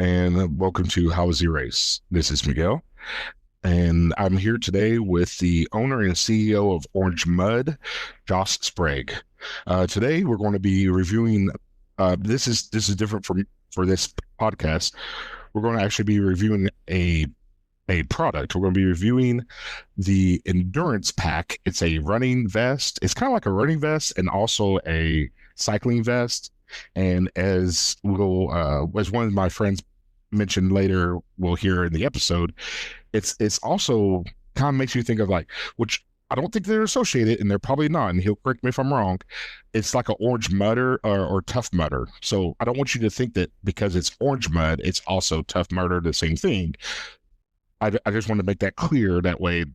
and welcome to How Was Your Race? This is Miguel, and I'm here today with the owner and CEO of Orange Mud, Josh Sprague. Today we're going to be reviewing. This is different for this podcast. We're going to actually be reviewing a product. We're going to be reviewing the Endurance Pack. It's a running vest. It's kind of like a running vest and also a cycling vest. And as one of my friends mentioned later, we'll hear in the episode, it's also kind of makes you think of like, which I don't think they're associated, and they're probably not, and he'll correct me if I'm wrong. It's like an orange mudder or tough mudder. So I don't want you to think that because it's orange mud, it's also tough mudder, the same thing. I just want to make that clear. That way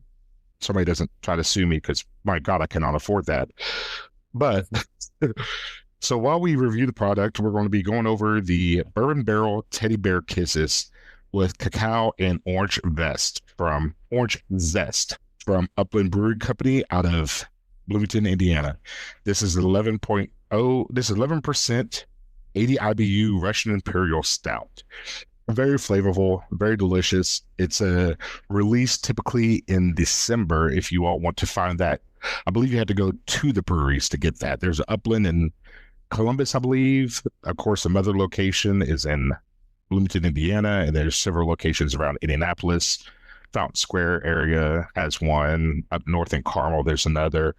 somebody doesn't try to sue me because, my God, I cannot afford that. But so while we review the product, we're going to be going over the Bourbon Barrel Teddy Bear Kisses with cacao and orange zest from Upland Brewing Company out of Bloomington, Indiana. This is 11%, 80 IBU Russian Imperial Stout. Very flavorful, very delicious. It's a release typically in December if you all want to find that. I believe you had to go to the breweries to get that. There's an Upland in Columbus, I believe. Of course, the mother location is in Bloomington, Indiana, and there's several locations around Indianapolis. Fountain Square area has one. Up north in Carmel, there's another.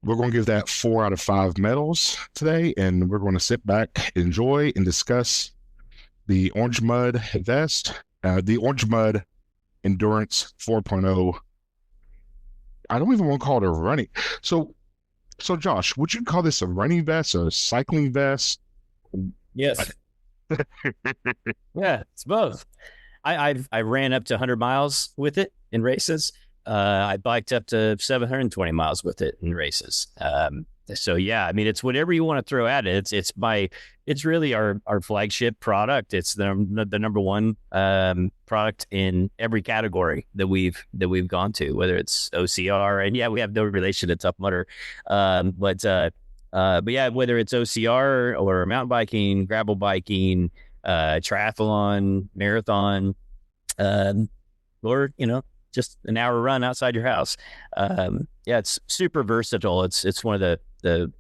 We're going to give that 4 out of 5 medals today, and we're going to sit back, enjoy, and discuss the Orange Mud vest, the Orange Mud Endurance 4.0. I don't even want to call it a running. So Josh, would you call this a running vest, a cycling vest? Yes. Yeah, it's both. I ran up to 100 miles with it in races. I biked up to 720 miles with it in races. So yeah, I mean, it's whatever you want to throw at it. It's really our flagship product. It's the number one product in every category that we've gone to, whether it's OCR, and yeah, we have no relation to Tough Mudder, but yeah, whether it's OCR or mountain biking, gravel biking, triathlon, marathon, or just an hour run outside your house. Yeah, it's super versatile. It's one of the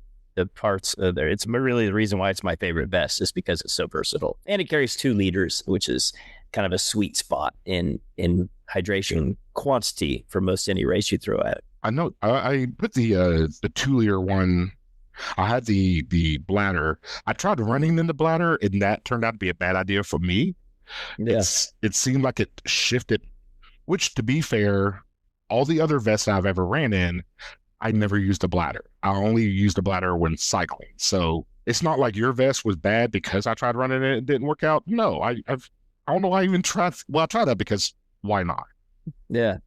parts of there. It's really the reason why it's my favorite vest, is because it's so versatile, and it carries 2 liters, which is kind of a sweet spot in hydration quantity for most any race you throw at it. I know I put the 2-liter one. I had the bladder. I tried running in the bladder, and that turned out to be a bad idea for me. Yes, it seemed like it shifted, which, to be fair, all the other vests I've ever ran in, I never used a bladder. I only used a bladder when cycling. So it's not like your vest was bad because I tried running it and it didn't work out. No, I don't know why I even tried. Well, I tried that because why not? Yeah.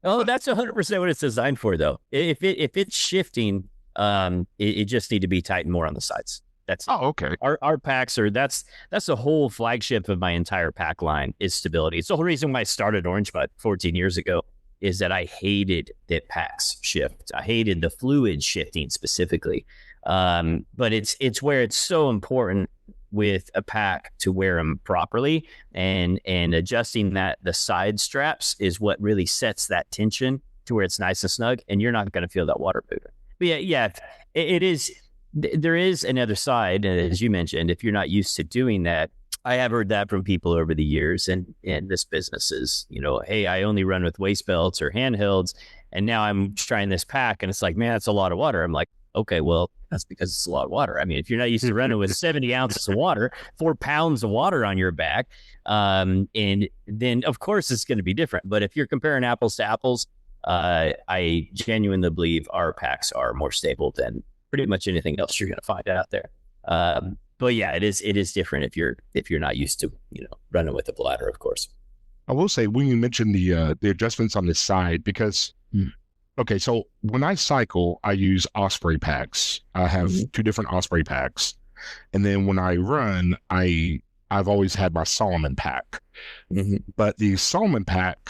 Oh, that's 100% what it's designed for, though. If it's shifting, it just need to be tightened more on the sides. Okay. Our packs that's the whole flagship of my entire pack line is stability. It's the whole reason why I started Orange Mud 14 years ago, is that I hated that packs shift. I hated the fluid shifting specifically. But it's where it's so important with a pack to wear them properly, and adjusting the side straps is what really sets that tension to where it's nice and snug, and you're not going to feel that water moving. But yeah, it is. There is another side, as you mentioned, if you're not used to doing that. I have heard that from people over the years, and this business is, hey, I only run with waist belts or handhelds, and now I'm trying this pack, and it's like, man, that's a lot of water. I'm like, okay, well, that's because it's a lot of water. I mean, if you're not used to running with 70 ounces of water, 4 pounds of water on your back, and then of course it's going to be different. But if you're comparing apples to apples, I genuinely believe our packs are more stable than pretty much anything else you're going to find out there. But yeah, it is different if you're not used to running with a bladder, of course. I will say, when you mentioned the adjustments on the side, because okay, so when I cycle, I use Osprey packs. I have 2 different Osprey packs, and then when I run, I've always had my Solomon pack. But the Solomon pack,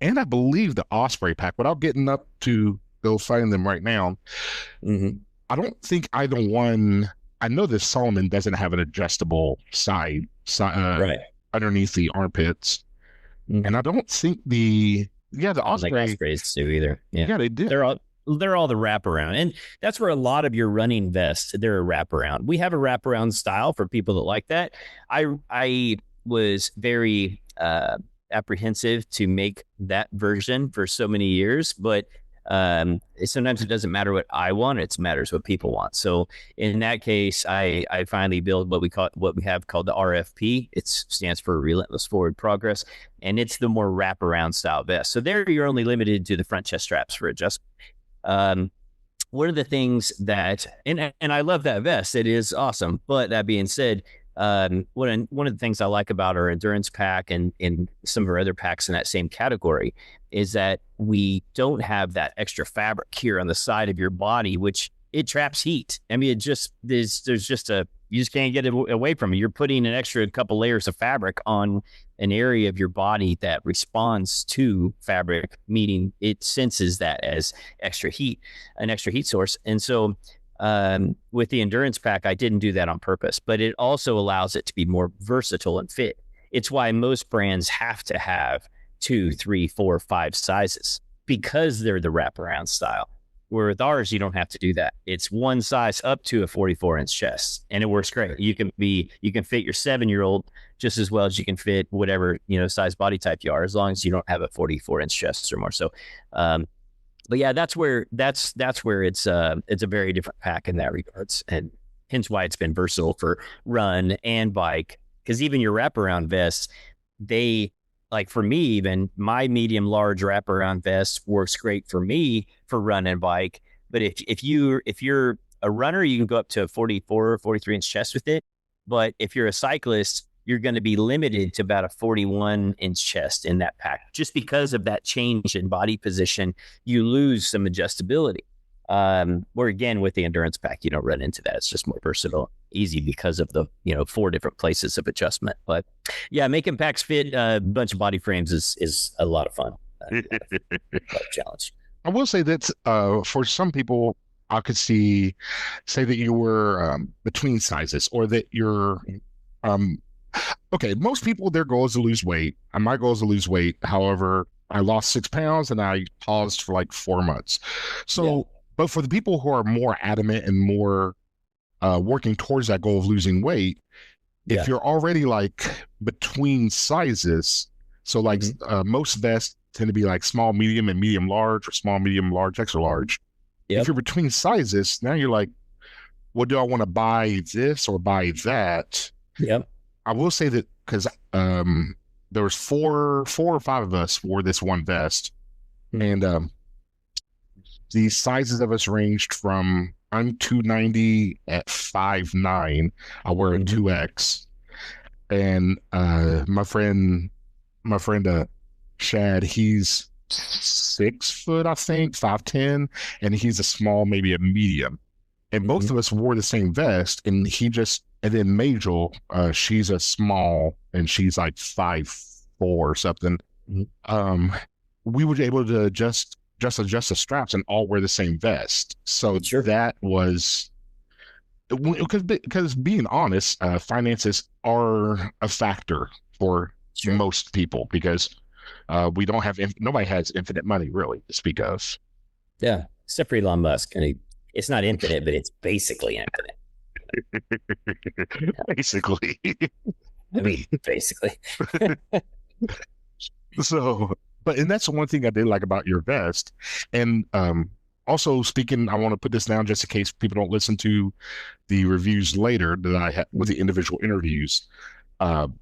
and I believe the Osprey pack, without getting up to go find them right now, I don't think either one I know this Solomon doesn't have an adjustable Right. underneath the armpits, and I Mhm. don't think the I don't think Osprey, Ospreys do either. Yeah. yeah, they did. They're all they're all the wraparound. And that's where a lot of your running vests, they're a wraparound. We have a wraparound style for people that like that. I was very apprehensive to make that version for so many years, but sometimes it doesn't matter what I want, it matters what people want. So in that case, I finally built what we have called the RFP. It stands for Relentless Forward Progress, and it's the more wraparound style vest. So there you're only limited to the front chest straps for adjustment. Um, one of the things that, and I love that vest, it is awesome. But that being said, one of the things I like about our endurance pack and some of our other packs in that same category is that we don't have that extra fabric here on the side of your body, which it traps heat. I mean, it just there's just a you just can't get it away from it. You're putting an extra couple layers of fabric on an area of your body that responds to fabric, meaning it senses that as an extra heat source. And so with the endurance pack, I didn't do that on purpose, but it also allows it to be more versatile and fit. It's why most brands have to have 2, 3, 4, 5 sizes because they're the wraparound style. Where with ours, you don't have to do that. It's one size up to a 44-inch chest, and it works great. You can fit your 7-year-old just as well as you can fit whatever size body type you are, as long as you don't have a 44-inch chest or more. So, but yeah, that's where it's a very different pack in that regards, and hence why it's been versatile for run and bike. Because even your wraparound vests, they like for me, even my medium large wraparound vest works great for me for run and bike. But if you're a runner, you can go up to a 44 or 43-inch chest with it. But if you're a cyclist, you're going to be limited to about a 41-inch chest in that pack. Just because of that change in body position, you lose some adjustability. Where again, with the endurance pack, you don't run into that. It's just more versatile, easy because of the 4 different places of adjustment. But yeah, making packs fit a bunch of body frames is a lot of fun. A lot of challenge. I will say that for some people, I could say that you were between sizes, or that you're um, okay. Most people, their goal is to lose weight. And my goal is to lose weight. However, I lost 6 pounds and I paused for like 4 months. Yeah. So, but for the people who are more adamant and more working towards that goal of losing weight, Yeah. if you're already like between sizes, so like most vests tend to be like small, medium, and medium large, or small, medium, large, extra large. Yep. If you're between sizes, now you're like, well, do I want to buy this or buy that? Yep. I will say that because there was four or five of us wore this one vest, and the sizes of us ranged from I'm 290 at 5'9". I wear a 2X, and my friend Shad, he's 6 foot, I think, 5'10", and he's a small, maybe a medium. And both of us wore the same vest, and then Majel, she's a small, and she's like 5'4" or something. We were able to just adjust the straps and all wear the same vest. So that was because being honest, finances are a factor for most people, because we don't have nobody has infinite money really to speak of. Yeah, except for Elon Musk, and it's not infinite, but it's basically infinite. Basically. I mean, basically. So, and that's the one thing I did like about your vest. And also speaking, I want to put this down just in case people don't listen to the reviews later that I had with the individual interviews.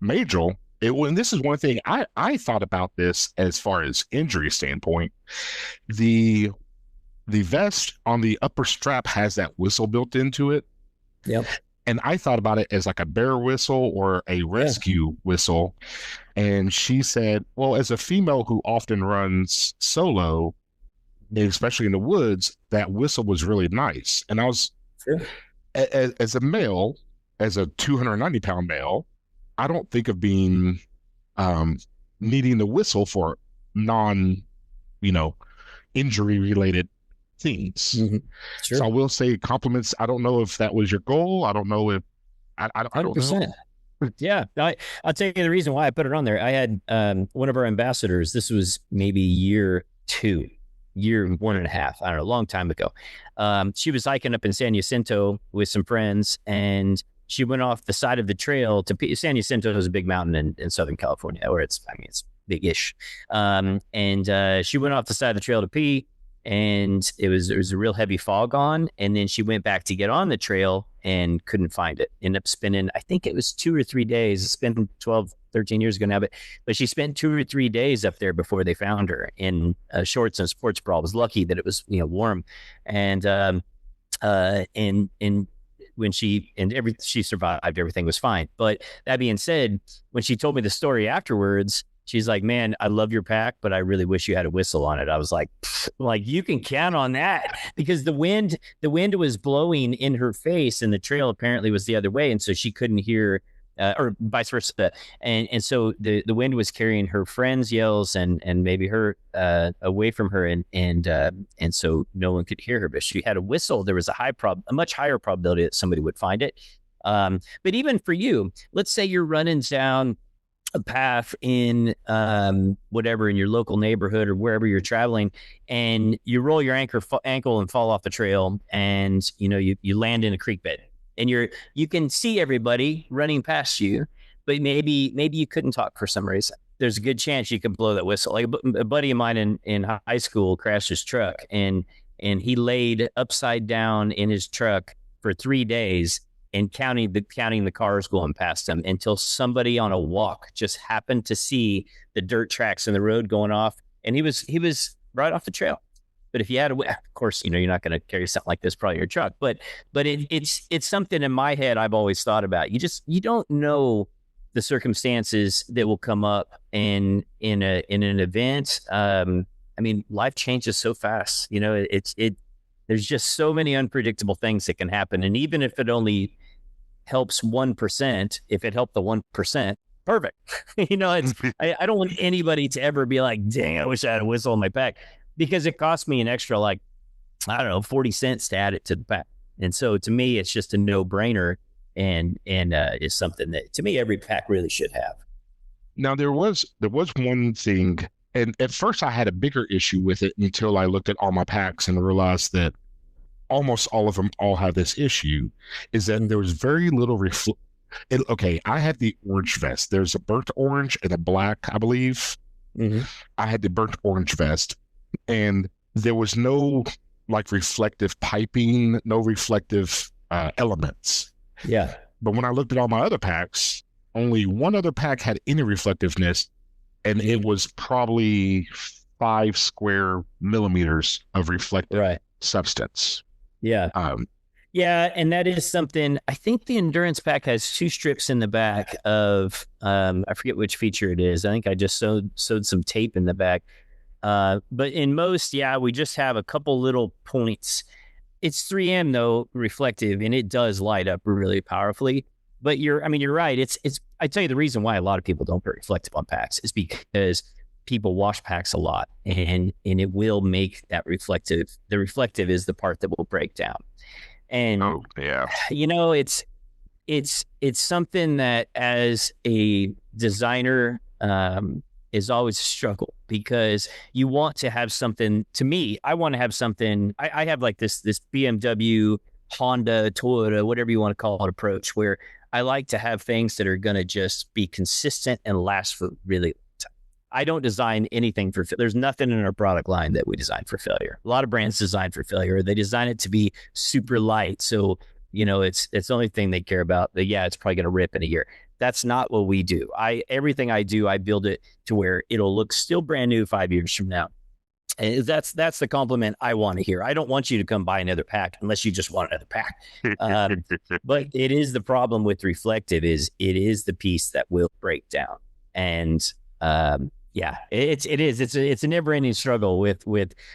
Majel, and this is one thing I thought about this as far as injury standpoint. The vest on the upper strap has that whistle built into it. Yep. And I thought about it as like a bear whistle or a rescue whistle. And she said, well, as a female who often runs solo, especially in the woods, that whistle was really nice. And I was, as a male, as a 290-pound male, I don't think of being needing the whistle for injury related things. Mm-hmm. So I Sure. will say compliments. I don't know if that was your goal. I don't know if I don't know. 100%. Yeah, I'll tell you the reason why I put it on there. I had one of our ambassadors. This was maybe year one and a half. I don't know, a long time ago. She was hiking up in San Jacinto with some friends, and she went off the side of the trail to San Jacinto is a big mountain in Southern California, or it's big-ish. And she went off the side of the trail to pee, and there was a real heavy fog on, and then she went back to get on the trail and couldn't find it. Ended up spending, I think it was 2 or 3 days. It's been 12, 13 years ago now, but she spent 2 or 3 days up there before they found her in shorts and sports bra. I was lucky that it was warm, and and when she survived, everything was fine. But that being said, when she told me the story afterwards, she's like, "Man, I love your pack, but I really wish you had a whistle on it." I was like you can count on that, because the wind was blowing in her face, and the trail apparently was the other way, and so she couldn't hear, or vice versa. And so the wind was carrying her friends' yells and maybe her away from her, and so no one could hear her. But she had a whistle. There was a much higher probability that somebody would find it. But even for you, let's say you're running down a path in whatever, in your local neighborhood or wherever you're traveling, and you roll your ankle and fall off the trail, and you land in a creek bed, and you can see everybody running past you, but maybe you couldn't talk for some reason. There's a good chance you could blow that whistle. Like a buddy of mine in high school crashed his truck, and he laid upside down in his truck for 3 days and counting the cars going past him, until somebody on a walk just happened to see the dirt tracks in the road going off, and he was right off the trail. But if you had of course, you're not going to carry something like this probably in your truck, but it's something in my head I've always thought about. You don't know the circumstances that will come up in an event. I mean, life changes so fast. There's just so many unpredictable things that can happen, and even if it only helps 1%, if it helped the 1%, perfect. I don't want anybody to ever be like, dang, I wish I had a whistle in my pack, because it cost me an extra, like, I don't know, 40 cents to add it to the pack. And so to me, it's just a no brainer, and is something that to me, every pack really should have. Now there was one thing, and at first I had a bigger issue with it until I looked at all my packs and realized that almost all of them all have this issue, is that there was very little okay, I had the orange vest. There's a burnt orange and a black, I believe. Mm-hmm. I had the burnt orange vest, and there was no like reflective piping, no reflective elements. Yeah. But when I looked at all my other packs, only one other pack had any reflectiveness, and it was probably 5 square millimeters of reflective substance. Yeah. Yeah, and that is something. I think the endurance pack has 2 strips in the back of I forget which feature it is. I think I just sewed some tape in the back. But in most, we just have a couple little points. It's 3M though, reflective, and it does light up really powerfully. But you're right. It's I tell you, the reason why a lot of people don't put reflective on packs is because people wash packs a lot, and it will make that reflective. The reflective is the part that will break down. And it's something that as a designer is always a struggle, because you want to have something. To me, I want to have something. I have like this BMW, Honda, Toyota, whatever you want to call it, approach, where I like to have things that are going to just be consistent and last for really. I don't design anything for there's nothing in our product line that we design for failure. A lot of brands design for failure. They design it to be super light. So, it's the only thing they care about. It's probably going to rip in a year. That's not what we do. Everything I do, I build it to where it'll look still brand new 5 years from now. And that's the compliment I want to hear. I don't want you to come buy another pack unless you just want another pack. But it is the problem with reflective, is it is the piece that will break down. And it's a never ending struggle with,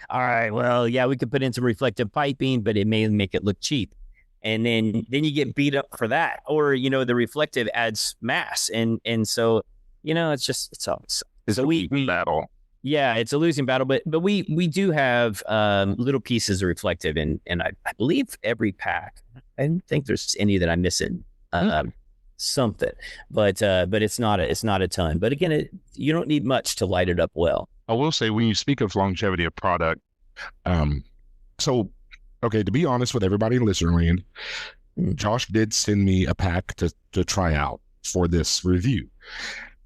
all right, well, we could put in some reflective piping, but it may make it look cheap. And then you get beat up for that, or, the reflective adds mass. And so, it's always, so we battle. Yeah, it's a losing battle, but we do have little pieces of reflective, and I believe every pack. I don't think there's any that I'm missing. Um, Something, but it's not a ton. But again, you don't need much to light it up well. I will say, when you speak of longevity of product, um, so okay, to be honest with everybody in listener land, Mm. Josh did send me a pack to try out for this review.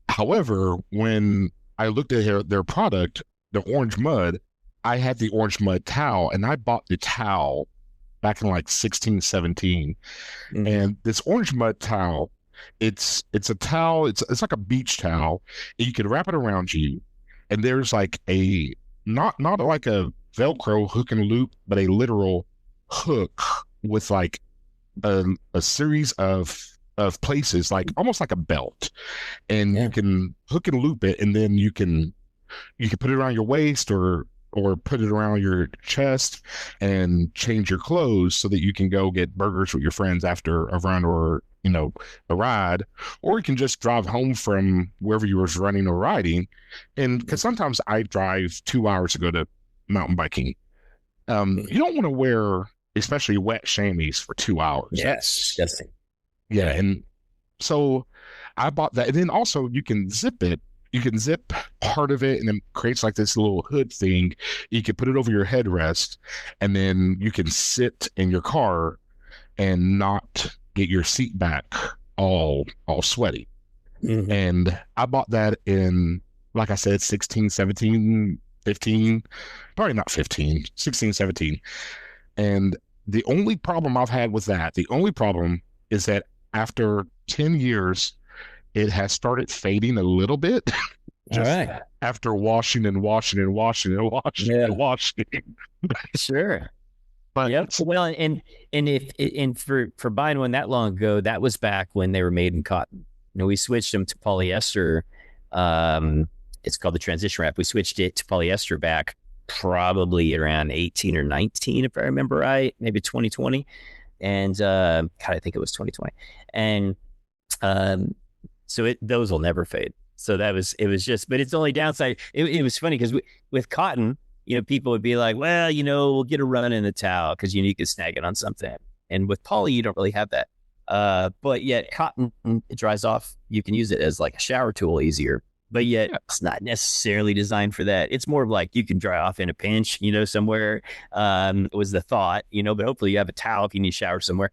However, when I looked at their product, the orange mud, I had the orange mud towel, and I bought the towel back in like 16, 17. Mm-hmm. And this orange mud towel, it's a towel, it's like a beach towel. And you can wrap it around you, and there's like a not like a Velcro hook and loop, but a literal hook with like a series of places, like almost like a belt, and you can hook and loop it, and then you can put it around your waist or put it around your chest and change your clothes so that you can go get burgers with your friends after a run or a ride, or you can just drive home from wherever you was running or riding. And because sometimes I drive 2 hours to go to mountain biking, you don't want to wear especially wet chamois for 2 hours. Yes, disgusting. Yeah, and so I bought that, and then also you can zip it. You can zip part of it, and then creates like this little hood thing. You can put it over your headrest, and then you can sit in your car and not get your seat back all sweaty. Mm-hmm. And I bought that in, like I said, 16, 17, 15, probably not 15, 16, 17. And the only problem I've had with that, the only problem is that after 10 years, it has started fading a little bit. Just All right. after washing and washing and washing and washing and washing. Sure. But yep. Well, and for buying one that long ago, that was back when they were made in cotton. We switched them to polyester. It's called the transition wrap. We switched it to polyester back probably around 18 or 19, if I remember right, maybe 2020. And God, I think it was 2020. And so those will never fade. So it was just, but it's the only downside. It was funny because with cotton, people would be like, well, we'll get a run in the towel because you can snag it on something. And with poly, you don't really have that. But yet cotton, it dries off. You can use it as like a shower tool easier. But yet it's not necessarily designed for that. It's more of like you can dry off in a pinch, somewhere, was the thought, but hopefully you have a towel if you need to shower somewhere.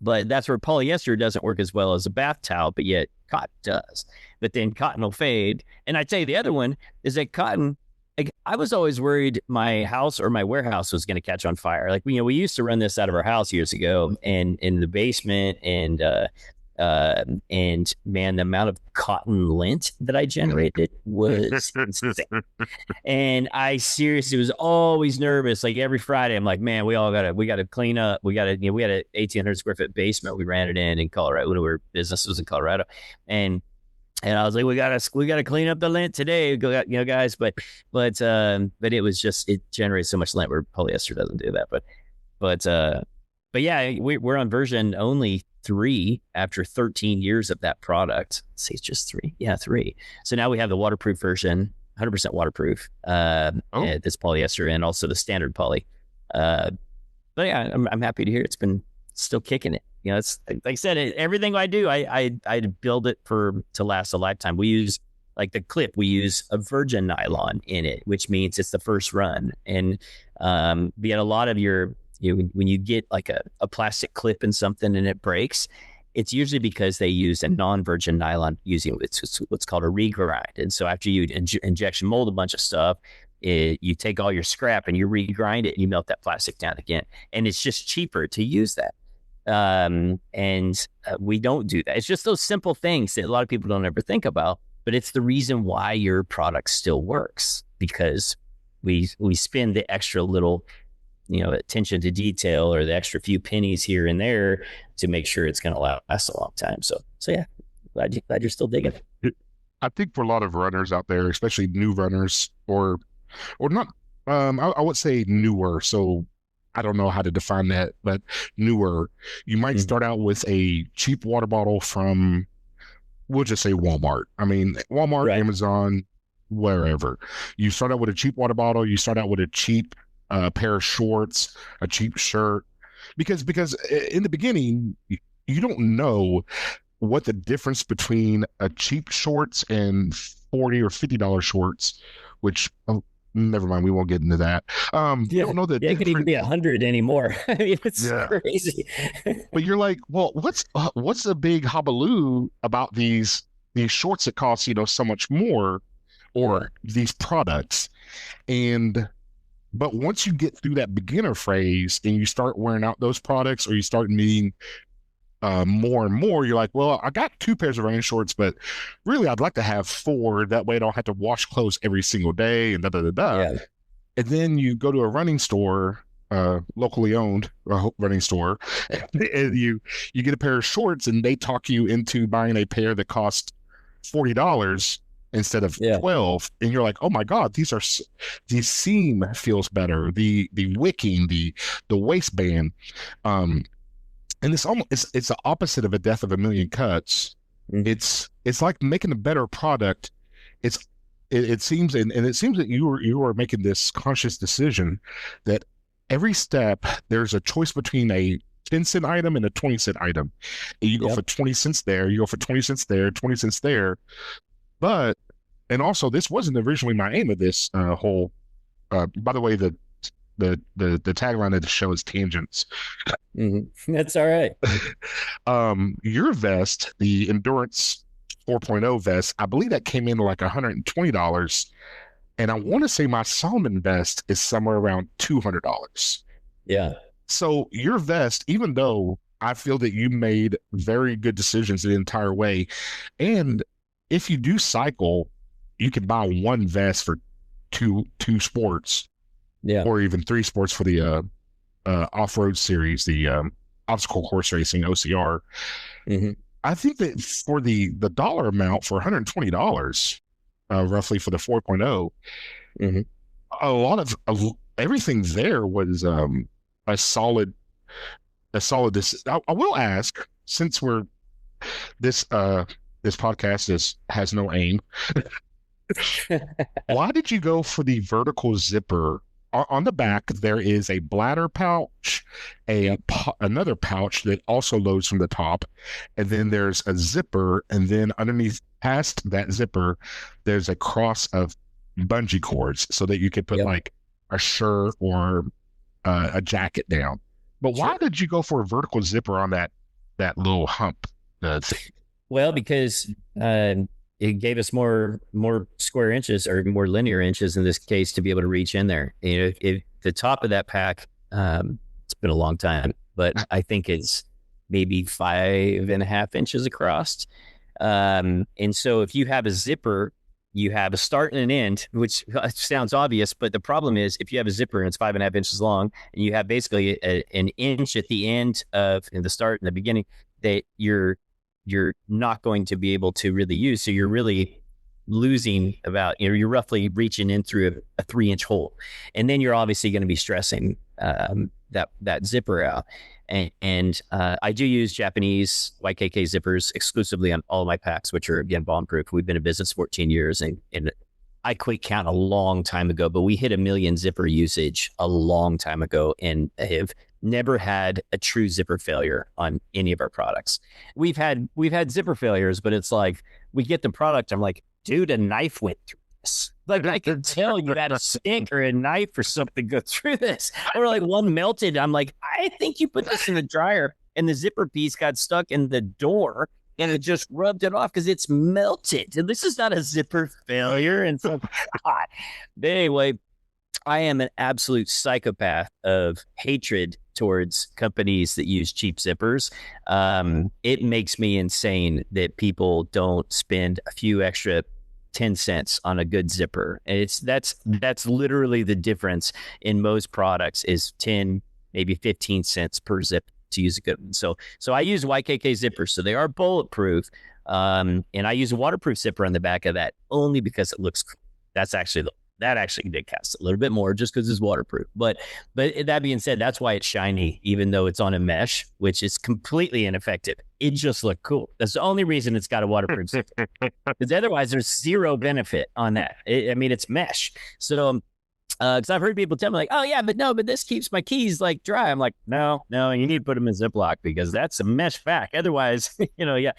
But that's where polyester doesn't work as well as a bath towel, but yet cotton does. But then cotton will fade. And I tell you, the other one is that cotton, like, I was always worried my house or my warehouse was going to catch on fire. Like, we used to run this out of our house years ago and in the basement, and man, the amount of cotton lint that I generated was insane. And I seriously was always nervous. Like every Friday, I'm like, man, we got to clean up. We had a 1,800 square foot basement. We ran it in Colorado when our business was in Colorado. And I was like, we gotta clean up the lint today, guys. But it was just, it generates so much lint where polyester doesn't do that. But yeah, we're on version only 3 after 13 years of that product. Let's see, it's just 3. Yeah, 3. So now we have the waterproof version, 100% waterproof. This polyester, and also the standard poly. But yeah, I'm happy to hear it's been still kicking it. It's like I said, everything I do, I build it to last a lifetime. We use, like the clip, we use a virgin nylon in it, which means it's the first run. And a lot of your, when you get like a plastic clip in something and it breaks, it's usually because they use a non-virgin nylon using what's called a regrind. And so after you injection mold a bunch of stuff, you take all your scrap and you regrind it and you melt that plastic down again. And it's just cheaper to use that. We don't do that. It's just those simple things that a lot of people don't ever think about, but it's the reason why your product still works, because we spend the extra little, attention to detail, or the extra few pennies here and there to make sure it's going to last a long time. So yeah, glad you're still digging it. I think for a lot of runners out there, especially new runners, or not, I would say newer. So I don't know how to define that, but newer, you might start out with a cheap water bottle from, we'll just say Walmart. I mean, Walmart, right. Amazon, wherever. You start out with a cheap water bottle, you start out with a cheap pair of shorts, a cheap shirt, because in the beginning you don't know what the difference between a cheap shorts and $40 or $50 shorts, which never mind, we won't get into that. You Yeah. don't know the Yeah, it could even be difference. 100 anymore. I mean, it's Yeah, crazy. but you're like, well, what's the big hullabaloo about these shorts that cost so much more, Yeah. or these products? And but once you get through that beginner phase and you start wearing out those products, or you start needing more and more, you're like, well, I got 2 pairs of rain shorts, but really I'd like to have 4. That way I don't have to wash clothes every single day and da da da da. Yeah. And then you go to a running store, locally owned running store, and you get a pair of shorts, and they talk you into buying a pair that cost $40 instead of Yeah. 12, and you're like, oh my god, the seam feels better, the wicking, the waistband, um and it's the opposite of a death of a million cuts. Mhm. It's like making a better product. It's it seems, and it seems that you are making this conscious decision that every step there's a choice between a 10-cent item and a 20-cent item. And you go for Yep. 20 cents there, you go for 20 cents there, 20 cents there. But and also, this wasn't originally my aim of this whole by the way, the tagline of the show is tangents. That's all right. Your vest, the Endurance 4.0 vest, I believe that came in like $120. And I want to say my Solomon vest is somewhere around $200. Yeah. So your vest, even though I feel that you made very good decisions the entire way, and if you do cycle, you can buy one vest for two sports, Yeah. or even 3 sports for the off-road series, the obstacle course racing (OCR). hmm I think that for the dollar amount, for $120, roughly, for the 4.0, hmm a lot of everything there was a solid this. I will ask, since we're this this podcast has no aim, why did you go for the vertical zipper? On the back, there is a bladder pouch, another pouch that also loads from the top, and then there's a zipper, and then underneath, past that zipper, there's a cross of bungee cords so that you could put Yep. like a shirt or a jacket down. But why Sure. did you go for a vertical zipper on that little hump thing? Well, because it gave us more square inches, or more linear inches in this case, to be able to reach in there. The top of that pack, it's been a long time, but I think it's maybe 5.5 inches across. And so if you have a zipper, you have a start and an end, which sounds obvious, but the problem is if you have a zipper and it's 5.5 inches long, and you have basically an inch at the end of in the start and the beginning, that you're not going to be able to really use. So you're really losing about, you're roughly reaching in through a 3-inch hole. And then you're obviously going to be stressing that zipper out. And I do use Japanese YKK zippers exclusively on all my packs, which are, again, bomb proof. We've been in business 14 years, and I quit count a long time ago, but we hit 1 million zipper usage a long time ago, and have never had a true zipper failure on any of our products. We've had zipper failures, but it's like, we get the product, I'm like, dude, a knife went through this. Like, I can tell you had a stick or a knife or something go through this. Or like one melted. I'm like, I think you put this in the dryer and the zipper piece got stuck in the door and it just rubbed it off because it's melted. And this is not a zipper failure. And so, God. But anyway, I am an absolute psychopath of hatred towards companies that use cheap zippers. It makes me insane that people don't spend a few extra 10 cents on a good zipper. And that's literally the difference in most products, is 10, maybe 15 cents per zip to use a good one. So I use YKK zippers. So they are bulletproof. And I use a waterproof zipper on the back of that only because it looks cool. That actually did cost a little bit more just because it's waterproof. But that being said, that's why it's shiny, even though it's on a mesh, which is completely ineffective it just looked cool. That's the only reason it's got a waterproof zipper. Because otherwise, there's zero benefit on that. I mean, it's mesh. So, because I've heard people tell me like, "Oh yeah, but no, but this keeps my keys like dry." I'm like, "No, no, you need to put them in Ziploc because that's a mesh vac. Otherwise, yeah."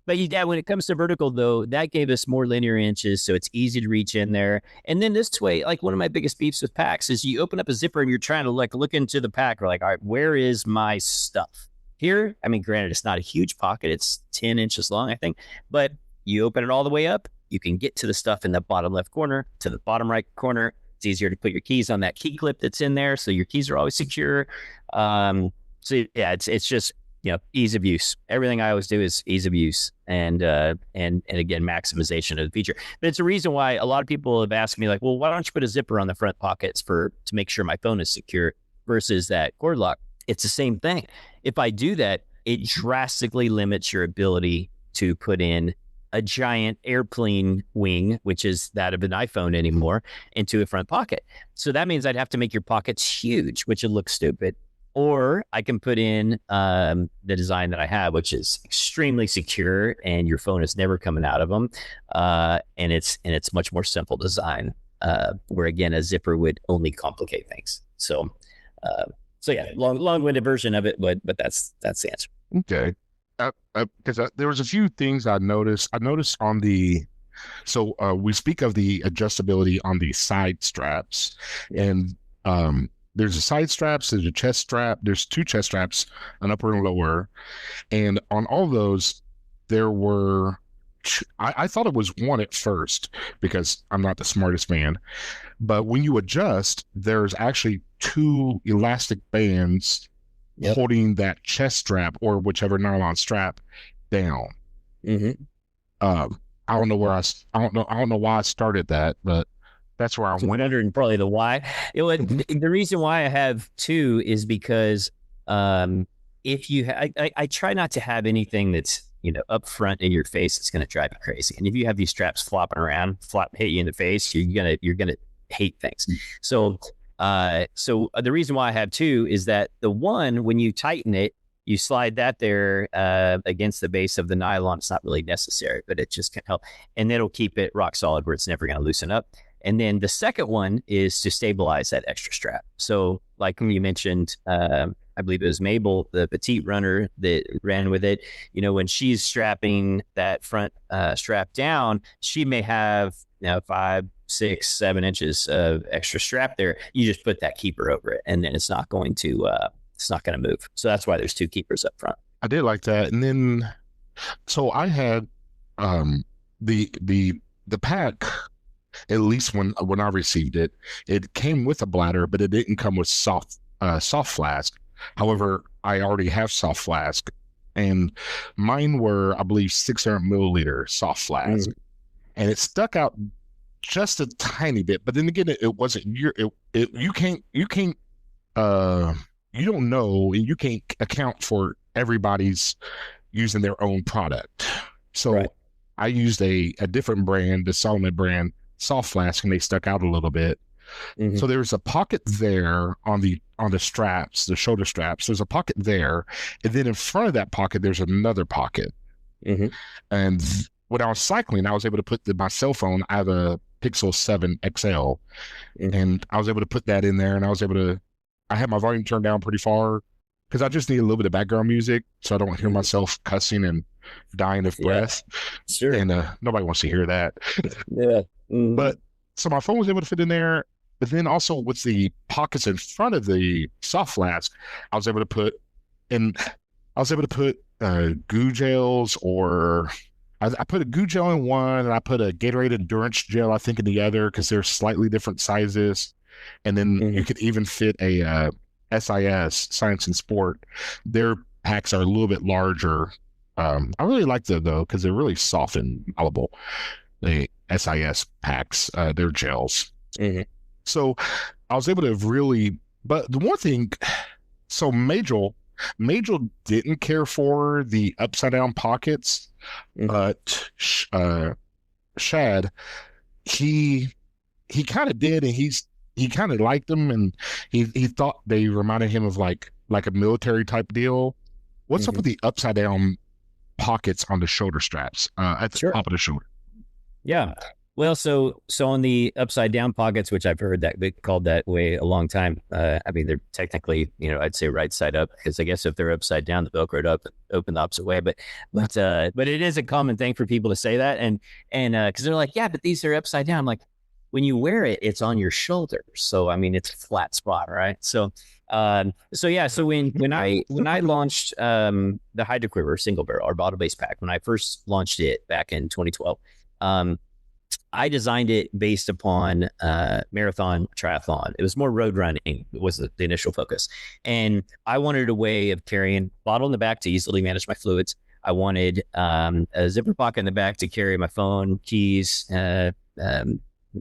But yeah, when it comes to vertical though, that gave us more linear inches, so it's easy to reach in there. And then this way, like one of my biggest beefs with packs is you open up a zipper and you're trying to like look into the pack. Or like, all right, where is my stuff? Here, I mean, granted, it's not a huge pocket; it's 10 inches long, I think, but you open it all the way up, you can get to the stuff in the bottom left corner, to the bottom right corner. It's easier to put your keys on that key clip that's in there, so your keys are always secure. So yeah, it's just ease of use. Everything I always do is ease of use, and again maximization of the feature. But it's a reason why a lot of people have asked me like, well, why don't you put a zipper on the front pockets to make sure my phone is secure versus that cord lock? It's the same thing. If I do that, it drastically limits your ability to put in a giant airplane wing, which is that of an iPhone anymore, into a front pocket. So that means I'd have to make your pockets huge, which would look stupid. Or I can put in the design that I have, which is extremely secure, and your phone is never coming out of them. And it's much more simple design, where again a zipper would only complicate things. So yeah, long-winded version of it, but that's the answer. Okay. Because there was a few things I noticed. I noticed on we speak of the adjustability on the side straps, and there's a side straps, there's a chest strap, there's two chest straps, an upper and lower, and on all those there were. I thought it was one at first because I'm not the smartest man, but when you adjust, there's actually two elastic bands holding that chest strap or whichever nylon strap down. Mm-hmm. I don't know I don't know why I started that, but that's where I went. Wondering probably the why. The reason why I have two is because if you I try not to have anything that's up front in your face that's going to drive you crazy. And if you have these straps flopping around, hit you in the face, you're gonna hate things. So the reason why I have two is that the one, when you tighten it, you slide that there against the base of the nylon. It's not really necessary, but it just can help, and it'll keep it rock solid where it's never going to loosen up. And then the second one is to stabilize that extra strap. So like you mentioned, I believe it was Mabel, the petite runner that ran with it. When she's strapping that front strap down, she may have 5, 6, 7 inches of extra strap there. You just put that keeper over it, and then it's not going to move. So that's why there's two keepers up front. I did like that. And then, so I had the pack. At least when I received it, it came with a bladder, but it didn't come with soft flask. However, I already have soft flask, and mine were, I believe, 600 milliliter soft flask, and it stuck out just a tiny bit. But then again, it wasn't you can't you don't know, and you can't account for everybody's using their own product. So right. I used a different brand, the Solomon brand soft flask, and they stuck out a little bit. Mm-hmm. So there's a pocket there on the straps, the shoulder straps. There's a pocket there, and then in front of that pocket, there's another pocket. Mm-hmm. And when I was cycling, I was able to put my cell phone. I have a Pixel 7 XL, mm-hmm. and I was able to put that in there, and I had my volume turned down pretty far because I just need a little bit of background music so I don't hear myself cussing and dying of breath. Sure. And nobody wants to hear that. Yeah. Mm-hmm. But so my phone was able to fit in there, but then also with the pockets in front of the soft flask, I was able to put goo gels, or I put a goo gel in one, and I put a Gatorade Endurance gel, I think, in the other, because they're slightly different sizes. And then you could even fit a SIS, Science and Sport. Their packs are a little bit larger. I really like them, though, because they're really soft and malleable. The SIS packs, they're gels. Mm-hmm. So I was able to but the one thing, so Majel didn't care for the upside down pockets, but Shad, he kind of did, and he kind of liked them, and he thought they reminded him of like a military type deal, What's up Hmm. with the upside down pockets on the shoulder straps at the Sure. top of the shoulder? Yeah. Well, so on the upside down pockets, which I've heard that they called that way a long time. I mean, they're technically, I'd say right side up, because I guess if they're upside down, the Velcroed up, open the opposite way. But it is a common thing for people to say that, and because they're like, yeah, but these are upside down. I'm like, when you wear it, it's on your shoulder, so I mean, it's a flat spot, right? So yeah, so when I launched the Hydro Quiver single barrel or bottle base pack, when I first launched it back in 2012. Um, I designed it based upon marathon triathlon. It was more road running was the initial focus, and I wanted a way of carrying bottle in the back to easily manage my fluids. I wanted a zipper pocket in the back to carry my phone, keys,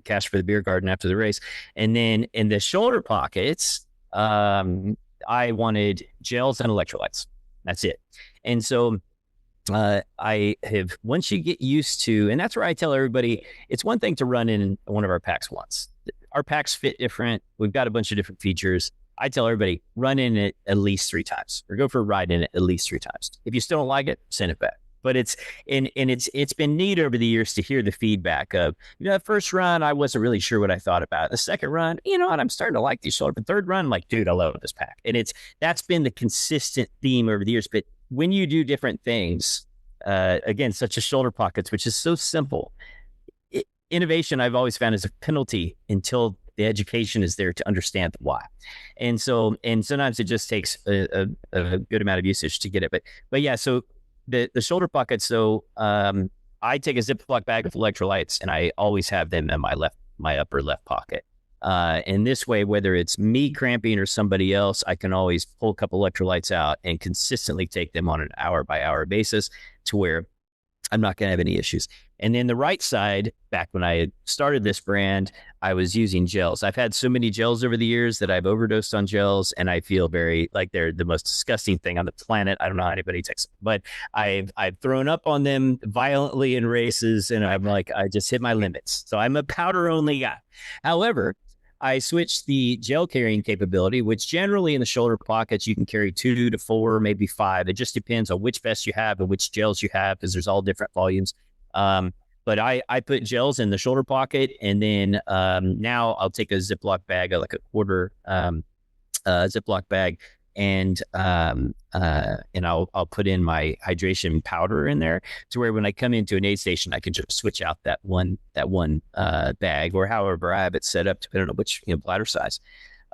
cash for the beer garden after the race, and then in the shoulder pockets, I wanted gels and electrolytes. That's it. And so I have, once you get used to, and that's where I tell everybody, it's one thing to run in one of our packs once. Our packs fit different. We've got a bunch of different features. I tell everybody, run in it at least 3 times or go for a ride in it at least 3 times. If you still don't like it, send it back. But it's been neat over the years to hear the feedback of, that first run, I wasn't really sure what I thought about it. The second run, what, I'm starting to like these shoulder. But third run, I'm like, dude, I love this pack. And that's been the consistent theme over the years. But when you do different things, again, such as shoulder pockets, which is so simple, innovation I've always found is a penalty until the education is there to understand why. And sometimes it just takes a good amount of usage to get it. But yeah, so the shoulder pockets. So I take a Ziploc bag of electrolytes, and I always have them in my upper left pocket. And this way, whether it's me cramping or somebody else, I can always pull a couple electrolytes out and consistently take them on an hour by hour basis to where I'm not going to have any issues. And then the right side, back when I had started this brand, I was using gels. I've had so many gels over the years that I've overdosed on gels, and I feel very like they're the most disgusting thing on the planet. I don't know how anybody takes them, but I've thrown up on them violently in races, and I'm like, I just hit my limits. So I'm a powder only guy. However, I switched the gel carrying capability, which generally in the shoulder pockets, you can carry 2 to 4, maybe 5. It just depends on which vest you have and which gels you have, because there's all different volumes. But I put gels in the shoulder pocket, and then now I'll take a Ziploc bag, like a quarter Ziploc bag, and I'll put in my hydration powder in there, to where when I come into an aid station, I can just switch out that one bag, or however I have it set up, depending on which bladder size.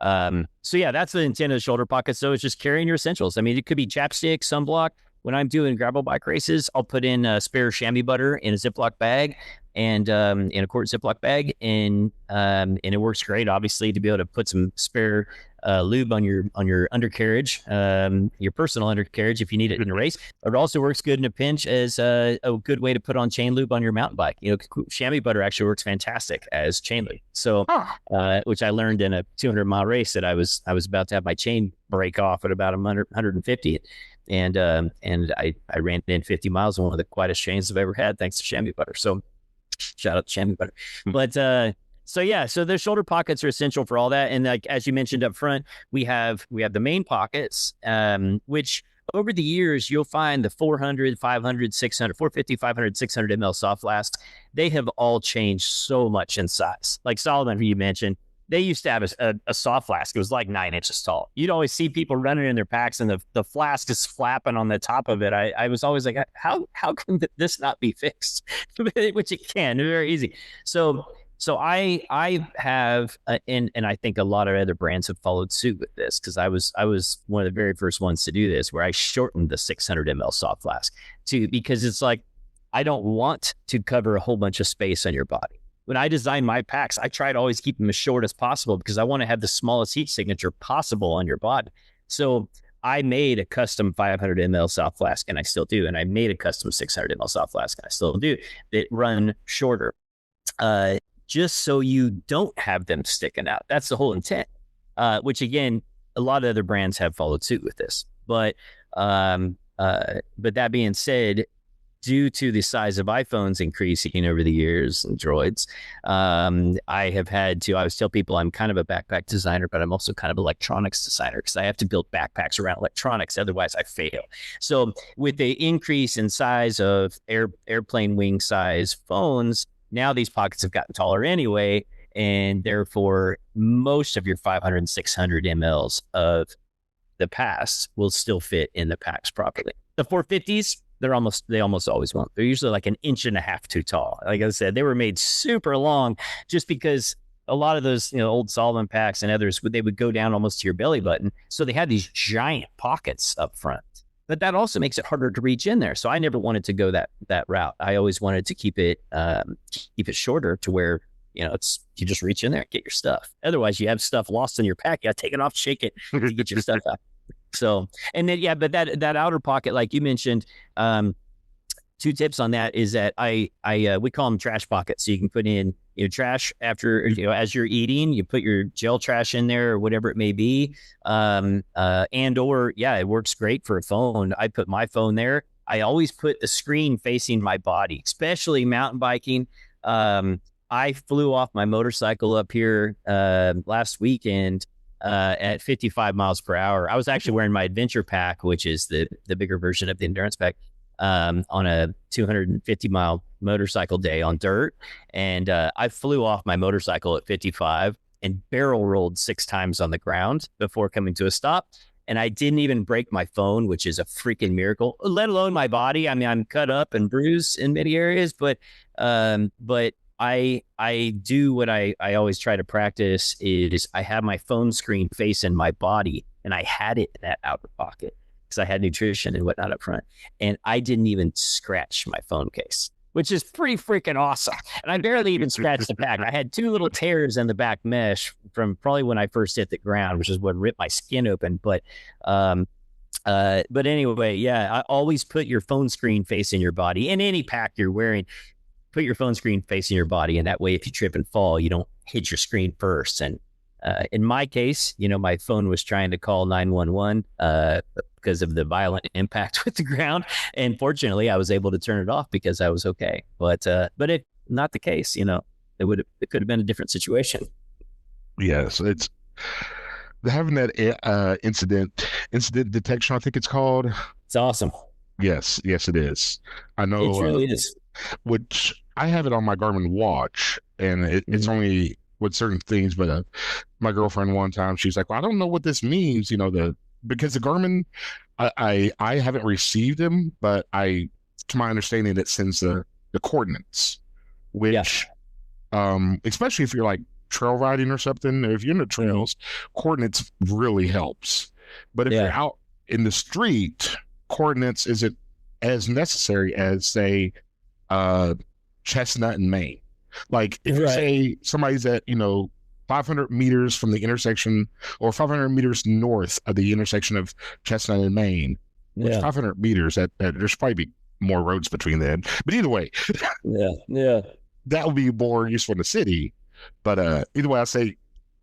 So yeah, that's the intent of the shoulder pocket. So it's just carrying your essentials. I mean, it could be chapstick, sunblock. When I'm doing gravel bike races, I'll put in spare chamois butter in a Ziploc bag, and in a quart Ziploc bag, and it works great, obviously, to be able to put some spare lube on your undercarriage, your personal undercarriage, if you need it in a race. It also works good in a pinch as a good way to put on chain lube on your mountain bike. Chamois butter actually works fantastic as chain lube. So, which I learned in a 200-mile race that I was about to have my chain break off at about 150. And I ran in 50 miles on one of the quietest chains I've ever had, thanks to chamois butter. So shout out to chamois butter. But so yeah, so the shoulder pockets are essential for all that. And like as you mentioned up front, we have the main pockets, which over the years you'll find the 400, 500, 600, 450, 500, 600 ml soft flasks. They have all changed so much in size. Like Solomon, who you mentioned, they used to have a soft flask. It was like 9 inches tall. You'd always see people running in their packs, and the flask is flapping on the top of it. I was always like, how can this not be fixed? Which it can, very easy. So I have, and I think a lot of other brands have followed suit with this, because I was one of the very first ones to do this, where I shortened the 600 ml soft flask because it's like, I don't want to cover a whole bunch of space on your body. When I design my packs, I try to always keep them as short as possible, because I want to have the smallest heat signature possible on your body. So I made a custom 500 ml soft flask, and I still do. And I made a custom 600 ml soft flask, and I still do, that run shorter, just so you don't have them sticking out. That's the whole intent, which again, a lot of other brands have followed suit with this. But that being said, due to the size of iPhones increasing over the years and Droids, I have had to. I always tell people I'm kind of a backpack designer, but I'm also kind of electronics designer because I have to build backpacks around electronics. Otherwise, I fail. So with the increase in size of airplane wing size phones, now these pockets have gotten taller anyway, and therefore most of your 500 and 600 mLs of the past will still fit in the packs properly. The 450s, they almost always won't. They're usually like an inch and a half too tall. Like I said, they were made super long just because a lot of those, old solvent packs and others, they would go down almost to your belly button. So they had these giant pockets up front. But that also makes it harder to reach in there. So I never wanted to go that route. I always wanted to keep it shorter to where you just reach in there and get your stuff. Otherwise, you have stuff lost in your pack. You got to take it off, shake it, to get your stuff out. So, and then but that outer pocket, like you mentioned, two tips on that is that we call them trash pockets. So you can put in trash after as you're eating, you put your gel trash in there or whatever it may be. It works great for a phone. I put my phone there. I always put the screen facing my body, especially mountain biking. I flew off my motorcycle up here last weekend at 55 miles per hour. I was actually wearing my adventure pack, which is the bigger version of the endurance pack, on a 250 mile motorcycle day on dirt. And I flew off my motorcycle at 55 and barrel rolled 6 times on the ground before coming to a stop. And I didn't even break my phone, which is a freaking miracle, let alone my body. I mean, I'm cut up and bruised in many areas, but I do what I always try to practice is I have my phone screen facing my body, and I had it in that outer pocket because I had nutrition and whatnot up front. And I didn't even scratch my phone case, which is pretty freaking awesome. And I barely even scratched the back. I had 2 little tears in the back mesh from probably when I first hit the ground, which is what ripped my skin open. But anyway, I always put your phone screen facing your body in any pack you're wearing. Put your phone screen facing your body, and that way, if you trip and fall, you don't hit your screen first. And in my case, my phone was trying to call 911 because of the violent impact with the ground. And fortunately, I was able to turn it off because I was okay. But it not the case. It could have been a different situation. Yes, it's having that incident detection, I think it's called. It's awesome. Yes, it is. I know it really is. Which I have it on my Garmin watch, and it's only with certain things. But my girlfriend one time, she's like, "Well, I don't know what this means." Because the Garmin, I haven't received them, but to my understanding, it sends the coordinates, which, especially if you're like trail riding or something, or if you're in the trails, coordinates really helps. But if you're out in the street, coordinates isn't as necessary as, say, Chestnut and Main. Like if you say somebody's at 500 meters from the intersection, or 500 meters north of the intersection of Chestnut and Main, which 500 meters, that there's probably more roads between them, but either way, that would be more useful in the city. But either way, I say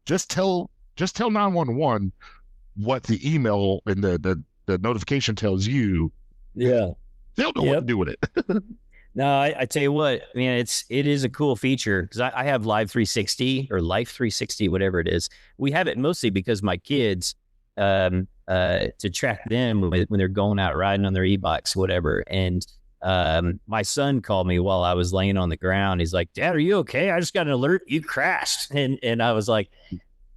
just tell 911 what the email and the notification tells you. They'll know what to do with it. No, I tell you what, man, it is a cool feature because I have Live 360 or Life 360, whatever it is. We have it mostly because my kids, to track them when they're going out riding on their e-bikes, whatever. And my son called me while I was laying on the ground. He's like, "Dad, are you okay? I just got an alert. You crashed." And I was like,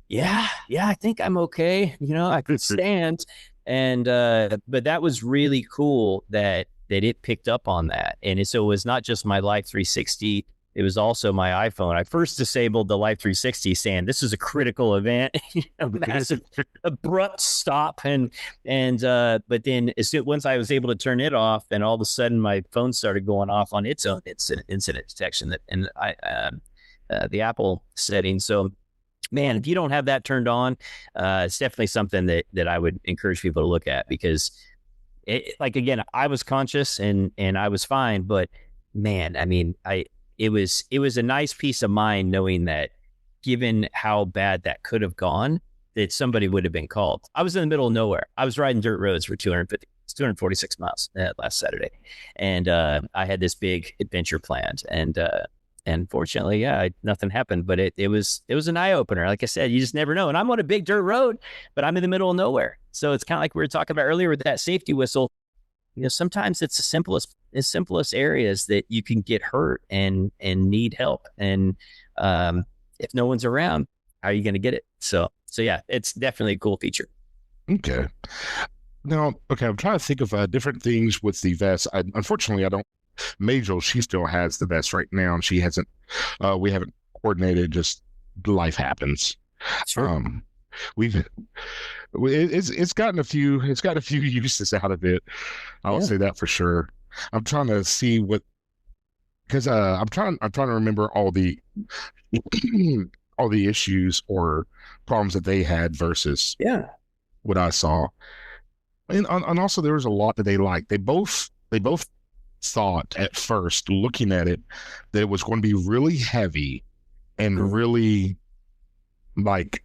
yeah, I think I'm okay. I could stand. And but that was really cool that it picked up on that. And so it was not just my Life 360, it was also my iPhone. I first disabled the Life 360 saying this is a critical event, massive abrupt stop. And but then once I was able to turn it off, and all of a sudden my phone started going off on its own incident detection and the Apple setting. So man, if you don't have that turned on, it's definitely something that I would encourage people to look at, because again, I was conscious and I was fine, but man, I mean, it was a nice peace of mind knowing that, given how bad that could have gone, that somebody would have been called. I was in the middle of nowhere. I was riding dirt roads for 250 It's 246 miles last Saturday, and I had this big adventure planned, and fortunately, yeah, nothing happened. But it was an eye opener. Like I said, you just never know. And I'm on a big dirt road, but I'm in the middle of nowhere, so it's kind of like we were talking about earlier with that safety whistle. Sometimes it's the simplest areas that you can get hurt and need help, and if no one's around, how are you going to get it? So yeah, it's definitely a cool feature. Okay. Now, okay, I'm trying to think of different things with the vest. Unfortunately, I don't. Majel, she still has the vest right now, and she hasn't. We haven't coordinated. Just life happens. Sure. Um, we've it's gotten a few uses out of it. I would Yeah. say that for sure. I'm trying to see what because I'm trying to remember all the all the issues or problems that they had versus Yeah. what I saw. And also there was a lot that they liked. They both thought at first, looking at it, that it was going to be really heavy and Mhm. really like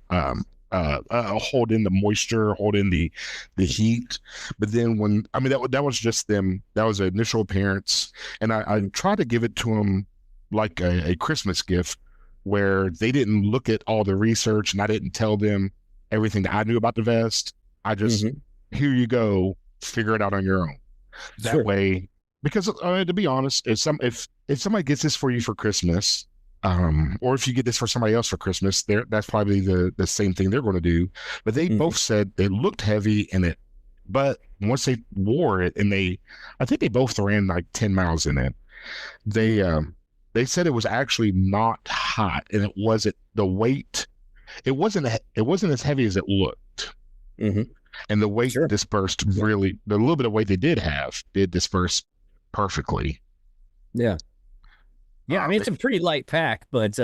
hold in the moisture, hold in the heat. But then when I mean that was just them. That was the initial appearance, and I tried to give it to them like a Christmas gift, where they didn't look at all the research, and I didn't tell them everything that I knew about the vest. I just Mhm. here you go, figure it out on your own. That Sure. way, because to be honest, if somebody gets this for you for Christmas, or if you get this for somebody else for Christmas, that's probably the same thing they're going to do. But they Mhm. both said it looked heavy and it, but once they wore it and I think they both ran like 10 miles in it. They Mhm. um, they said it was actually not hot and it wasn't the weight. It wasn't as heavy as it looked, Mhm. and the weight Sure. dispersed really. The little bit of weight they did have did disperse perfectly. Yeah. Yeah, I Uh, mean it's a pretty light pack, but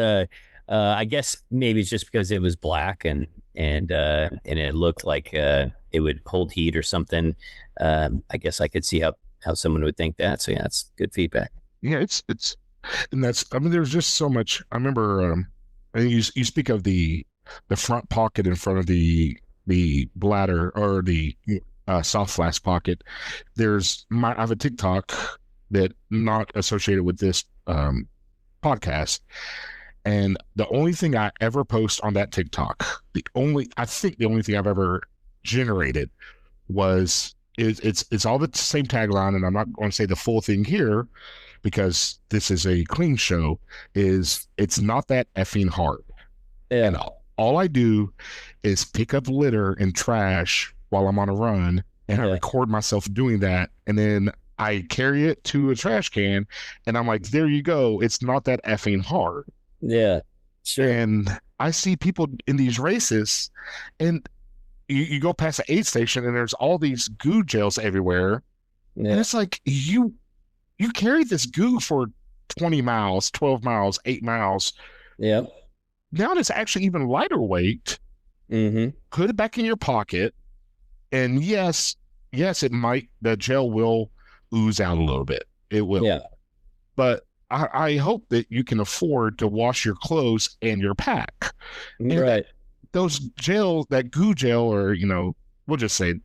I guess maybe it's just because it was black and it looked like it would hold heat or something. I guess I could see how someone would think that. So yeah, it's good feedback. yeah, it's and that's I mean there's just so much. I remember and you speak of the front pocket in front of the bladder or the Mm. soft flask pocket. I have a TikTok that not associated with this podcast, and the only thing I ever post on that TikTok, I think the only thing I've ever generated it's all the same tagline, and I'm not going to say the full thing here because this is a clean show. Is it's not that effing hard, and Yeah. all I do is pick up litter and trash while I'm on a run, and I Yeah. record myself doing that, and then I carry it to a trash can, and I'm like, there you go. It's not that effing hard. Yeah. Sure. And I see people in these races, and you go past the aid station, and there's all these goo gels everywhere, and Yeah. it's like you carry this goo for 20 miles, 12 miles, 8 miles. Yeah. Now it's actually even lighter weight. Mm-hmm. Put it back in your pocket, and yes, the gel will ooze out a little bit. It will, Yeah. but I hope that you can afford to wash your clothes and your pack. And Right. those that goo gel, or we'll just say,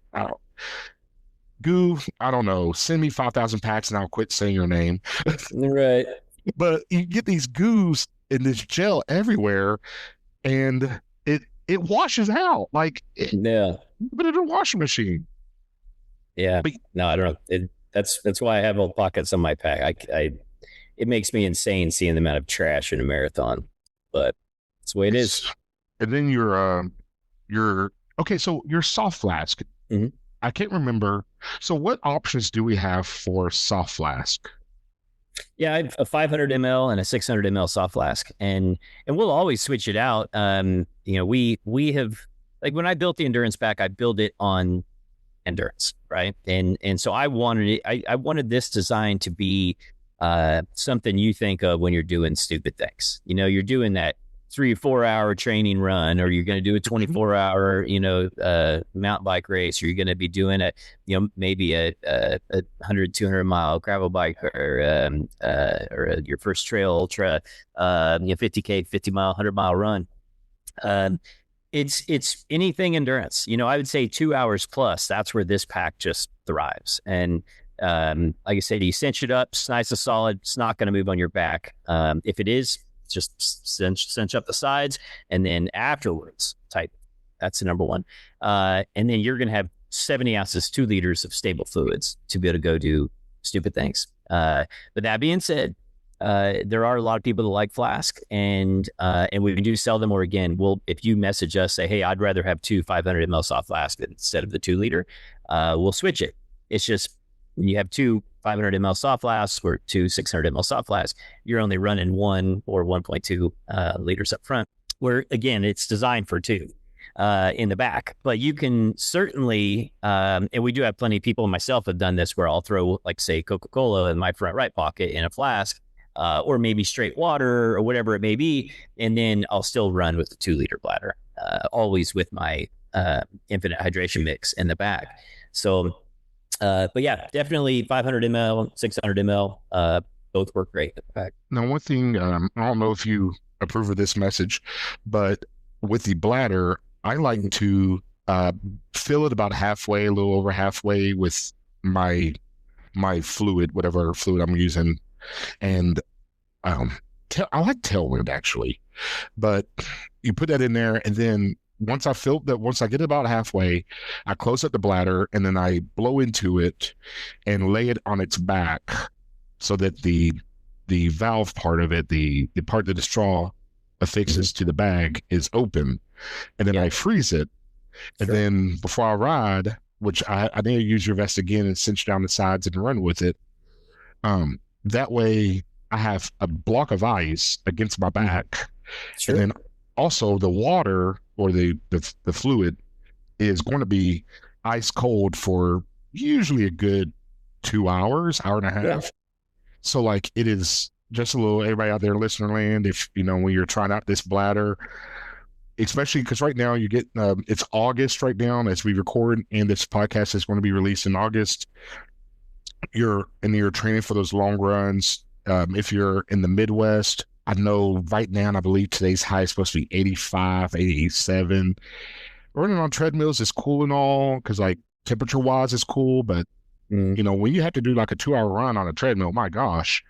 goo. I don't know. Send me 5,000 packs, and I'll quit saying your name. Right. But you get these goos and this gel everywhere, and it washes out like Yeah. put it in a washing machine. Yeah. But No, I don't know. That's why I have all pockets on my pack. It makes me insane seeing the amount of trash in a marathon, but it's the way it is. it's and then your okay. So your soft flask. Mhm. I can't remember. So what options do we have for soft flask? Yeah, I have a 500 ml and a 600 ml soft flask, and we'll always switch it out. We have, like, when I built the endurance pack, I built it on endurance, right? And so I wanted it. I wanted this design to be something you think of when you're doing stupid things. You're doing that 3 or 4 hour training run, or you're going to do a 24 hour, mountain bike race, or you're going to be doing maybe a 100, 200 mile gravel bike, or your first trail ultra, 50K, 50 mile, 100 mile run. Um, It's anything endurance. I would say 2 hours plus. That's where this pack just thrives. And like I said, you cinch it up. It's nice and solid. It's not going to move on your back. If it is, just cinch up the sides, and then afterwards, tight. That's the number one. And then you're going to have 70 ounces, 2 liters of stable fluids to be able to go do stupid things. But that being said, there are a lot of people that like Flask, and we do sell them. Or again, if you message us, say, hey, I'd rather have 2 500 ml soft flasks instead of the 2 liter, we'll switch it. It's just when you have 2 500 ml soft flasks or 2 600 ml soft flasks, you're only running 1 or 1.2 liters up front, where again, it's designed for 2 in the back. But you can certainly, and we do have plenty of people, myself have done this, where I'll throw, like, say, Coca-Cola in my front right pocket in a flask, or maybe straight water or whatever it may be, and then I'll still run with the 2 liter bladder, always with my infinite hydration mix in the back. So, but yeah, definitely 500 ml, 600 ml, both work great in the back. Now, one thing, I don't know if you approve of this message, but with the bladder, I like to fill it about halfway, a little over halfway with my fluid, whatever fluid I'm using. And I like Tailwind, actually. But you put that in there, and then once I get about halfway, I close up the bladder, and then I blow into it and lay it on its back so that the valve part of it, the part that the straw affixes to the bag, is open. And then I freeze it. And then before I ride, which I need to use your vest again and cinch down the sides and run with it. That way I have a block of ice against my back. And then also the water, or the fluid, is going to be ice cold for usually a good 2 hours, hour and a half. Yeah. So, like, it is just a little, everybody out there, listener land, if, when you're trying out this bladder, especially because right now you get, it's August right now as we record, and this podcast is going to be released in August. You're training for those long runs. If you're in the Midwest, I know right now, and I believe today's high is supposed to be 85, 87. Running on treadmills is cool and all, because, like, temperature wise is cool, but when you have to do like a 2-hour run on a treadmill, my gosh.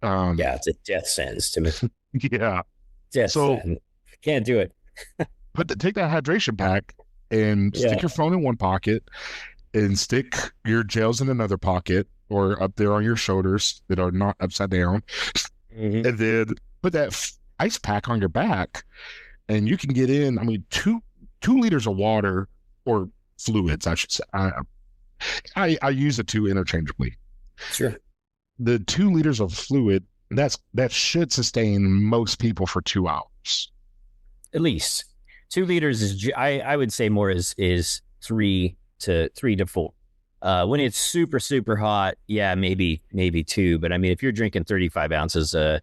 Yeah, it's a death sentence to me. Yeah. Death sentence. Can't do it. Take that hydration pack and stick your phone in one pocket and stick your gels in another pocket, or up there on your shoulders that are not upside down. And then put that ice pack on your back, and you can get in, 2 liters of water, or fluids, I should say. I use the 2 interchangeably. Sure. The 2 liters of fluid, that should sustain most people for 2 hours. At least 2 liters is, I would say more is 3 to 4. When it's super, super hot, yeah, maybe 2. But if you're drinking 35 ounces of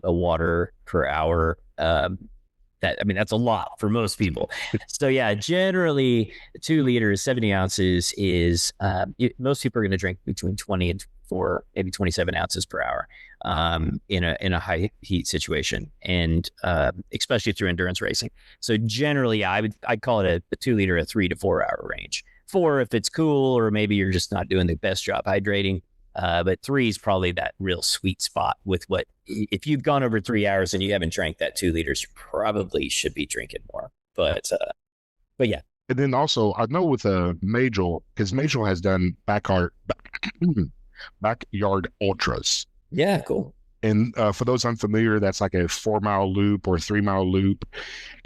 water per hour, that's a lot for most people. So yeah, generally 2 liters, 70 ounces is, most people are going to drink between 20 and 4, maybe 27 ounces per hour, in a high heat situation, and especially through endurance racing. So generally, I'd call it a 2 liter, a 3 to 4 hour range. 4 if it's cool, or maybe you're just not doing the best job hydrating. But 3 is probably that real sweet spot with what, if you've gone over 3 hours and you haven't drank that 2 liters, you probably should be drinking more. But yeah. And then also, I know with Majel, because Majel has done backyard ultras. Yeah, cool. And for those unfamiliar, that's like a 4-mile loop or a 3-mile loop.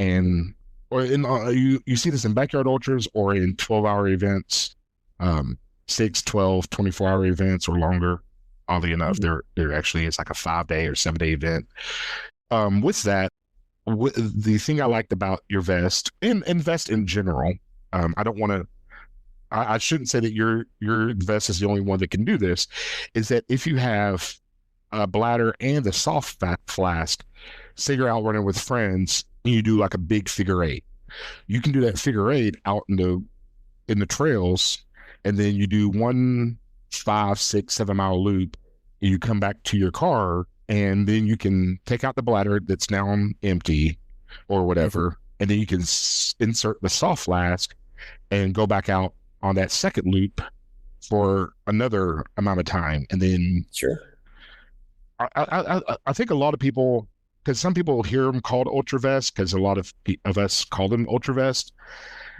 And you see this in backyard ultras or in 12-hour events, 6, 12, 24-hour events or longer. Oddly enough, there actually is like a 5-day or 7-day event. With that, the thing I liked about your vest, and vest in general, I shouldn't say that your vest is the only one that can do this, is that if you have a bladder and a soft flask, say you're out running with friends and you do like a big figure 8, you can do that figure 8 out in the trails, and then you do 1, 5, 6, 7-mile loop, and you come back to your car, and then you can take out the bladder that's now empty or whatever, and then you can insert the soft flask and go back out on that second loop for another amount of time. And then Sure. I think a lot of people, because some people hear them called ultra vest, because a lot of us call them ultra vest,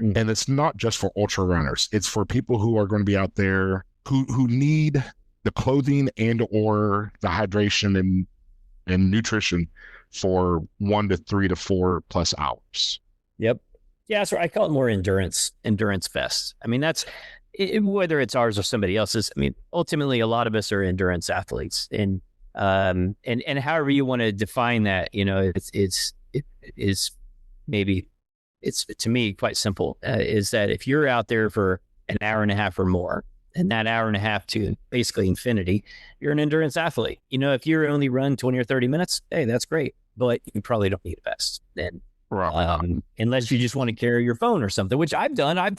Mm. and it's not just for ultra runners. It's for people who are going to be out there who need the clothing and or the hydration and nutrition for 1 to 3 to 4 plus hours. Yep. Yeah, so I call it more endurance vest. I mean, that's whether it's ours or somebody else's. I mean, ultimately, a lot of us are endurance athletes, and however you want to define that, it is maybe it's to me quite simple. Is that if you're out there for an hour and a half or more, and that hour and a half to basically infinity, you're an endurance athlete. If you only run 20 or 30 minutes, hey, that's great, but you probably don't need a vest. And unless you just want to carry your phone or something, which I've done. I've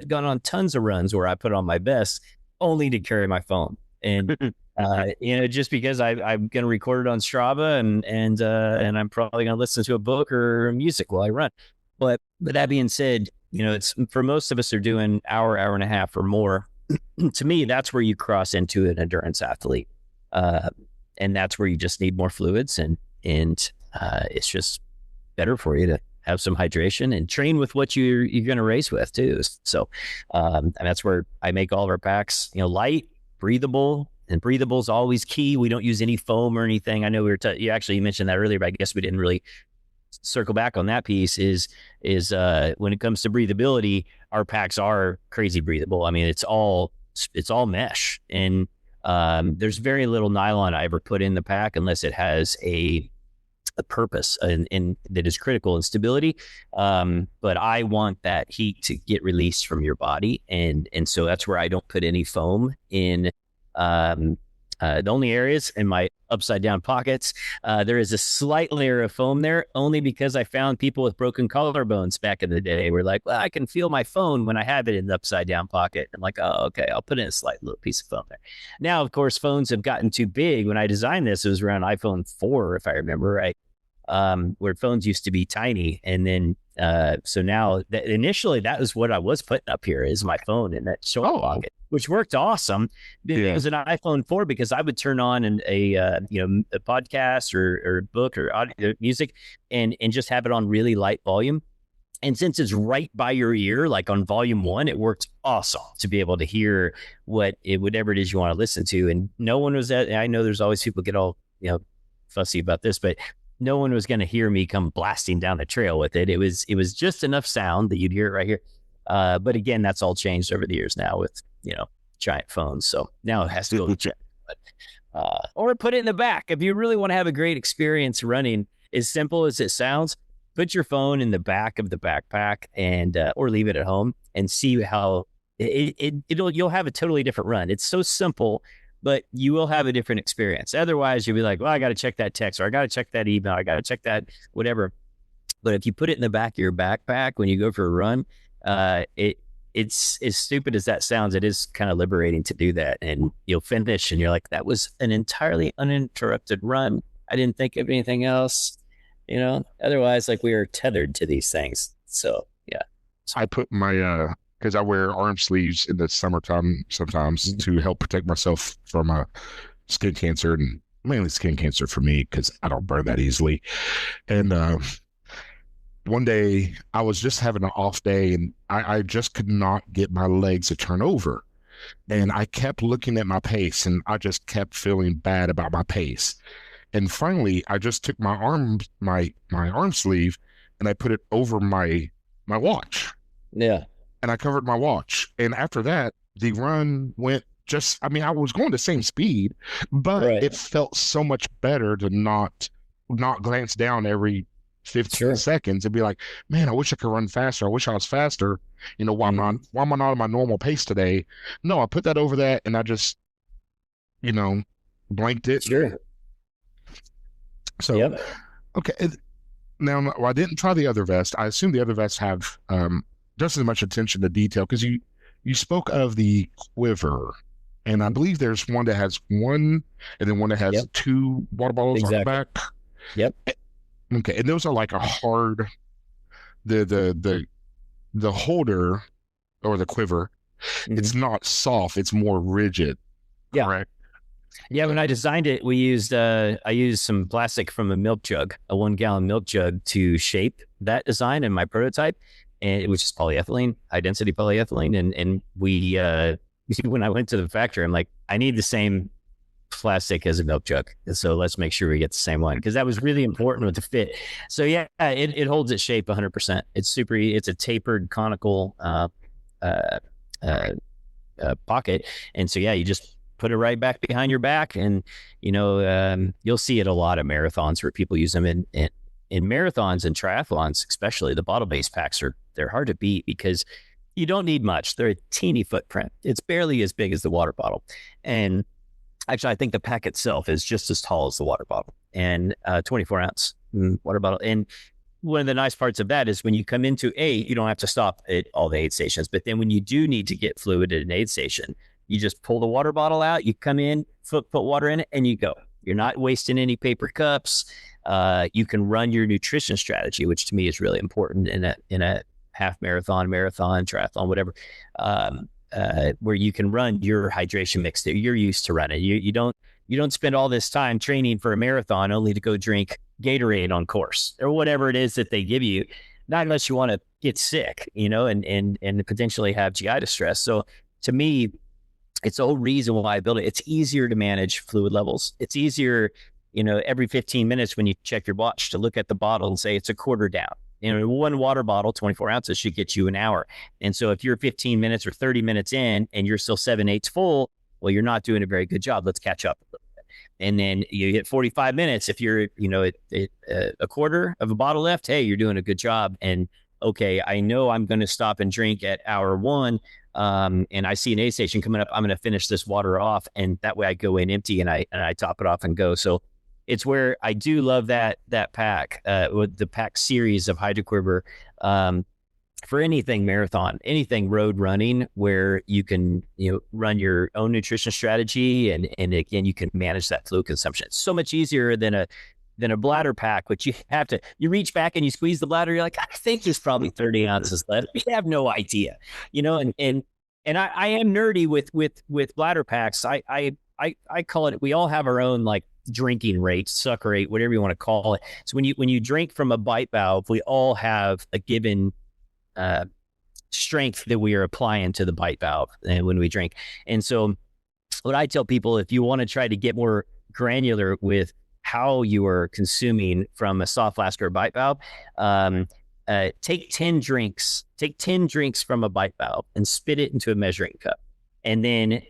gone on tons of runs where I put on my vest only to carry my phone, and just because I'm going to record it on Strava, and I'm probably going to listen to a book or music while I run. But that being said, it's for most of us are doing hour and a half or more. To me, that's where you cross into an endurance athlete, and that's where you just need more fluids, and it's just better for you to have some hydration and train with what you're going to race with too. So, and that's where I make all of our packs, light, breathable, and breathable is always key. We don't use any foam or anything. I know you actually mentioned that earlier, but I guess we didn't really circle back on that piece. Is when it comes to breathability, our packs are crazy breathable. I mean, it's all mesh, and there's very little nylon I ever put in the pack unless it has a purpose and that is critical in stability. But I want that heat to get released from your body, and so that's where I don't put any foam in. The only areas in my upside down pockets, there is a slight layer of foam there, only because I found people with broken collarbones back in the day were like, well, I can feel my phone when I have it in the upside down pocket. I'm like, oh, okay, I'll put in a slight little piece of foam there. Now, of course, phones have gotten too big. When I designed this, it was around iPhone 4, if I remember right, where phones used to be tiny. And then, so now initially that was what I was putting up here is my phone in that short pocket, which worked awesome. It was an iPhone 4 because I would turn on a podcast or book or audio music and just have it on really light volume. And since it's right by your ear, like on volume 1, it worked awesome to be able to hear whatever it is you want to listen to. And no one was I know there's always people get all, fussy about this, but no one was going to hear me come blasting down the trail with it. It was just enough sound that you'd hear it right here. But again, that's all changed over the years now with, giant phones. So now it has to go check. Or put it in the back. If you really want to have a great experience running, as simple as it sounds, put your phone in the back of the backpack and or leave it at home and see how you'll have a totally different run. It's so simple, but you will have a different experience. Otherwise, you'll be like, well, I got to check that text, or I got to check that email, I got to check that whatever. But if you put it in the back of your backpack when you go for a run, it's as stupid as that sounds, it is kind of liberating to do that. And you'll finish and you're like, that was an entirely uninterrupted run. I didn't think of anything else, otherwise like we are tethered to these things. So, yeah. I put my, because I wear arm sleeves in the summertime sometimes to help protect myself from skin cancer, and mainly skin cancer for me because I don't burn that easily. And one day I was just having an off day, and I just could not get my legs to turn over. And I kept looking at my pace, and I just kept feeling bad about my pace. And finally, I just took my arm sleeve, and I put it over my watch. Yeah. And I covered my watch. And after that, the run went I was going the same speed, but it felt so much better to not glance down every 15 seconds and be like, man, I wish I could run faster. I wish I was faster. Why am I not on my normal pace today? No, I put that over that, and I just, blanked it. Sure. So, okay. Now, I didn't try the other vest. I assume the other vests have just as much attention to detail, because you spoke of the quiver, and I believe there's one that has one and then one that has 2 water bottles on the back. Yep. Okay, and those are like a hard the holder or the quiver, Mhm. it's not soft, it's more rigid, Yeah. correct? Yeah, when I designed it, I used some plastic from a milk jug, a 1 gallon milk jug, to shape that design in my prototype, and it was just polyethylene, high density polyethylene, and we when I went to the factory, I'm like, I need the same plastic as a milk jug, so let's make sure we get the same one because that was really important with the fit. So yeah, it holds its shape 100%. It's a tapered conical uh, uh, pocket. And so, yeah, you just put it right back behind your back. And, you'll see it a lot at marathons where people use them in marathons and triathlons, especially the bottle based packs they're hard to beat because you don't need much. They're a teeny footprint. It's barely as big as the water bottle. And actually, I think the pack itself is just as tall as the water bottle and 24 ounce water bottle. And one of the nice parts of that is when you come into aid, you don't have to stop at all the aid stations. But then when you do need to get fluid at an aid station, you just pull the water bottle out, you come in, put water in it, and you go. You're not wasting any paper cups. You can run your nutrition strategy, which to me is really important in a half marathon, triathlon, whatever, where you can run your hydration mix that you're used to running. You don't spend all this time training for a marathon only to go drink Gatorade on course or whatever it is that they give you, not unless you want to get sick, and potentially have GI distress. So to me, it's the whole reason why I built it. It's easier to manage fluid levels. It's easier, every 15 minutes when you check your watch to look at the bottle and say it's a quarter down. One water bottle, 24 ounces, should get you an hour. And so if you're 15 minutes or 30 minutes in and you're still 7/8 full, well, you're not doing a very good job. Let's catch up. And then you hit 45 minutes. If you're, a quarter of a bottle left, hey, you're doing a good job. And okay, I know I'm going to stop and drink at hour one. And I see an aid station coming up. I'm going to finish this water off. And that way I go in empty and I top it off and go. So it's where I do love that pack, with the pack series of Hydro Quiver. For anything marathon, anything road running, where you can run your own nutrition strategy, and again you can manage that fluid consumption. It's so much easier than a bladder pack, which you reach back and you squeeze the bladder. You're like, I think there's probably 30 ounces left. You have no idea, and I am nerdy with bladder packs. I call it. We all have our own like drinking rate, suck rate, whatever you want to call it. So when you drink from a bite valve, we all have a given strength that we are applying to the bite valve and when we drink. And so what I tell people, if you want to try to get more granular with how you are consuming from a soft flask or a bite valve, take 10 drinks from a bite valve and spit it into a measuring cup. And then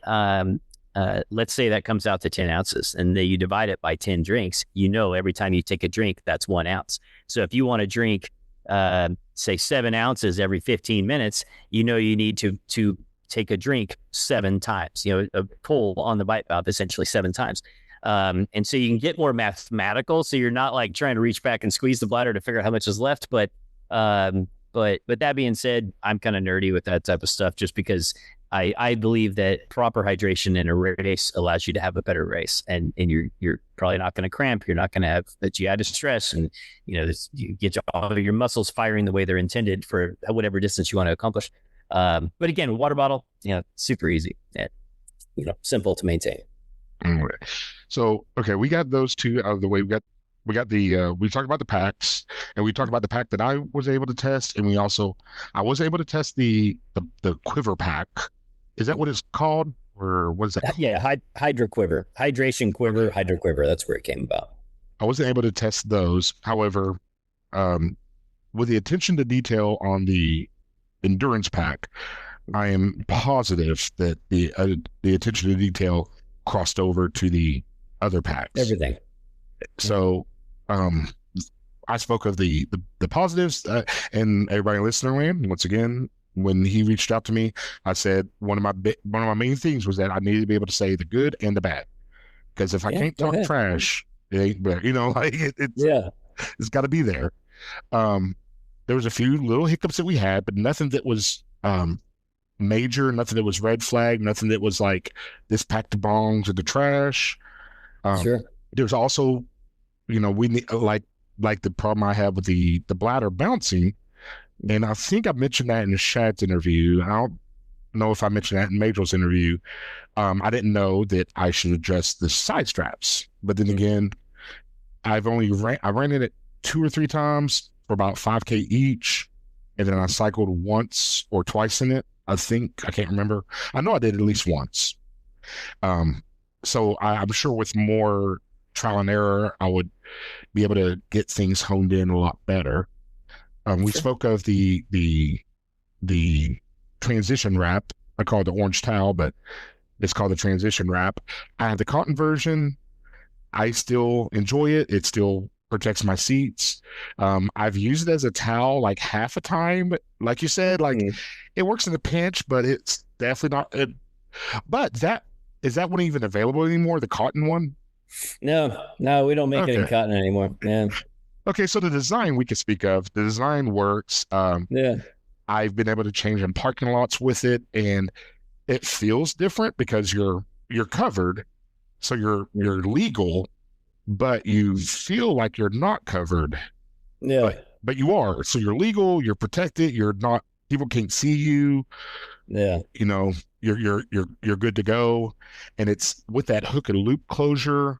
let's say that comes out to 10 ounces and then you divide it by 10 drinks, every time you take a drink, that's 1 ounce. So if you want to drink say 7 ounces every 15 minutes, you need to take a drink 7 times, a pull on the bite valve essentially 7 times. And so you can get more mathematical. So you're not like trying to reach back and squeeze the bladder to figure out how much is left. But that being said, I'm kind of nerdy with that type of stuff just because I believe that proper hydration in a race allows you to have a better race, and you're probably not going to cramp. You're not going to have the GI distress, and you get all of your muscles firing the way they're intended for whatever distance you want to accomplish. But again, water bottle, super easy and simple to maintain. Okay. So, okay, we got those two out of the way. We got the we talked about the packs, and we talked about the pack that I was able to test, and I was able to test the quiver pack. Is that what it's called, or what is that called? Yeah, Hydro Quiver, Hydration Quiver, Hydro Quiver. That's where it came about. I wasn't able to test those. However, with the attention to detail on the endurance pack, I am positive that the attention to detail crossed over to the other packs. Everything. So, I spoke of the positives, and everybody listening in, once again, when he reached out to me, I said one of my main things was that I needed to be able to say the good and the bad, because if I can't talk trash, it ain't better. It's got to be there. There was a few little hiccups that we had, but nothing that was major, nothing that was red flag, nothing that was like this pack belongs in the trash. Sure. There's also, we need like the problem I have with the bladder bouncing. And I think I mentioned that in Shad's interview. I don't know if I mentioned that in Majel's interview. I didn't know that I should adjust the side straps, but then again, I ran it 2 or 3 times for about 5K each, and then I cycled once or twice in it. I think I can't remember. I know I did at least once. Um, so I'm sure with more trial and error, I would be able to get things honed in a lot better. We Sure. spoke of the transition wrap. I call it the orange towel, but it's called the transition wrap. I have the cotton version. I still enjoy it. It still protects my seats. I've used it as a towel like half a time, but like you said, like Mm. it works in a pinch, but it's definitely not. But that is that one even available anymore? The cotton one? No, no, we don't make it in Okay. cotton anymore. Yeah. Okay, so the design we could speak of. The design works. Yeah. I've been able to change in parking lots with it, and it feels different because you're covered, so you're legal, but you feel like you're not covered, Yeah. but you are. So you're legal, you're protected, you're not. People can't see you. Yeah. You know, you're good to go, and it's with that hook and loop closure.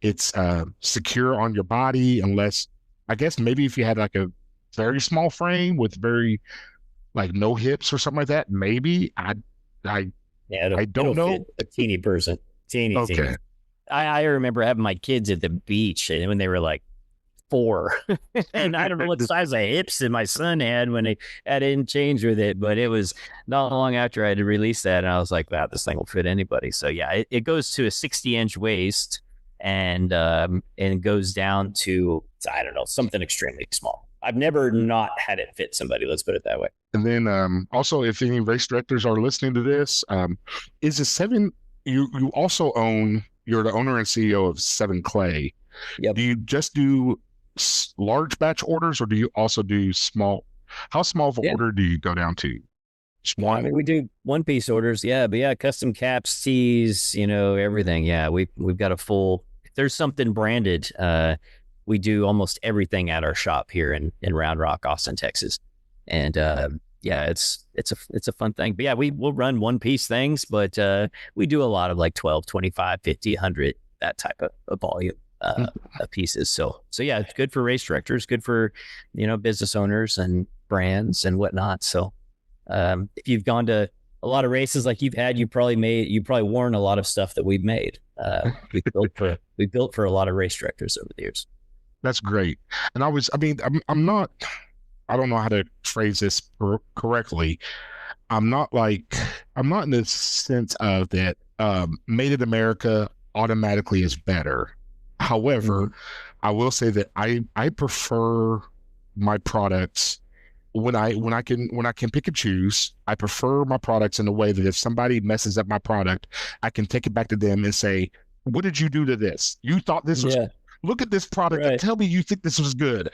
It's secure on your body, unless I guess maybe if you had like a very small frame with very like no hips or something like that, maybe I Yeah. I It'll don't fit know. a teeny person. Teeny, teeny. Okay. I remember having my kids at the beach and when they were like 4. And I don't know what size of hips that my son had when I didn't change with it, but it was not long after I had to release that. And I was like, wow, this thing will fit anybody. So yeah, it goes to a 60-inch waist and it goes down to, I don't know, something extremely small. I've never not had it fit somebody. Let's put it that way. And then also, if any race directors are listening to this, is a seven? You also own. You're the owner and CEO of Seven Clay. Yep. Do you just do large batch orders, or do you also do small? How small of an Yeah. order do you go down to? Just I one. mean, we do one piece orders, yeah, but yeah, custom caps, tees, everything. Yeah, we've got a full. If there's something branded, we do almost everything at our shop here in Round Rock, Austin, Texas, and yeah, it's a fun thing. But yeah, we'll run one piece things, but we do a lot of like 12, 25, 50, 100, that type of volume. Of pieces. So yeah, it's good for race directors, good for business owners and brands and whatnot. So if you've gone to a lot of races like you've had, you probably worn a lot of stuff that we've made. We built for a lot of race directors over the years. That's great. And I mean, I'm not. I don't know how to phrase this correctly. I'm not like I'm not in the sense of that made in America automatically is better. However, Mm-hmm. I will say that I prefer my products when I can pick and choose. I prefer my products in a way that if somebody messes up my product, I can take it back to them and say, "What did you do to this? You thought this was Yeah. look at this product and Right. tell me you think this was good."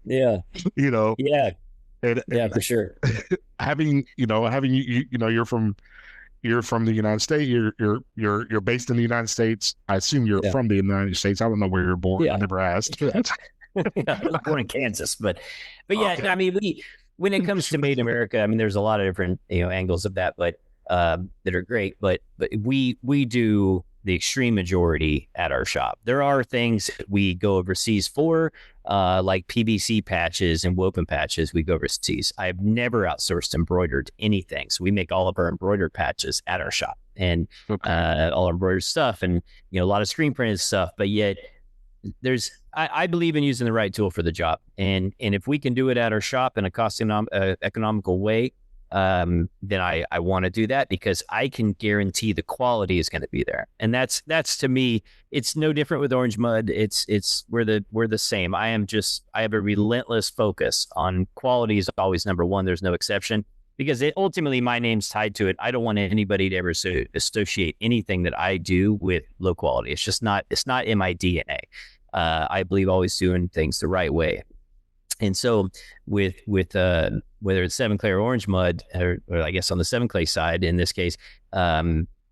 Yeah. you know, Yeah. and Yeah. For sure. having you're from the United States. You're based in the United States. I assume you're Yeah. from the United States. I don't know where you're born. I Yeah. never asked. Yeah, I was born in Kansas, but yeah, Okay. I mean, when it comes to Made in America, I mean, there's a lot of different angles of that, but that are great. But we do the extreme majority at our shop. There are things that we go overseas for, like PVC patches and woven patches. We go overseas. I've never outsourced embroidered anything, so we make all of our embroidered patches at our shop and Okay. all our embroidered stuff, and a lot of screen printed stuff. But yet I believe in using the right tool for the job, and if we can do it at our shop in a economical way, then I want to do that because I can guarantee the quality is going to be there, and that's to me, it's no different with Orange Mud. It's we're the same. I have a relentless focus on quality is always number one. There's no exception because ultimately my name's tied to it. I don't want anybody to ever associate anything that I do with low quality. It's not in my DNA. I believe always doing things the right way. And so with whether it's Seven Clay or Orange Mud, or I guess on the Seven Clay side in this case,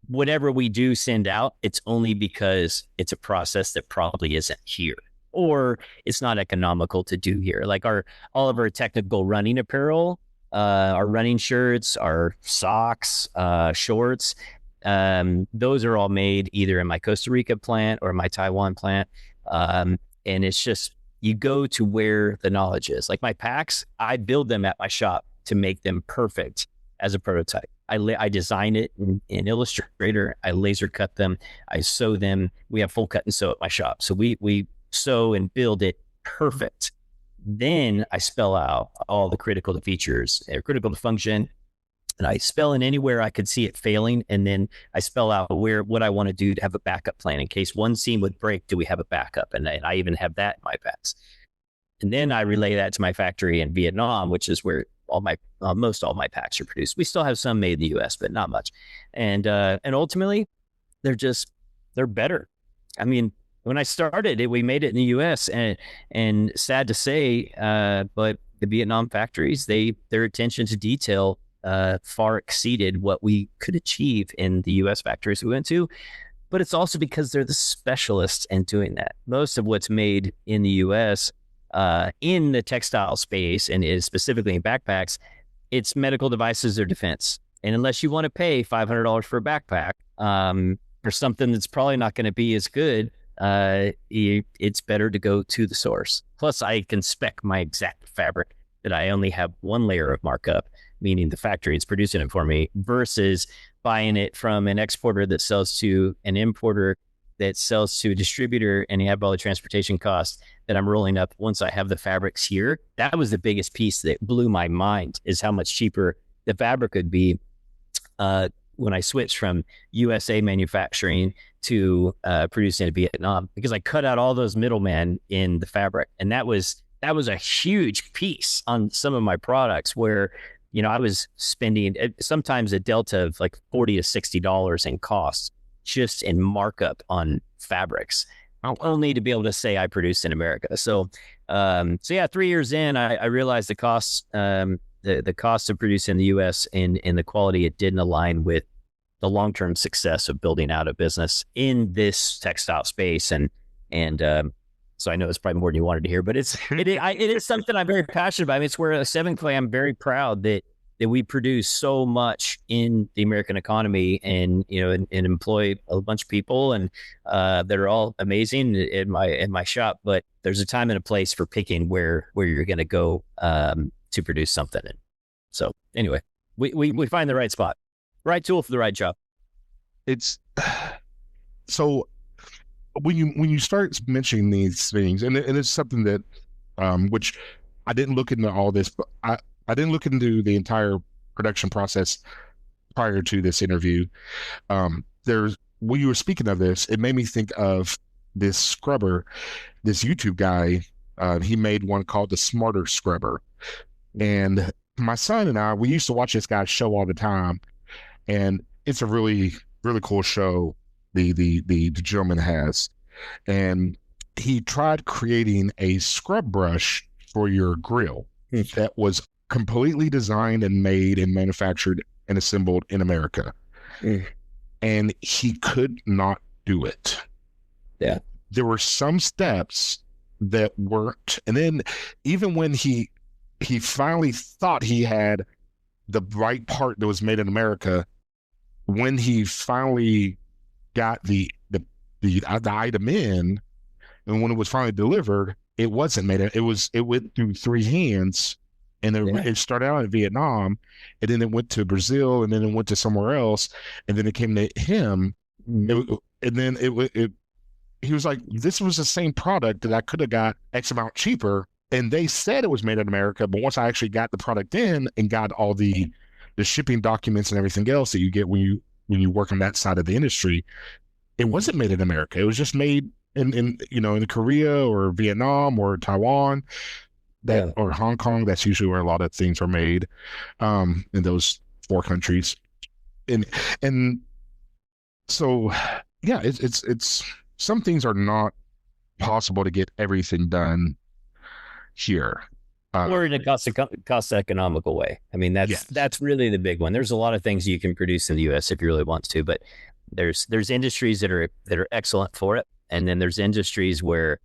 whatever we do send out, it's only because it's a process that probably isn't here. or it's not economical to do here. Like all of our technical running apparel, our running shirts, our socks, shorts, those are all made either in my Costa Rica plant or my Taiwan plant. And it's just, you go to where the knowledge is. Like my packs, I build them at my shop to make them perfect as a prototype. I design it in Illustrator. I laser cut them. I sew them. We have full cut and sew at my shop. So we sew and build it perfect. Then I spell out all the critical to features, critical to function, and I spell in anywhere I could see it failing. And then I spell out what I want to do to have a backup plan in case one seam would break. Do we have a backup? And I even have that in my packs. And then I relay that to my factory in Vietnam, which is where most all my packs are produced. We still have some made in the U.S., but not much. And ultimately, they're better. I mean, when I started it, we made it in the U.S. and sad to say, but the Vietnam factories, their attention to detail far exceeded what we could achieve in the U.S. factories we went to. But it's also because they're the specialists in doing that. Most of what's made in the U.S. In the textile space and is specifically in backpacks, it's medical devices or defense. And unless you want to pay $500 for a backpack for something that's probably not going to be as good, it's better to go to the source. Plus, I can spec my exact fabric that I only have one layer of markup, meaning the factory is producing it for me, versus buying it from an exporter that sells to an importer that sells to a distributor, and you have all the transportation costs that I'm rolling up once I have the fabrics here. That was the biggest piece that blew my mind, is how much cheaper the fabric would be when I switched from USA manufacturing to producing in Vietnam, because I cut out all those middlemen in the fabric. And that was a huge piece on some of my products where, I was spending sometimes a delta of like $40 to $60 in costs just in markup on fabrics, only to be able to say I produced in America. So yeah, 3 years in, I realized the costs, the cost of producing in the U.S. and the quality, it didn't align with the long-term success of building out a business in this textile space. And so I know it's probably more than you wanted to hear, but it is something I'm very passionate about. I mean, it's where Seven Clay, I'm very proud that we produce so much in the American economy, and and employ a bunch of people, and that are all amazing in my shop. But there's a time and a place for picking where you're going to go to produce something. And so anyway, we find the right spot, right tool for the right job. It's so when you start mentioning these things, and it's something that which I didn't look into all this, but I didn't look into the entire production process prior to this interview. When you were speaking of this, it made me think of this scrubber, this YouTube guy. He made one called the Smarter Scrubber, and my son and I, we used to watch this guy's show all the time, and it's a really, really cool show the gentleman has. And he tried creating a scrub brush for your grill that was completely designed and made and manufactured and assembled in America. And he could not do it. Yeah. There were some steps that worked. And then even when he finally thought he had the right part that was made in America, when he finally got the item in, and when it was finally delivered, it wasn't made. It went through three hands, and it started out in Vietnam, and then it went to Brazil, and then it went to somewhere else, and then it came to him, and then he was like, this was the same product that I could have got X amount cheaper, and they said it was made in America, but once I actually got the product in and got all the shipping documents and everything else that you get when you work on that side of the industry, it wasn't made in America. It was just made in Korea or Vietnam or Taiwan, or Hong Kong. That's usually where a lot of things are made, in those four countries. And so, yeah, it's some things are not possible to get everything done here. Or in a cost economical way. I mean, that's really the big one. There's a lot of things you can produce in the U.S. if you really want to, but there's industries that are excellent for it, and then there's industries where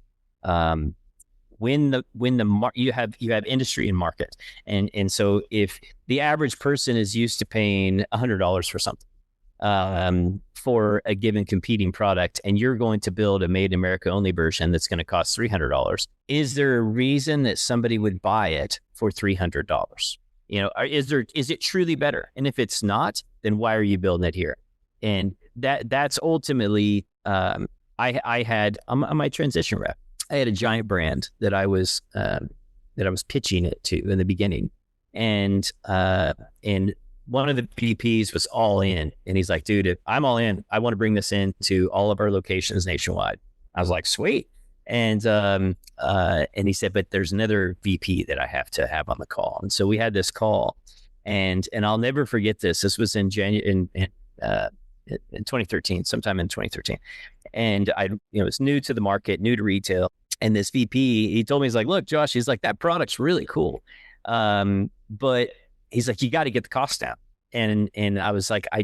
You have industry and market, and so if the average person is used to paying $100 for something, for a given competing product, and you're going to build a made in America only version that's going to cost $300, is there a reason that somebody would buy it for $300? Is it truly better? And if it's not, then why are you building it here? And that's ultimately, I had on my transition rep, I had a giant brand that I was pitching it to in the beginning, and one of the VPs was all in, and he's like, dude, I'm all in. I want to bring this in to all of our locations nationwide. I was like, sweet. And he said, but there's another VP that I have to have on the call. And so we had this call, and I'll never forget this. This was in January, in 2013, sometime in 2013. And I, was new to the market, new to retail. And this VP, he told me, he's like, look, Josh, he's like, that product's really cool. But he's like, you got to get the cost down. And I was like, I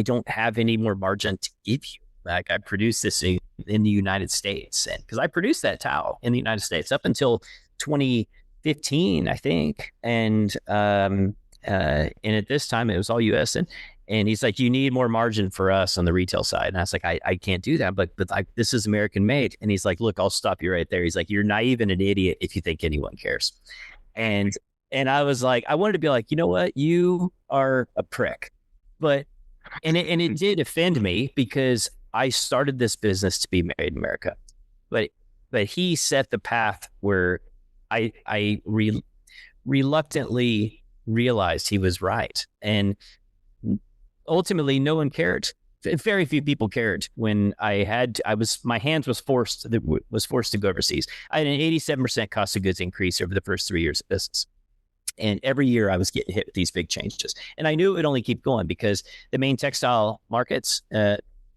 don't have any more margin to give you. Like, I produced this in the United States, and because I produced that towel in the United States up until 2015, I think. And at this time it was all US. And he's like, you need more margin for us on the retail side. And I was like, I can't do that, but this is American made. And he's like, look, I'll stop you right there. He's like, you're naive and an idiot if you think anyone cares. And I was like, I wanted to be like, you know what? You are a prick. And it did offend me, because I started this business to be made in America. But he set the path where I reluctantly realized he was right. And ultimately no one cared. Very few people cared when my hands was forced to go overseas. I had an 87% cost of goods increase over the first 3 years of business. And every year I was getting hit with these big changes. And I knew it would only keep going, because the main textile markets,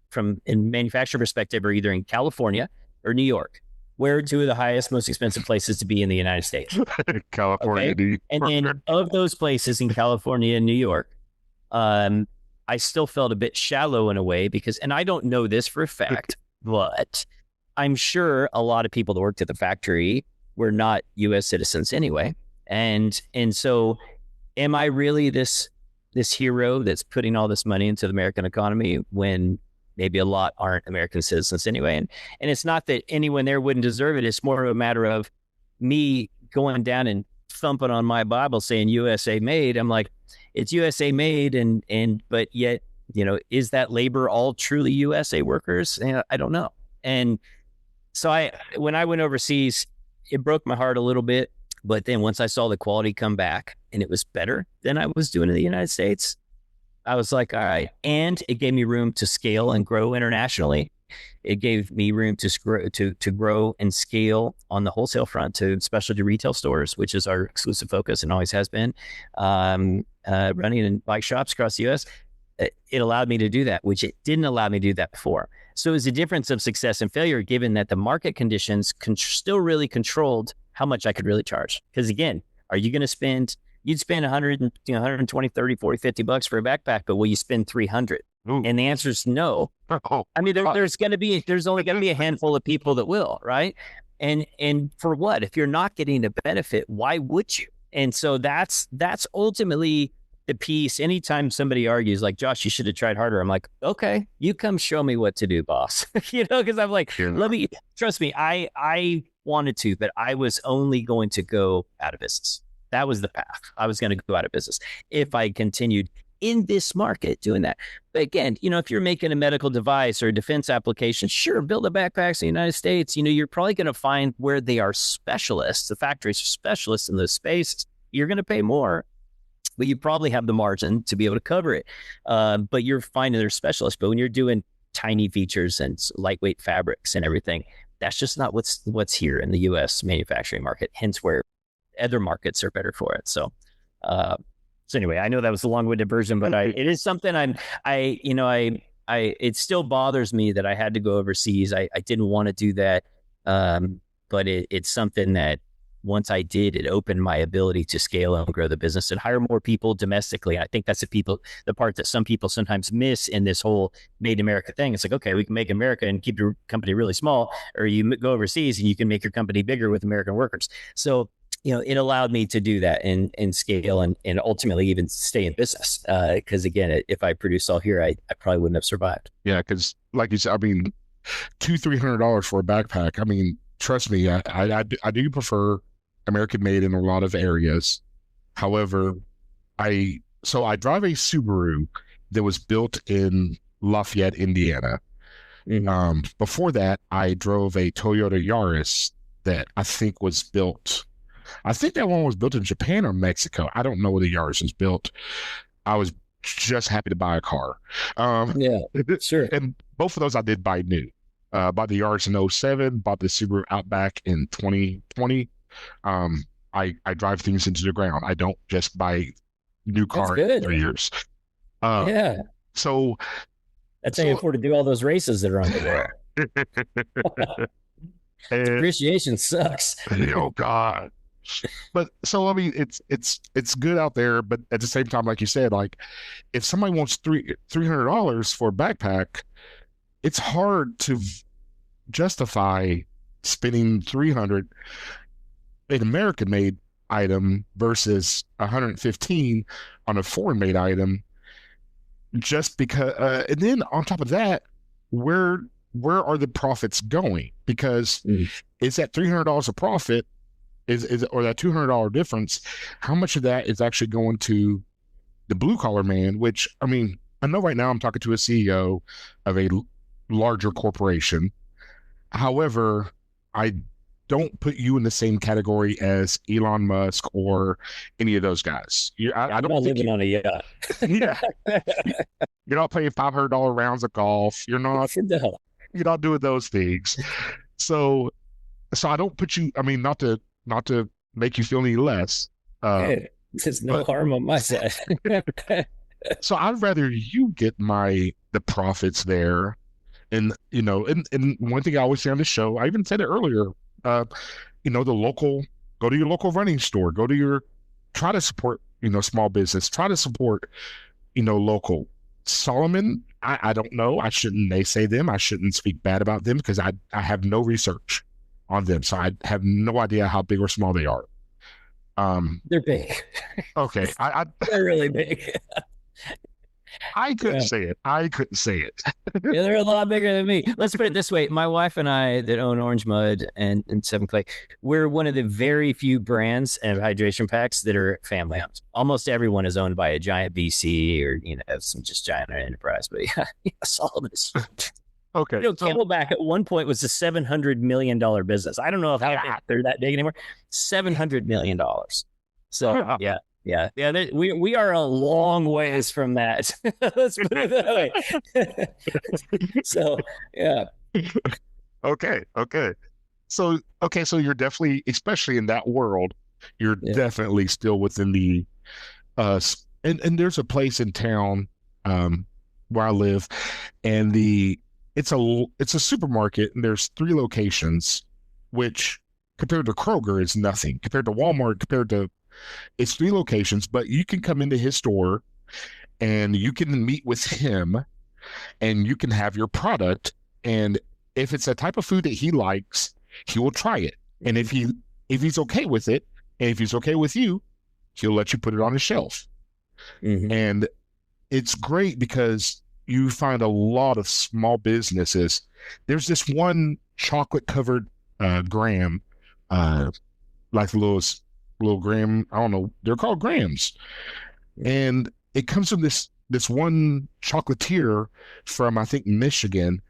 from a manufacturer perspective, are either in California or New York. Where are two of the highest, most expensive places to be in the United States? California, okay? And then of those places in California and New York, I still felt a bit shallow in a way, and I don't know this for a fact, but I'm sure a lot of people that worked at the factory were not U.S. citizens anyway. And so am I really this hero that's putting all this money into the American economy when maybe a lot aren't American citizens anyway? And it's not that anyone there wouldn't deserve it. It's more of a matter of me going down and thumping on my Bible saying USA made. I'm like, it's USA made, but yet, is that labor all truly USA workers? I don't know. And so when I went overseas, it broke my heart a little bit. But then once I saw the quality come back and it was better than I was doing in the United States, I was like, all right. And it gave me room to scale and grow internationally. It gave me room to grow and scale on the wholesale front to specialty retail stores, which is our exclusive focus and always has been, running in bike shops across the U.S. It allowed me to do that, which it didn't allow me to do that before. So it was a difference of success and failure, given that the market conditions still really controlled how much I could really charge. Because again, are you going to spend, you'd spend 100, 120, 30, 40, 50 bucks for a backpack, but will you spend 300? Ooh. And the answer is no. Oh, I mean, there's only going to be a handful of people that will, right? And for what? If you're not getting a benefit, why would you? And so that's ultimately the piece. Anytime somebody argues like, Josh, you should have tried harder, I'm like, okay, you come show me what to do, boss. Because I'm like, trust me, I wanted to, but I was only going to go out of business. That was the path. I was going to go out of business if I continued in this market doing that. But again, if you're making a medical device or a defense application, sure, build the backpacks in the United States. You're probably going to find where they are specialists. The factories are specialists in those spaces. You're going to pay more, but you probably have the margin to be able to cover it. But you're finding they're specialists. But when you're doing tiny features and lightweight fabrics and everything, that's just not what's here in the U.S. manufacturing market. Hence, where other markets are better for it. So anyway, I know that was a long-winded version, but it is something it still bothers me that I had to go overseas. I didn't want to do that, but it's something that once I did, it opened my ability to scale and grow the business and hire more people domestically. I think that's the part that some people sometimes miss in this whole made in America thing. It's like, okay, we can make America and keep your company really small, or you go overseas and you can make your company bigger with American workers. So, it allowed me to do that and scale and ultimately even stay in business. Because again, if I produced all here, I probably wouldn't have survived. Yeah, because like you said, I mean, $200-300 for a backpack. I mean, trust me, I do prefer American made in a lot of areas. However, I drive a Subaru that was built in Lafayette, Indiana. Before that, I drove a Toyota Yaris that I think was built. I think that one was built in Japan or Mexico. I don't know where the Yaris was built. I was just happy to buy a car. Yeah, sure. And both of those I did buy new. Bought the Yaris in '07, bought the Subaru Outback in 2020. I drive things into the ground. I don't just buy new car in 3 years. Yeah. So that's how you afford to do all those races that are on the road. Depreciation sucks. Oh God. But so I mean, it's good out there, but at the same time, like you said, like if somebody wants $300 for a backpack, it's hard to justify spending 300 an American made item versus 115 on a foreign made item, just because. And then on top of that, where are the profits going? Because is that $300 a profit? Is or that $200 difference? How much of that is actually going to the blue collar man? Which I mean, I know right now I'm talking to a CEO of a larger corporation. However, I don't put you in the same category as Elon Musk or any of those guys. I don't think living on a yacht. Yeah, you're not playing $500 rounds of golf. You're not. No. You're not doing those things. So I don't put you. I mean, not to make you feel any less. Hey, there's no harm on my side. So I'd rather you get the profits there. And and one thing I always say on the show, I even said it earlier, go to your local running store, try to support, small business, try to support, local. Solomon, I don't know. I shouldn't naysay them. I shouldn't speak bad about them because I have no research on them. So I have no idea how big or small they are. They're big. Okay. They're really big. I couldn't say it. I couldn't say it. Yeah, they're a lot bigger than me. Let's put it this way. My wife and I that own Orange Mud and Seven Clay, we're one of the very few brands of hydration packs that are family owned. Almost everyone is owned by a giant VC or, some just giant enterprise. But yeah, Solomon is huge. Okay. Camelback at one point was a $700 million business. I don't know if they're that big anymore. $700 million. So yeah. Yeah. We are a long ways from that. Let's put it that way. So yeah. Okay. So you're definitely, especially in that world, you're definitely still within the and there's a place in town where I live, and it's a supermarket, and there's 3 locations, which compared to Kroger is nothing. Compared to Walmart, it's 3 locations, but you can come into his store and you can meet with him and you can have your product. And if it's a type of food that he likes, he will try it. And if he's okay with it, and if he's okay with you, he'll let you put it on his shelf. And it's great because you find a lot of small businesses. There's this one chocolate covered graham, like little graham, I don't know, they're called grahams, and it comes from this one chocolatier from, I think, Michigan,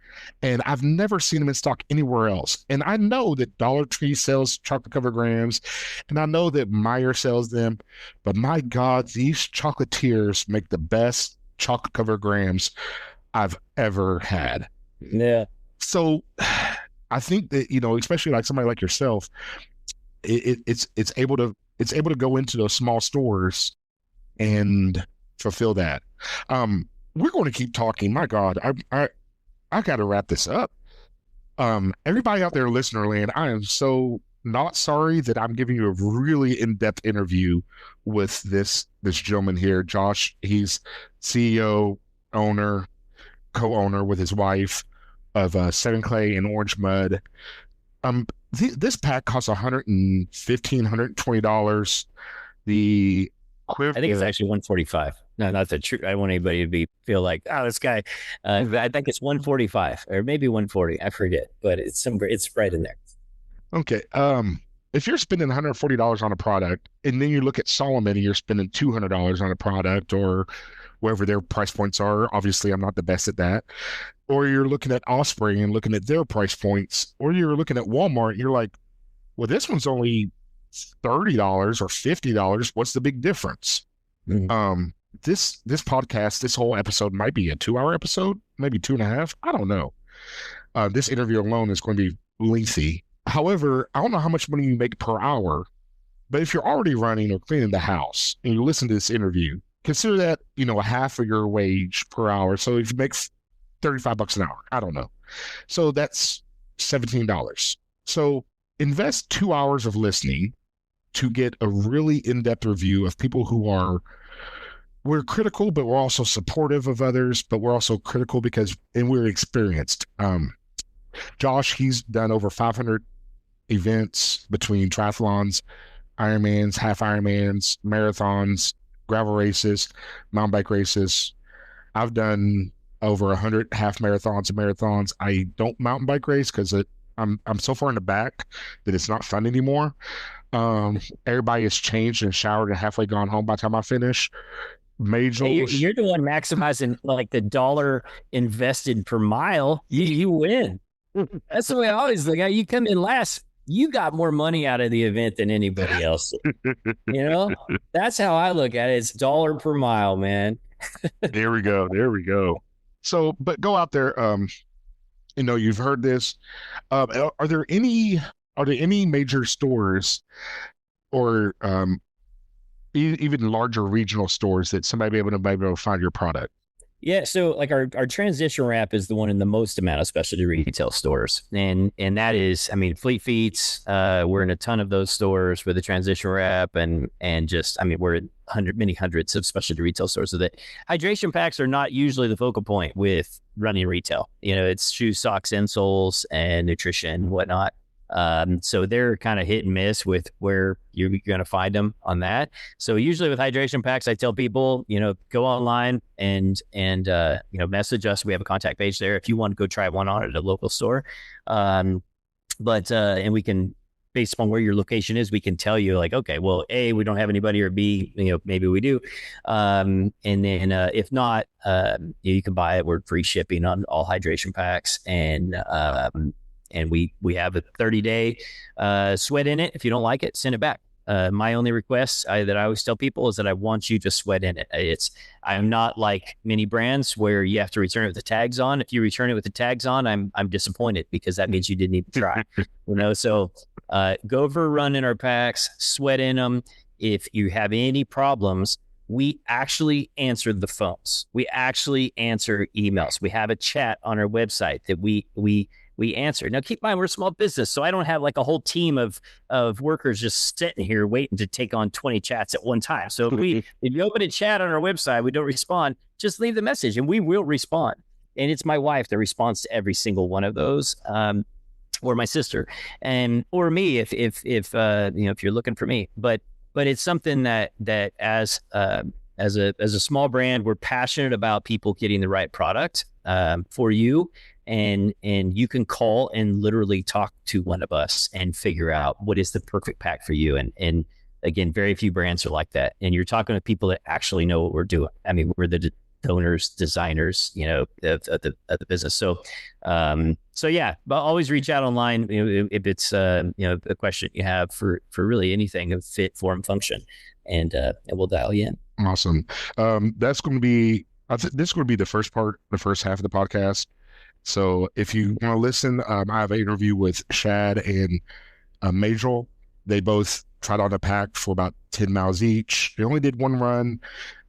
and I've never seen them in stock anywhere else. And I know that Dollar Tree sells chocolate covered grahams, and I know that Meyer sells them, but my God, these chocolatiers make the best chocolate covered grahams I've ever had. Yeah. So I think that, especially like somebody like yourself, it's able to go into those small stores and fulfill that. We're going to keep talking. My God, I got to wrap this up. Everybody out there, listener land, I am so not sorry that I'm giving you a really in-depth interview with this gentleman here, Josh. He's CEO, owner, co-owner with his wife of Seven Clay and Orange Mud. This pack costs $115, $120. The I think it's actually 145. No, not the truth. I don't want anybody to feel like, oh, this guy. I think it's 145 or maybe 140. I forget, but it's right in there. Okay. If you're spending $140 on a product, and then you look at Solomon and you're spending $200 on a product, or wherever their price points are, obviously I'm not the best at that. Or you're looking at Osprey and looking at their price points, or you're looking at Walmart, you're like, well, this one's only $30 or $50. What's the big difference? Mhm. This podcast, this whole episode might be a 2 hour episode, maybe 2.5. I don't know. This interview alone is going to be lengthy. However, I don't know how much money you make per hour, but if you're already running or cleaning the house and you listen to this interview, consider that, a half of your wage per hour. So if you make $35 an hour, I don't know. So that's $17. So invest 2 hours of listening to get a really in-depth review of people who we're critical, but we're also supportive of others, but we're also critical and we're experienced. Josh, he's done over 500 events between triathlons, Ironmans, half Ironmans, marathons, gravel races, mountain bike races. I've done over 100 half marathons and marathons. I don't mountain bike race because I'm so far in the back that it's not fun anymore. Everybody has changed and showered and halfway gone home by the time I finish. Hey, Majel, you're the one maximizing like the dollar invested per mile. You win. That's the way I always look at it. You come in last, you got more money out of the event than anybody else. That's how I look at it. It's dollar per mile, man. there we go. There we go. So, but go out there. You've heard this. Are there any major stores or even larger regional stores that somebody be able to find your product? Yeah, so like our transition wrap is the one in the most amount of specialty retail stores, and that is, I mean, Fleet Feet's. We're in a ton of those stores with the transition wrap, and just, I mean, we're in many hundreds of specialty retail stores. So that hydration packs are not usually the focal point with running retail. It's shoes, socks, insoles, and nutrition and whatnot. So they're kind of hit and miss with where you're going to find them on that. So usually with hydration packs, I tell people, go online and message us. We have a contact page there if you want to go try one on at a local store. And we can, based upon where your location is, we can tell you like, okay, well, A, we don't have anybody, or B, maybe we do. And then if not, you can buy it. We're free shipping on all hydration packs, and we have a 30-day sweat in it. If you don't like it, send it back. My only request that I always tell people is that I want you to sweat in it. I'm not like many brands where you have to return it with the tags on. If you return it with the tags on, I'm disappointed, because that means you didn't even try. So go for a run in our packs, sweat in them. If you have any problems, we actually answer the phones. We actually answer emails. We have a chat on our website that we answer. Now, keep in mind, we're a small business, so I don't have like a whole team of workers just sitting here waiting to take on 20 chats at one time. So if you open a chat on our website, we don't respond, just leave the message and we will respond. And it's my wife that responds to every single one of those, or my sister, or me if you're looking for me. But it's something that as a small brand, we're passionate about people getting the right product for you. And you can call and literally talk to one of us and figure out what is the perfect pack for you. And again, very few brands are like that. And you're talking to people that actually know what we're doing. I mean, we're the owners, designers, of the business. So yeah, but always reach out online if it's a question you have for really anything of fit, form, function, and we'll dial you in. Awesome. That's going to be. This is going to be the first half of the podcast. So if you want to listen, I have an interview with Shad and Majel. They both tried on a pack for about 10 miles each. They only did one run.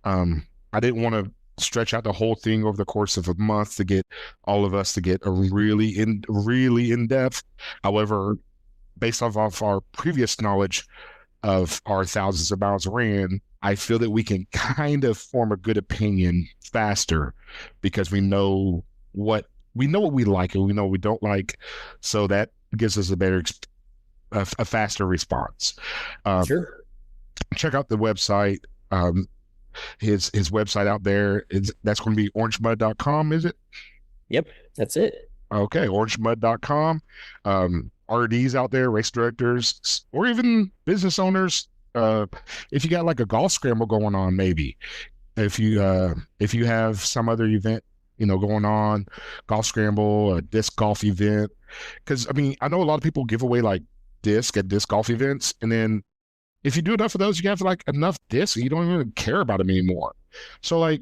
I didn't want to stretch out the whole thing over the course of a month to get all of us to get a really in depth. However, based off our previous knowledge of our thousands of miles ran, I feel that we can kind of form a good opinion faster because what we know what we like and we know what we don't like, so that gives us a a faster response. Um, Sure. Check out the website. Um, his website out there is that's going to be orangemud.com, is it? Yep. That's it. Okay, orangemud.com. RDs out there, race directors, or even business owners. If you got like a golf scramble going on, maybe if you have some other event, going on, golf scramble, a disc golf event. Because I mean, I know a lot of people give away like disc at disc golf events, and then if you do enough of those, you have like enough discs, you don't even care about them anymore. So like,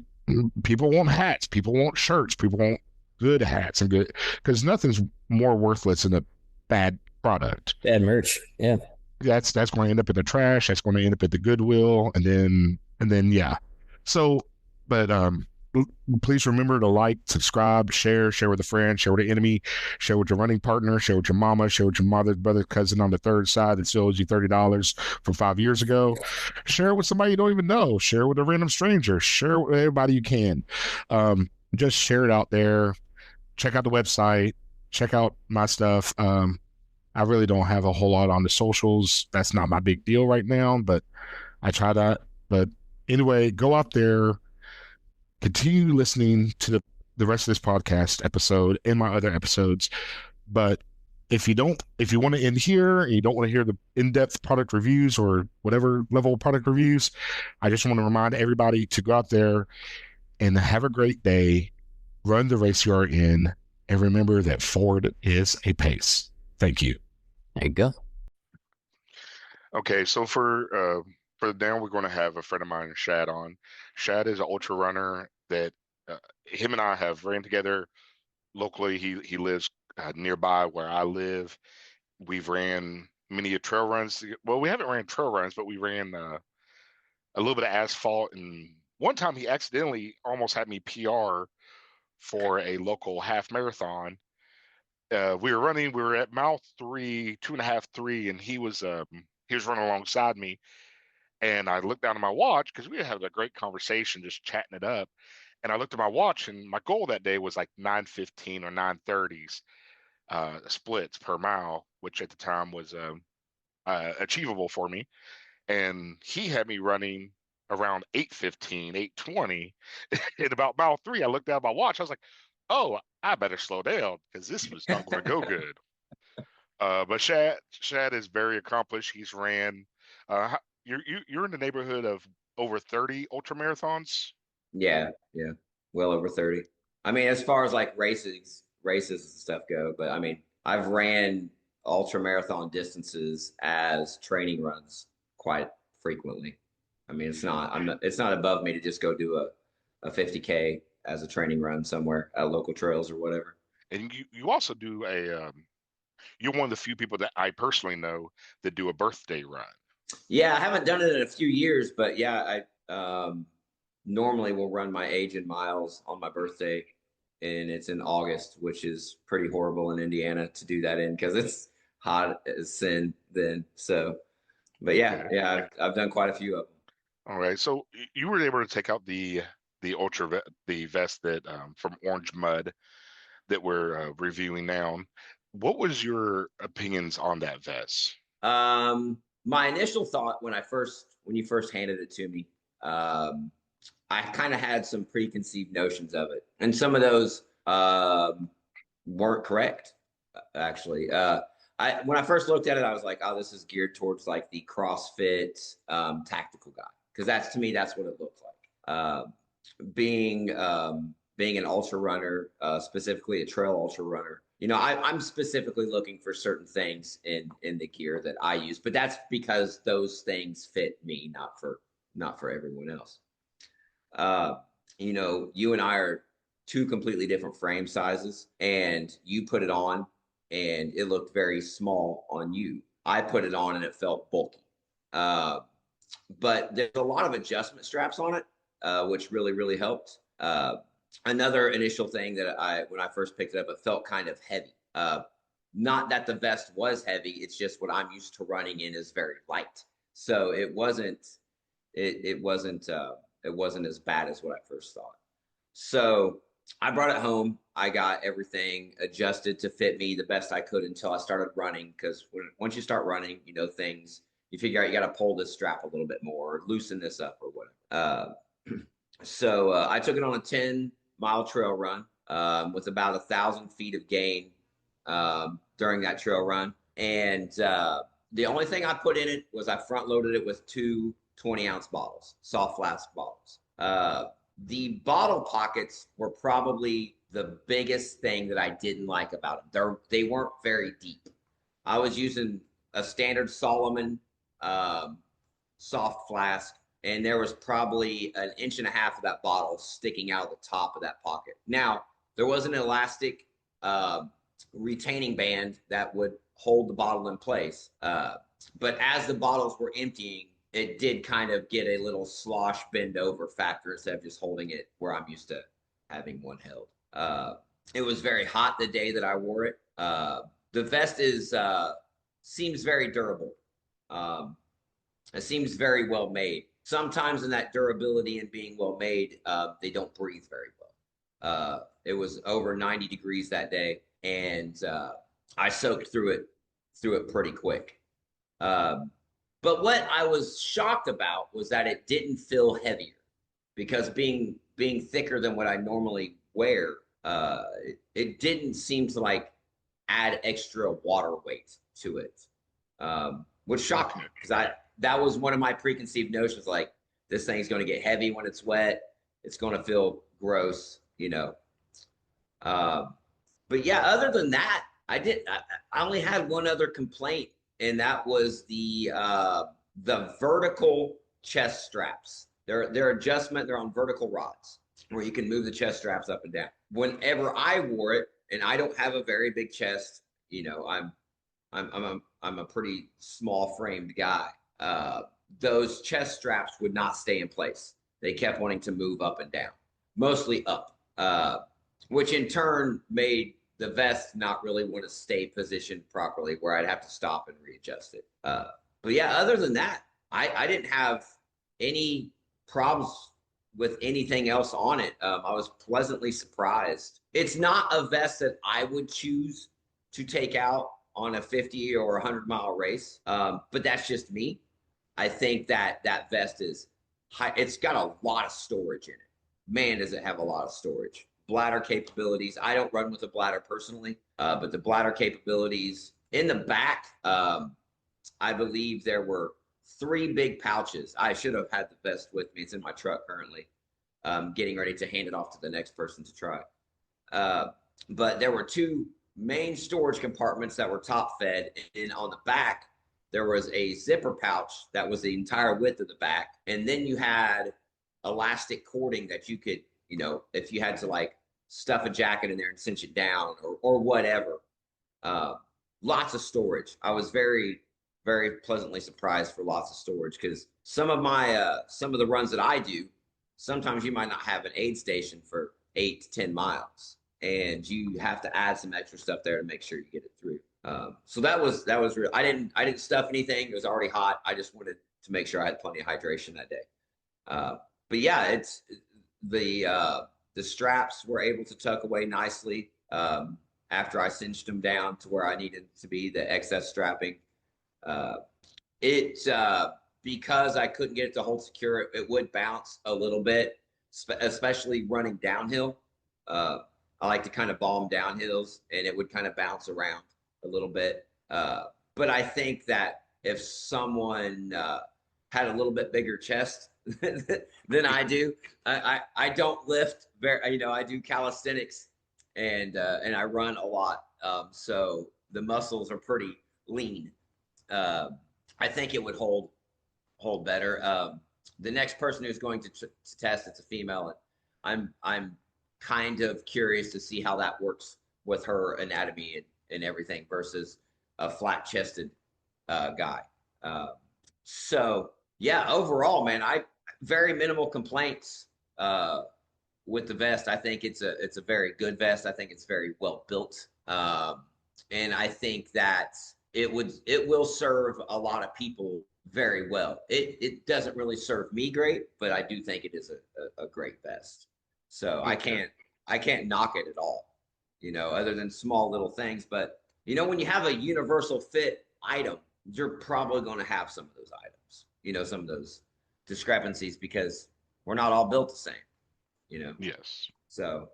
people want hats, people want shirts, people want good hats and good because nothing's more worthless than a bad product. Bad merch. Yeah. That's going to end up in the trash. That's going to end up at the Goodwill, and then yeah. So, but please remember to like, subscribe, share with a friend, share with an enemy, share with your running partner, share with your mama, share with your mother, brother, cousin on the third side that still owes you $30 from 5 years ago. Share it with somebody you don't even know. Share it with a random stranger. Share it with everybody you can. Just share it out there. Check out the website. Check out my stuff. I really don't have a whole lot on the socials. That's not my big deal right now, but I try that. But anyway, go out there, continue listening to the rest of this podcast episode and my other episodes. But if you want to end here and you don't want to hear the in-depth product reviews or whatever level of product reviews, I just want to remind everybody to go out there and have a great day, run the race you are in, and remember that Ford is a pace. Thank you. There you go. Okay, so for now, we're going to have a friend of mine, Shad, on. Shad is an ultra runner that him and I have ran together locally. He lives nearby where I live. We've ran many trail runs. Well, we haven't ran trail runs, but we ran a little bit of asphalt. And one time, he accidentally almost had me PR for a local half marathon. We were running. We were at mile three, 2.5, 3, and he was running alongside me. And I looked down at my watch because we had a great conversation, just chatting it up. And I looked at my watch, and my goal that day was like 9:15 or 9:30s splits per mile, which at the time was achievable for me. And he had me running around 8:15, 8:20. At about mile 3, I looked down at my watch. I was like, "Oh, I better slow down because this was not going to go good." But Shad is very accomplished. He's ran. You're in the neighborhood of over 30 ultra marathons. Yeah, yeah, well over 30. I mean, as far as like races and stuff go, but I mean, I've ran ultra marathon distances as training runs quite frequently. I mean, it's not above me to just go do a 50K as a training run somewhere at local trails or whatever. And you also do you're one of the few people that I personally know that do a birthday run. Yeah, I haven't done it in a few years, but yeah, I normally will run my age in miles on my birthday, and it's in August, which is pretty horrible in Indiana to do that in because it's hot as sin then. So, but yeah, Okay. yeah, I've done quite a few of them. All right. So you were able to take out the vest that from Orange Mud that we're reviewing now. What was your opinions on that vest? My initial thought when you first handed it to me, I kind of had some preconceived notions of it, and some of those weren't correct. Actually, when I first looked at it, I was like, "Oh, this is geared towards like the CrossFit tactical guy," because to me, that's what it looked like. Being an ultra runner, specifically a trail ultra runner, I'm specifically looking for certain things in the gear that I use, but that's because those things fit me, not for everyone else. You and I are two completely different frame sizes, and you put it on and it looked very small on you. I put it on and it felt bulky. But there's a lot of adjustment straps on it, which really, really helped. Another initial thing that when I first picked it up, it felt kind of heavy. Not that the vest was heavy, it's just what I'm used to running in is very light. So it wasn't as bad as what I first thought. So I brought it home. I got everything adjusted to fit me the best I could until I started running. Because once you start running, things, you figure out you got to pull this strap a little bit more, or loosen this up, or whatever. So I took it on a 10-mile trail run with about 1,000 feet of gain during that trail run. And the only thing I put in it was I front loaded it with two 20-ounce bottles, soft flask bottles. The bottle pockets were probably the biggest thing that I didn't like about them. They weren't very deep. I was using a standard Solomon soft flask, and there was probably an inch and a half of that bottle sticking out of the top of that pocket. Now, there was an elastic retaining band that would hold the bottle in place. But as the bottles were emptying, it did kind of get a little slosh bend over factor instead of just holding it where I'm used to having one held. It was very hot the day that I wore it. The vest seems very durable. It seems very well made. Sometimes in that durability and being well made, they don't breathe very well. It was over 90 degrees that day, and I soaked through it pretty quick. But what I was shocked about was that it didn't feel heavier, because being thicker than what I normally wear, it didn't seem to like add extra water weight to it, which shocked me, because that was one of my preconceived notions. Like, this thing's going to get heavy when it's wet. It's going to feel gross, But yeah, other than that, I only had one other complaint, and that was the vertical chest straps. They're adjustment. They're on vertical rods where you can move the chest straps up and down. Whenever I wore it, and I don't have a very big chest, I'm a pretty small framed guy. Those chest straps would not stay in place. They kept wanting to move up and down, mostly up, which in turn made the vest not really want to stay positioned properly, where I'd have to stop and readjust it. But yeah, other than that, I didn't have any problems with anything else on it. I was pleasantly surprised. It's not a vest that I would choose to take out on a 50 or 100-mile race, but that's just me. I think that vest is high. It's got a lot of storage in it. Man, does it have a lot of storage. Bladder capabilities. I don't run with a bladder personally, but the bladder capabilities in the back, I believe there were 3 big pouches. I should have had the vest with me. It's in my truck currently, getting ready to hand it off to the next person to try. But there were 2 main storage compartments that were top fed, and on the back there was a zipper pouch that was the entire width of the back, and then you had elastic cording that you could, if you had to like stuff a jacket in there and cinch it down, or whatever. Lots of storage. I was very, very pleasantly surprised for lots of storage, because some of the runs that I do, sometimes you might not have an aid station for 8 to 10 miles, and you have to add some extra stuff there to make sure you get it through. So that was real. I didn't stuff anything. It was already hot. I just wanted to make sure I had plenty of hydration that day. But yeah, it's the straps were able to tuck away nicely after I cinched them down to where I needed to be, the excess strapping. Because I couldn't get it to hold secure, it would bounce a little bit, especially running downhill. I like to kind of bomb downhills, and it would kind of bounce around a little bit. But I think that if someone had a little bit bigger chest than I do, I don't lift very, I do calisthenics, and I run a lot. So the muscles are pretty lean. I think it would hold better. The next person who's going to test, it's a female, and I'm kind of curious to see how that works with her anatomy and everything versus a flat-chested guy. So yeah, overall, man, I very minimal complaints with the vest. I think it's a very good vest. I think it's very well built. and I think that it will serve a lot of people very well. It doesn't really serve me great, but I do think it is a great vest. So Okay. I can't knock it at all, other than small little things. But when you have a universal fit item, you're probably going to have some of those items, some of those discrepancies because we're not all built the same. Yes. So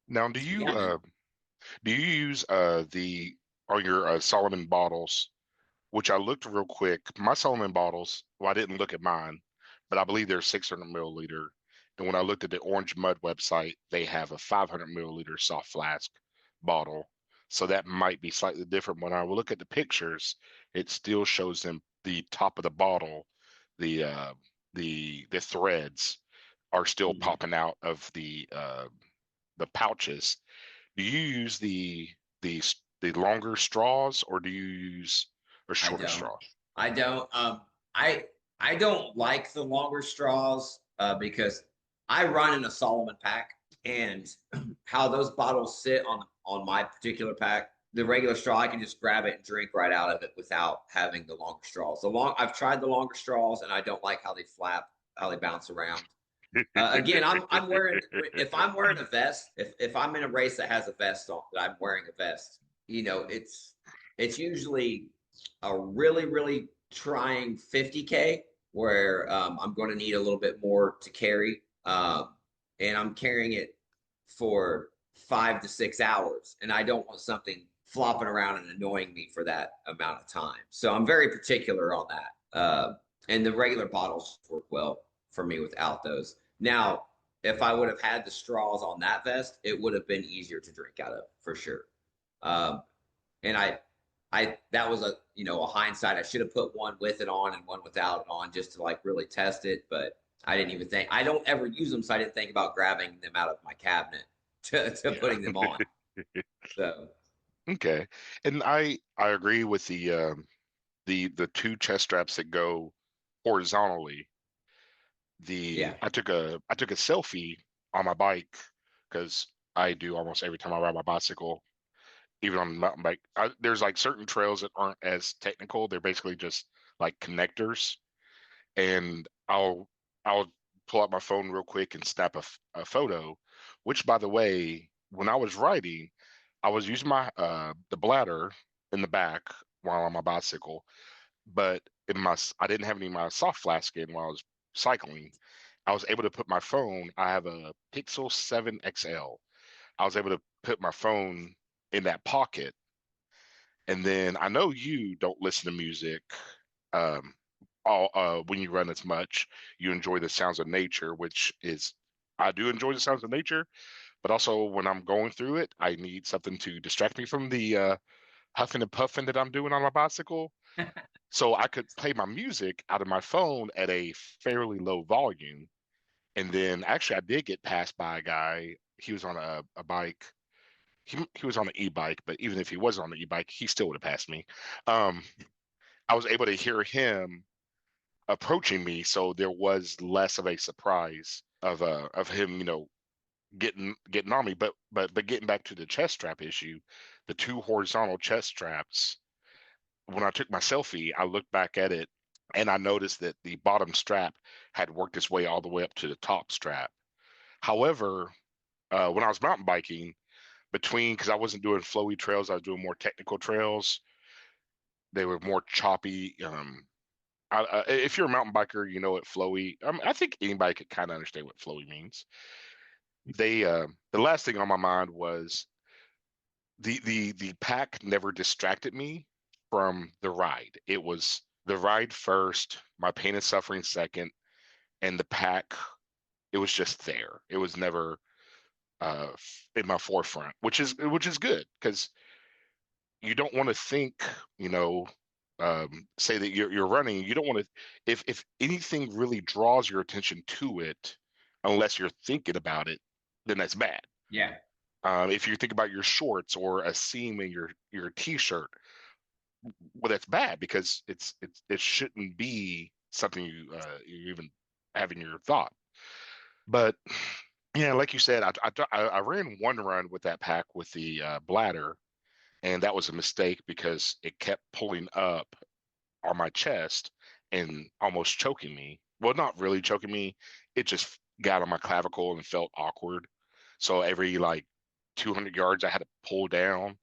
Now, yeah, man. do you use the on your Solomon bottles, which I looked real quick. My Solomon bottles, well, I didn't look at mine, but I believe they're 600 milliliter. And when I looked at the Orange Mud website, they have a 500 milliliter soft flask bottle. So that might be slightly different. When I look at the pictures, it still shows them the top of the bottle, the the threads are still Mhm. popping out of the pouches. Do you use the the longer straws, or do you use a I shorter don't. straw? I don't. I I don't like the longer straws because I run in a Solomon pack, and how those bottles sit on my particular pack, the regular straw, I can just grab it and drink right out of it without having the longer straws. I've tried the longer straws, and I don't like how they flap, how they bounce around. Again, I'm wearing if I'm wearing a vest, if I'm in a race that has a vest on, that I'm wearing a vest, it's usually a really trying 50K where I'm going to need a little bit more to carry, and I'm carrying it for 5 to 6 hours, and I don't want something flopping around and annoying me for that amount of time. So I'm very particular on that. And the regular bottles work well for me without those. Now, if I would have had the straws on that vest, it would have been easier to drink out of for sure. Um, and that was a hindsight. I should have put one with it on and one without it on just to like really test it. But I didn't even think. I don't ever use them, so I didn't think about grabbing them out of my cabinet to putting them on. So Okay. And I agree with the two chest straps that go horizontally. yeah, I took a selfie on my bike because I do almost every time I ride my bicycle, even on the mountain bike. There's like certain trails that aren't as technical. They're basically just like connectors, and I'll pull out my phone real quick and snap a photo. Which, by the way, when I was riding, I was using my the bladder in the back while on my bicycle, but I didn't have any of my soft flask in while I was cycling. I was able to put my phone. I have a Pixel 7 XL. I was able to put my phone in that pocket, and then I know you don't listen to music um, all when you run as much. You enjoy the sounds of nature, which is I do enjoy the sounds of nature, but also when I'm going through it, I need something to distract me from the huffing and puffing that I'm doing on my bicycle. So I could play my music out of my phone at a fairly low volume. And then actually, I did get passed by a guy. He was on a bike. He was on an e-bike, but even if he wasn't on the e-bike, he still would have passed me. Um, I was able to hear him approaching me, so there was less of a surprise of him, getting on me. But getting back to the chest strap issue, the two horizontal chest straps. When I took my selfie, I looked back at it and I noticed that the bottom strap had worked its way all the way up to the top strap. However, when I was mountain biking, because I wasn't doing flowy trails, I was doing more technical trails. They were more choppy. If you're a mountain biker, you know what flowy. I think anybody could kind of understand what flowy means. The last thing on my mind was the pack never distracted me from the ride. It was the ride first, my pain and suffering second, and the pack. It was just there. It was never in my forefront, which is good because you don't want to think, you know, say that you're running. You don't want to if anything really draws your attention to it, unless you're thinking about it, then that's bad. yeah, If you think about your shorts or a seam in your t-shirt, well, that's bad because it shouldn't be something you even have in your thought. But yeah, like you said, I ran one run with that pack with the bladder, and that was a mistake because it kept pulling up on my chest and almost choking me. Well, not really choking me. It just got on my clavicle and felt awkward. So every like 200 yards, I had to pull down.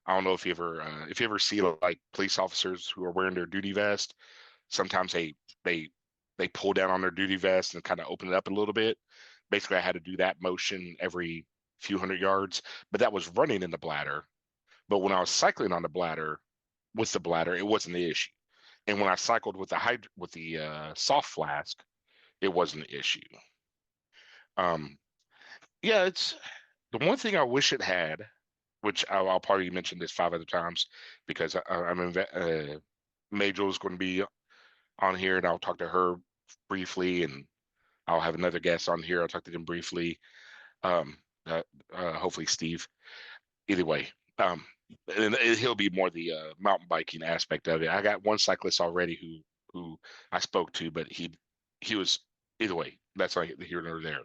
I don't know if you ever see like police officers who are wearing their duty vest. Sometimes they they pull down on their duty vest and kind of open it up a little bit. Basically, I had to do that motion every few hundred yards, but that was running in the bladder. But when I was cycling on the bladder with the bladder, it wasn't the issue. And when I cycled with the soft flask, it wasn't an issue. Um, yeah, it's the one thing I wish it had, which I'll probably mention this 5 other times because Majel is going to be on here, and I'll talk to her briefly, and I'll have another guest on here. I'll talk to them briefly. Um, Hopefully Steve. Either way, um, and he'll be more the mountain biking aspect of it. I got one cyclist already who I spoke to, but he was either way. That's not here nor there.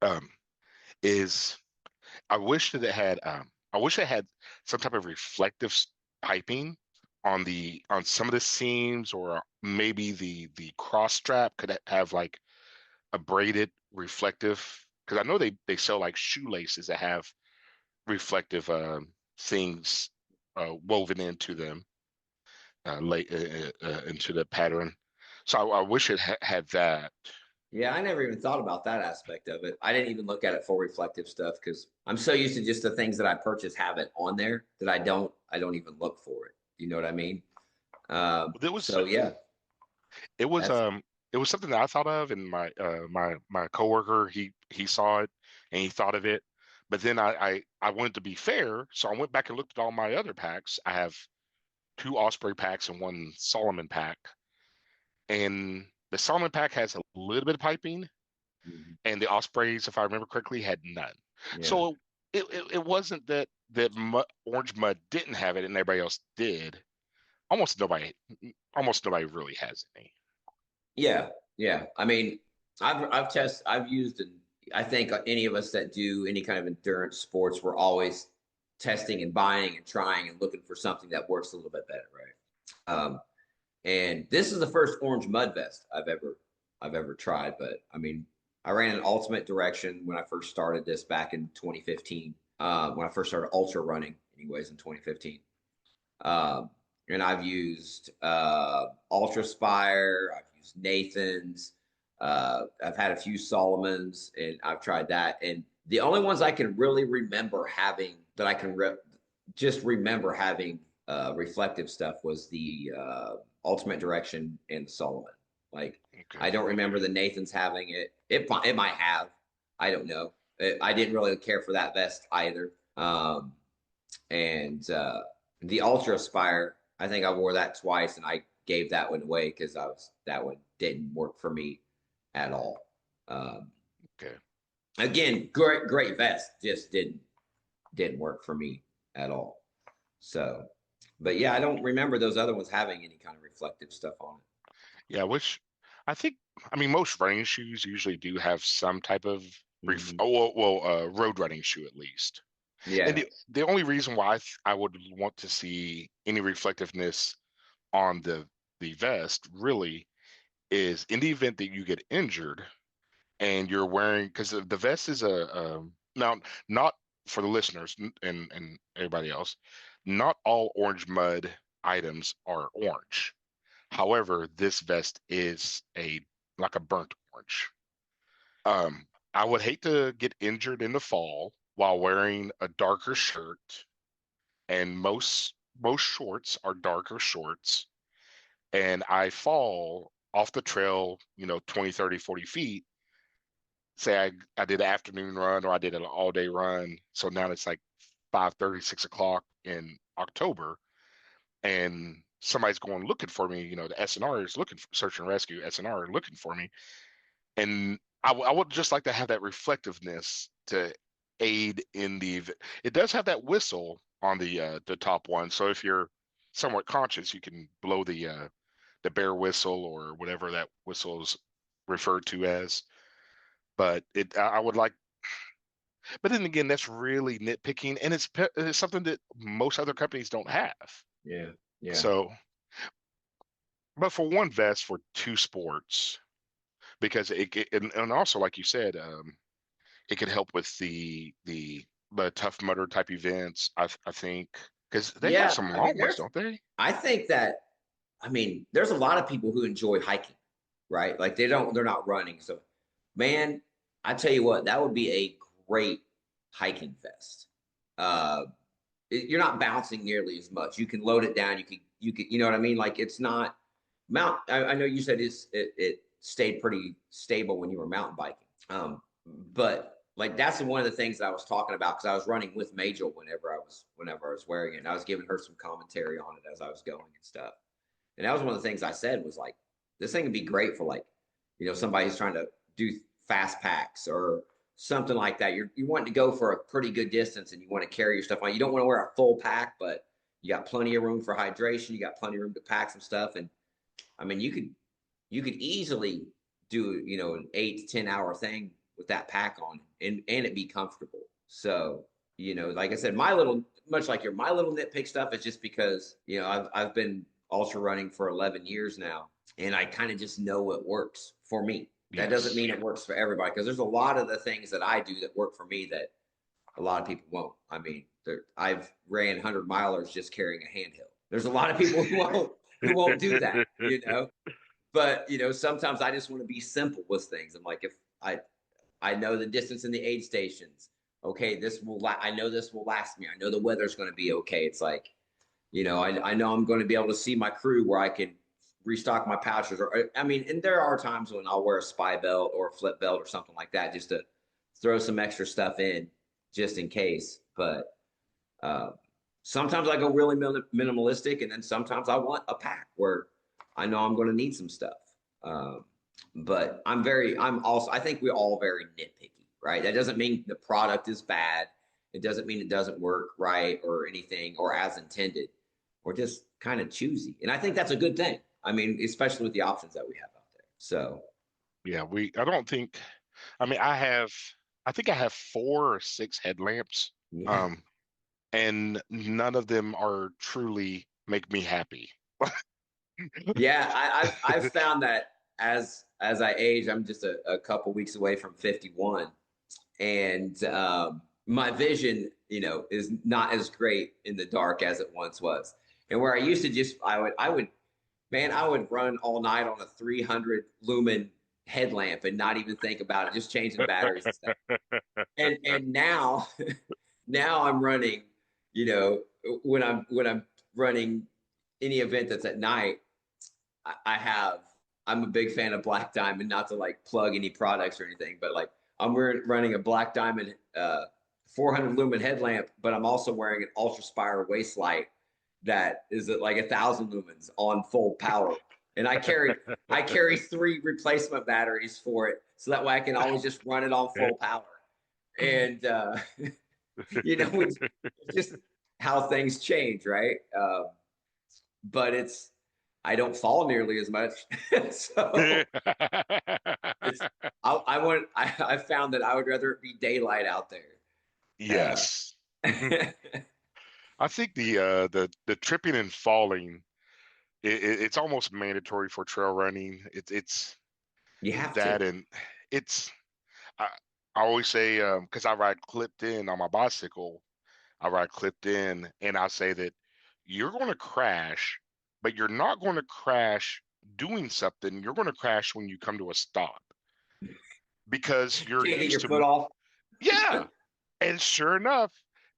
Um, is I wish that it had I wish it had some type of reflective piping on some of the seams, or maybe the cross strap could have like a braided reflective, because I know they sell like shoelaces that have reflective things woven into them, into the pattern. So I wish it had that. Yeah, I never even thought about that aspect of it. I didn't even look at it for reflective stuff because I'm so used to just the things that I purchase have it on there that I don't even look for it. You know what I mean? It was So yeah, it was that's um it was something that I thought of, and my coworker, he saw it and he thought of it. But then I wanted to be fair, so I went back and looked at all my other packs. I have two Osprey packs and one Solomon pack, and the Solomon pack has a little bit of piping, mhm, and the Ospreys, if I remember correctly, had none. yeah. So it wasn't that Orange Mud didn't have it and everybody else did. Almost nobody almost nobody really has any. Yeah, yeah. I mean, I've used, and I think any of us that do any kind of endurance sports, we're always testing and buying and trying and looking for something that works a little bit better, right? And this is the first orange mud vest I've ever tried. But I mean, I ran an ultimate direction when I first started this back in 2015. When I first started ultra running, anyways, in 2015. Um, and I've used Ultra Spire, I've used Nathan's, I've had a few Solomons, and I've tried that. And the only ones I can really remember having that I can just remember having reflective stuff was the Ultimate Direction and the Solomon. Like, Okay. I don't remember the Nathan's having it. It might have. I don't know. I didn't really care for that vest either. And the Ultra Aspire, I think I wore that twice, and I gave that one away because that one didn't work for me at all. Um, Okay. Again, great vest, just didn't work for me at all. So, but yeah, I don't remember those other ones having any kind of reflective stuff on Yeah, which I think, I mean, most running shoes usually do have some type of it. Hmm. road running shoe at least. And Yeah. the only reason why I would want to see any reflectiveness on the vest really is in the event that you get injured and you're wearing, because the vest is now, not for the listeners and everybody else, not all Orange Mud items are orange. However, this vest is a like a burnt orange. Um, I would hate to get injured in the fall while wearing a darker shirt, and most shorts are darker shorts, and I fall off the trail, 20, 30, 40 feet. Say I did an afternoon run or I did an all day run. So now it's like 5:30, 6 o'clock in October, and somebody's going looking for me. The SNR is looking for search and rescue SNR are looking for me. And I would just like to have that reflectiveness to aid in it does have that whistle on the top one. So if you're somewhat conscious, you can blow the bear whistle or whatever that whistle is referred to as. But I would like but then again, that's really nitpicking, and it's something that most other companies don't have. Yeah. Yeah. So, but for one vest for two sports, because and also like you said, it could help with the Tough Mudder type events. I think because they have Yeah. some I mean, long ones, don't they? I think that, I mean, there's a lot of people who enjoy hiking, right? Like they're not running. So, man, I tell you what, that would be a great hiking vest. Uh, you're not bouncing nearly as much. You can load it down. You know what I mean? Like it's not I know you said it stayed pretty stable when you were mountain biking. But like that's one of the things that I was talking about because I was running with Majel whenever I was wearing it, and I was giving her some commentary on it as I was going and stuff. And that was one of the things I said was like, this thing would be great for like, somebody who's trying to do fast packs or something like that. You want to go for a pretty good distance and you want to carry your stuff on. You don't want to wear a full pack, but you got plenty of room for hydration. You got plenty of room to pack some stuff. And I mean, you could easily do, an 8 to 10 hour thing with that pack on and it be comfortable. So, like I said, much like my little nitpick stuff is just because, I've been ultra running for 11 years now and I kind of just know it works for me. That doesn't Yes. mean it works for everybody because there's a lot of the things that I do that work for me that a lot of people won't. I mean, I've ran 100 milers just carrying a handheld. There's a lot of people who won't do that. But sometimes I just want to be simple with things. I'm like, if I know the distance in the aid stations, okay, I know this will last me. I know the weather's going to be okay. It's like, I know I'm going to be able to see my crew where I can restock my pouches. Or I mean, and there are times when I'll wear a spy belt or a flip belt or something like that just to throw some extra stuff in just in case. But uh, sometimes I go really minimalistic, and then sometimes I want a pack where I know I'm going to need some stuff. Um, but I think we're all very nitpicky, right? That doesn't mean the product is bad. It doesn't mean it doesn't work right or anything or as intended. We're just kind of choosy. And I think that's a good thing. I mean, especially with the options that we have out there. So, Yeah, I don't think, I mean, I think I have 4 or 6 headlamps, yeah. um, and none of them are truly make me happy. Yeah, I've found that as I age, I'm just a couple weeks away from 51, and my vision, is not as great in the dark as it once was. And where I used to just, I would run all night on a 300 lumen headlamp and not even think about it, just changing batteries and stuff. And now, now I'm running, when I'm running any event that's at night, I'm a big fan of Black Diamond, not to like plug any products or anything, but like running a Black Diamond 400 lumen headlamp, but I'm also wearing an Ultra Spire waist light that is at like 1,000 lumens on full power. And I carry 3 replacement batteries for it, so that way I can always just run it on full power. And it's just how things change, right? But I don't fall nearly as much. So it's I found that I would rather it be daylight out there. Uh, Yes. I think the tripping and falling, it's almost mandatory for trail running. It's you have that, to. and it's I, I always say, because I ride clipped in on my bicycle, I ride clipped in, and I say that you're going to crash, but you're not going to crash doing something. You're going to crash when you come to a stop because you're Can't get used your to, foot off. yeah. And sure enough,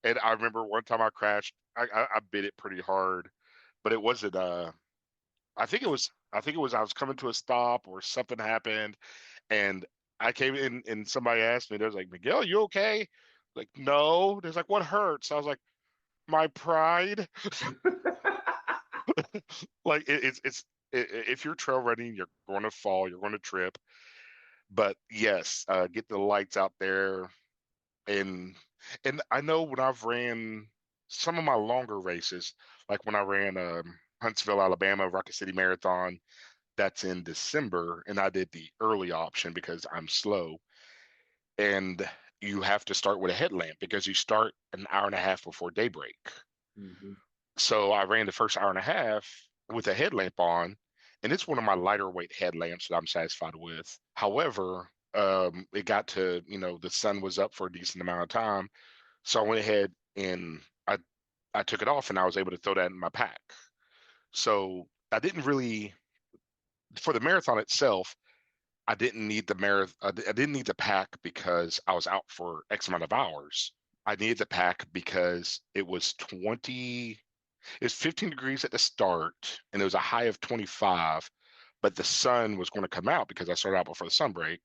and I remember one time I crashed, I bit it pretty hard, but it wasn't, I was coming to a stop or something happened, and I came in and somebody asked me, they was like, Miguel, you okay? Like, no. There's like, what hurts? I was like, my pride. Like if you're trail running, you're going to fall, you're going to trip. But yes, get the lights out there, and I know when I've ran some of my longer races, like when I ran Huntsville, Alabama, Rocket City Marathon, that's in December, and I did the early option because I'm slow. And you have to start with a headlamp because you start an hour and a half before daybreak. Mhm. So I ran the first hour and a half with a headlamp on, and it's one of my lighter weight headlamps that I'm satisfied with. However, it got to, the sun was up for a decent amount of time. So I went ahead and I took it off and I was able to throw that in my pack. So I didn't really, for the marathon itself, I didn't need the I didn't need the pack because I was out for X amount of hours. I needed the pack because it's 15 degrees at the start and it was a high of 25, but the sun was going to come out because I started out before the sun break.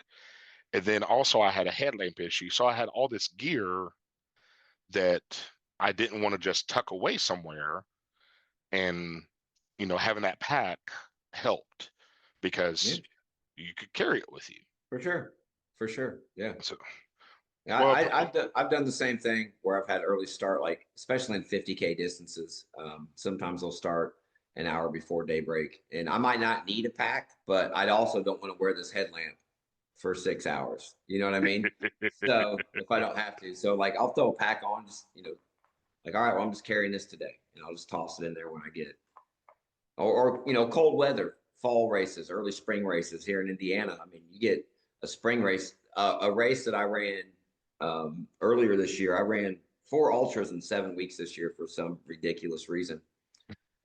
And then also I had a headlamp issue. So I had all this gear that I didn't want to just tuck away somewhere. And, having that pack helped Yeah, because you could carry it with you. for sure. For sure. Yeah. So, Yeah, well, I've done the same thing where I've had early start, like especially in 50K distances. Sometimes they'll start an hour before daybreak, and I might not need a pack, but I also don't want to wear this headlamp for 6 hours. You know what I mean? So if I don't have to, so like I'll throw a pack on, just like all right, well I'm just carrying this today, and I'll just toss it in there when I get it. Or cold weather, fall races, early spring races here in Indiana. I mean, you get a spring race, a race that I ran earlier this year. I ran 4 ultras in 7 weeks this year for some ridiculous reason.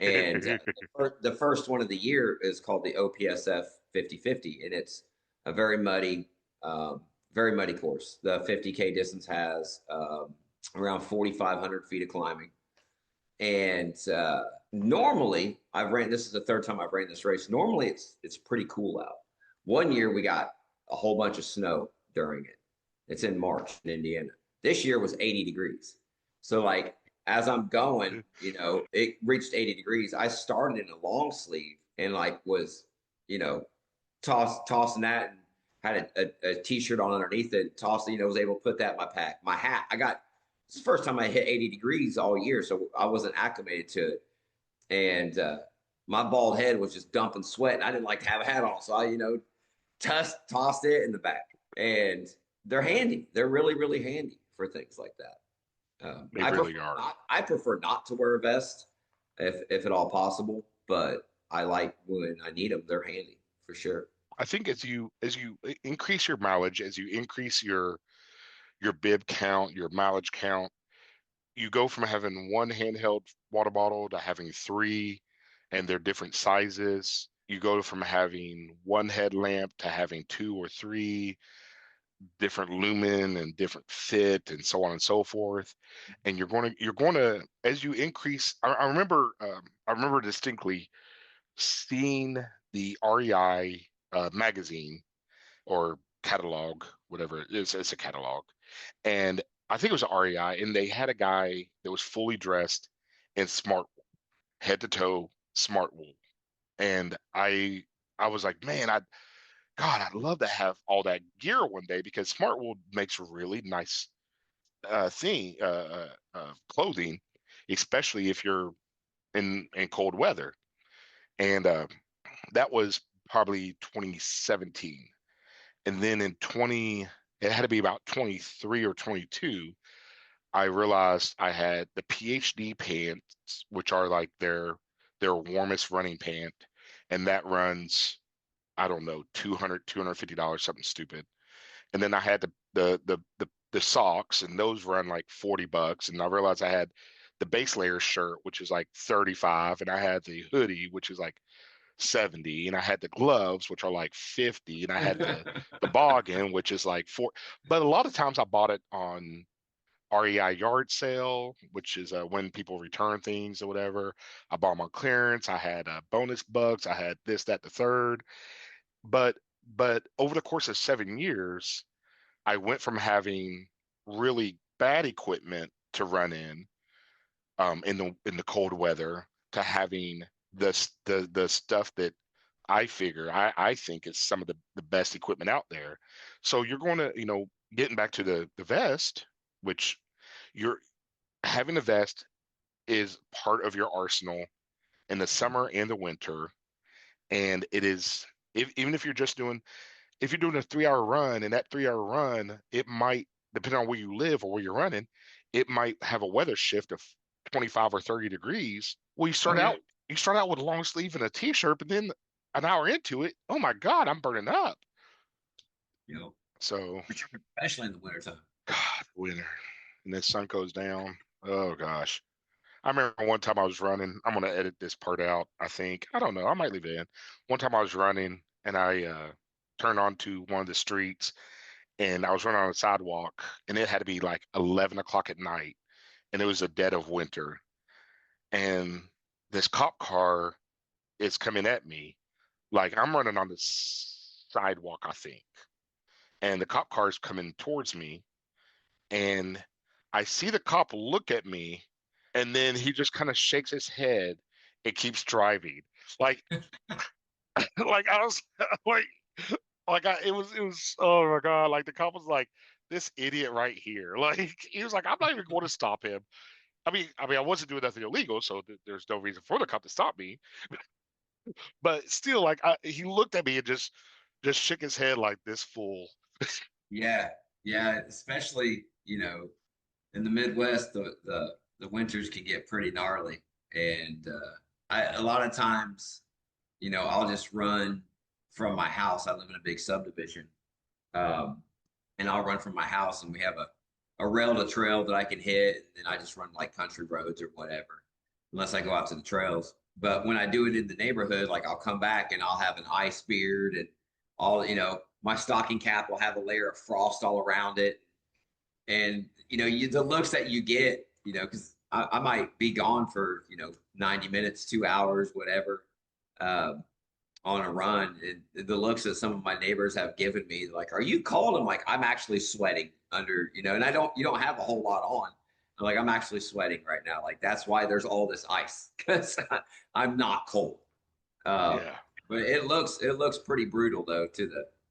And the first one of the year is called the OPSF 50/50, and it's a very muddy course. The 50K distance has around 4,500 feet of climbing. And normally, I've ran. This is the third time I've ran this race. Normally, it's pretty cool out. One year we got a whole bunch of snow during it. It's in March in Indiana. This year was 80 degrees. So like as I'm going, it reached 80 degrees. I started in a long sleeve and like was, you know, tossing that and had a t-shirt on underneath it. Was able to put that in my pack. My hat, it's the first time I hit 80 degrees all year, so I wasn't acclimated to it. And my bald head was just dumping sweat. And I didn't like to have a hat on, so tossed it in the back. And they're handy. They're really, really handy for things like that. they really are. I prefer not to wear a vest if at all possible, but I like when I need them. They're handy for sure. I think as you increase your mileage, as you increase your bib count, your mileage count, you go from having one handheld water bottle to having three, and they're different sizes. You go from having one headlamp to having two or three, different lumen and different fit, and so on and so forth. And you're going to as you increase. I remember distinctly seeing the REI magazine or catalog, whatever it is. It's a catalog, and I think it was REI, and they had a guy that was fully dressed in smart wool, head to toe smart wool, and I was like, man, I'd love to have all that gear one day because smart wool makes really nice clothing, especially if you're in cold weather, and that was probably 2017. And then it had to be about 23 or 22, I realized I had the PhD pants, which are like their warmest running pant, and that runs, I don't know, $250, something stupid. And then I had the socks, and those run like $40. And I realized I had the base layer shirt, which is like 35, and I had the hoodie, which is like 70, and I had the gloves, which are like 50, and I had the boggin, which is like 4. But a lot of times I bought it on REI yard sale, which is when people return things or whatever. I bought them on clearance. I had bonus bucks. I had this, that, the third. But over the course of 7 years, I went from having really bad equipment to run in the cold weather to having the stuff that I think is some of the best equipment out there. So you're going to, getting back to the vest, which you're having a vest is part of your arsenal in the summer and the winter. And it is, even if you're doing a 3 hour run, and that 3 hour run, it might depending on where you live or where you're running, it might have a weather shift of 25 or 30 degrees. Well, Oh yeah. you start out with a long sleeve and a t-shirt, but then an hour into it, oh my God, I'm burning up. You know, So, especially in the wintertime. God, winter. And then sun goes down. Oh gosh. I remember one time I was running. I'm gonna edit this part out, I think. I don't know. I might leave it in. One time I was running and I turned onto one of the streets and I was running on a sidewalk and it had to be like 11 o'clock at night and it was the dead of winter. And this cop car is coming at me. Like I'm running on the sidewalk, I think. And the cop car is coming towards me. And I see the cop look at me and then he just kind of shakes his head and keeps driving. Like, like I was like, it was, oh my God. Like the cop was like, this idiot right here. Like, he was like, I'm not even going to stop him. I wasn't doing nothing illegal, so there's no reason for the cop to stop me. But still, like, he looked at me and just shook his head like this fool. Yeah, yeah, especially, in the Midwest, the winters can get pretty gnarly. And a lot of times, I'll just run from my house. I live in a big subdivision. Um, and I'll run from my house and we have a rail to trail that I can hit, and then I just run like country roads or whatever, unless I go out to the trails. But when I do it in the neighborhood, like I'll come back and I'll have an ice beard and all, my stocking cap will have a layer of frost all around it. And, the looks that you get, because I might be gone for, 90 minutes, 2 hours, whatever. Um, on a run, and the looks that some of my neighbors have given me, like, "Are you cold?" I'm like, "I'm actually sweating under, and you don't have a whole lot on. I'm like, I'm actually sweating right now. Like that's why there's all this ice because I'm not cold. Uh, Yeah, but it looks pretty brutal though to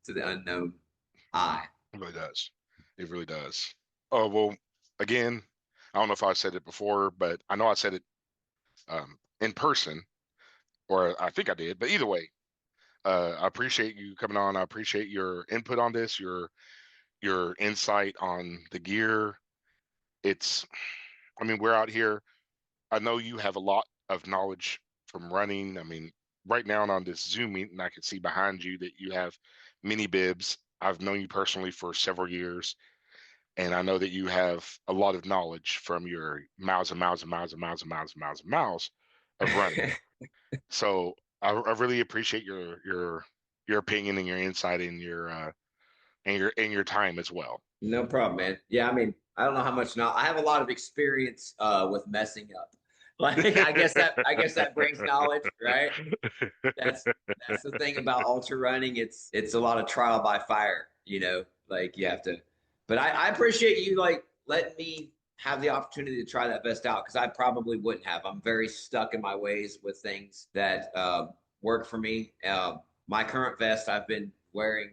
the unknown eye. it really does. It really does. Oh, well, again, I don't know if I said it before, but I know I said it in person, or I think I did. But either way, I appreciate you coming on. I appreciate your input on this, your insight on the gear. It's, I mean, we're out here. I know you have a lot of knowledge from running. I mean, right now on this Zoom meeting, I can see behind you that you have mini bibs. I've known you personally for several years, and I know that you have a lot of knowledge from your miles and miles and miles and miles and miles and miles and miles of running. So I really appreciate your opinion and your insight and your time as well. No problem, man. Yeah, I mean, I don't know how much now. I have a lot of experience with messing up. Like, I guess that brings knowledge, right? That's that's the thing about ultra running. It's a lot of trial by fire, Like you have to. But I appreciate you like letting me have the opportunity to try that vest out because I probably wouldn't have. I'm very stuck in my ways with things that work for me. My current vest I've been wearing,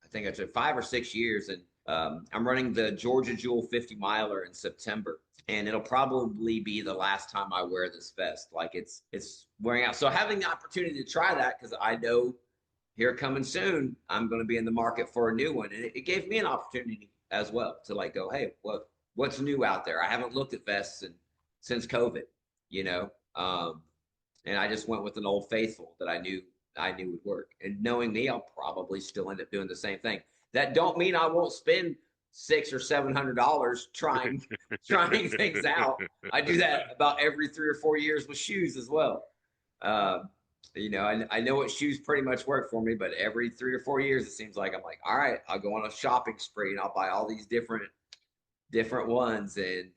I think it's 5 or 6 years, and I'm running the Georgia Jewel 50 miler in September, and it'll probably be the last time I wear this vest. Like it's wearing out. So having the opportunity to try that because I know here coming soon, I'm going to be in the market for a new one, and it gave me an opportunity as well to like go, hey, what's new out there? I haven't looked at vests since COVID, you know, um, and I just went with an old faithful that I knew would work. And knowing me, I'll probably still end up doing the same thing. That don't mean I won't spend $600 or $700 trying things out. I do that about every 3 or 4 years with shoes as well. Uh, I know what shoes pretty much work for me, but every 3 or 4 years, it seems like I'm like, all right, I'll go on a shopping spree and I'll buy all these different ones. And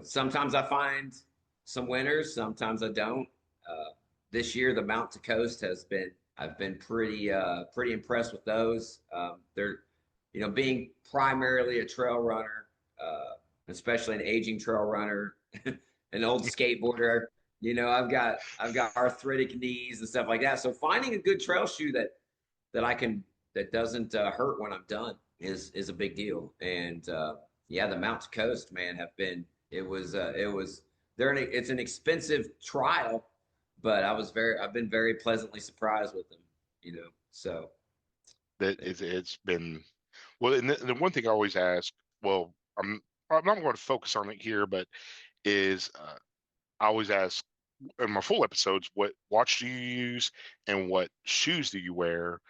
sometimes I find some winners, sometimes I don't. This year, the Mount to Coast I've been pretty impressed with those. They're, being primarily a trail runner, especially an aging trail runner, an old skateboarder. I've got arthritic knees and stuff like that. So finding a good trail shoe that doesn't hurt when I'm done is a big deal. And yeah, the Mount to Coast, man, it was it's an expensive trial, but I've been very pleasantly surprised with them. So That it's been well. And the one thing I always ask well, I'm not going to focus on it here, but is I always ask in my full episodes, what watch do you use and what shoes do you wear?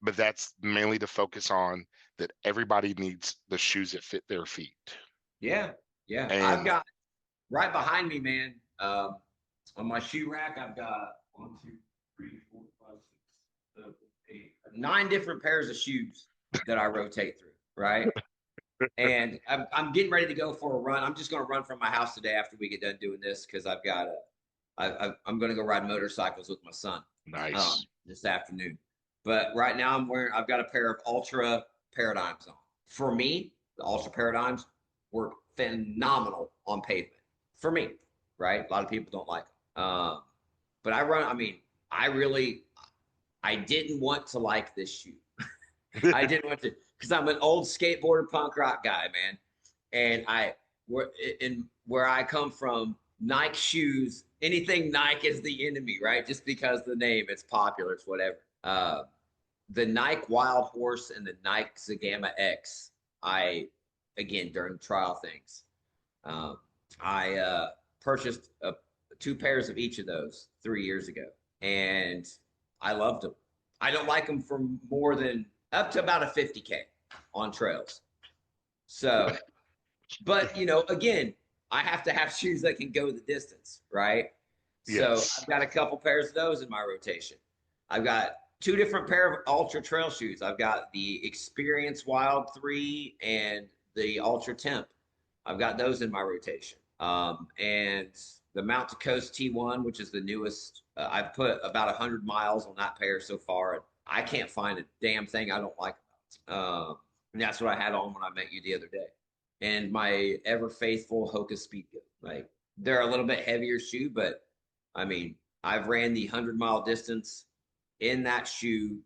But that's mainly to focus on that everybody needs the shoes that fit their feet. Yeah, yeah. I've And got right behind me, man. On my shoe rack, I've got 9 different pairs of shoes that I rotate through. Right. And I'm getting ready to go for a run. I'm just going to run from my house today after we get done doing this because I've got I'm going to go ride motorcycles with my son nice. this afternoon. But right now I've got a pair of Ultra Paradigms on. For me, the Ultra Paradigms work phenomenal on pavement. For me, right? A lot of people don't like them. But I mean, I didn't want to like this shoe. I didn't want to because I'm an old skateboarder punk rock guy, man. And where I come from, Nike shoes, anything Nike is the enemy, right? Just because the name, it's popular, it's whatever. The Nike Wild Horse and the Nike Zagama X, again, during trial things, um, I purchased 2 pairs of each of those 3 years ago, and I loved them. I don't like them for more than up to about a 50K on trails. So, but again, I have to have shoes that can go the distance, right? So Yes. I've got a couple pairs of those in my rotation. I've got 2 different pair of ultra trail shoes. I've got the Experience Wild 3 and the Ultra Temp. I've got those in my rotation. And the Mount to Coast T1, which is the newest. I've put about 100 miles on that pair so far, and I can't find a damn thing I don't like about it. And that's what I had on when I met you the other day. And my ever faithful Hoka Speedgo. Like they're a little bit heavier shoe, but I mean, I've ran the 100-mile distance in that shoe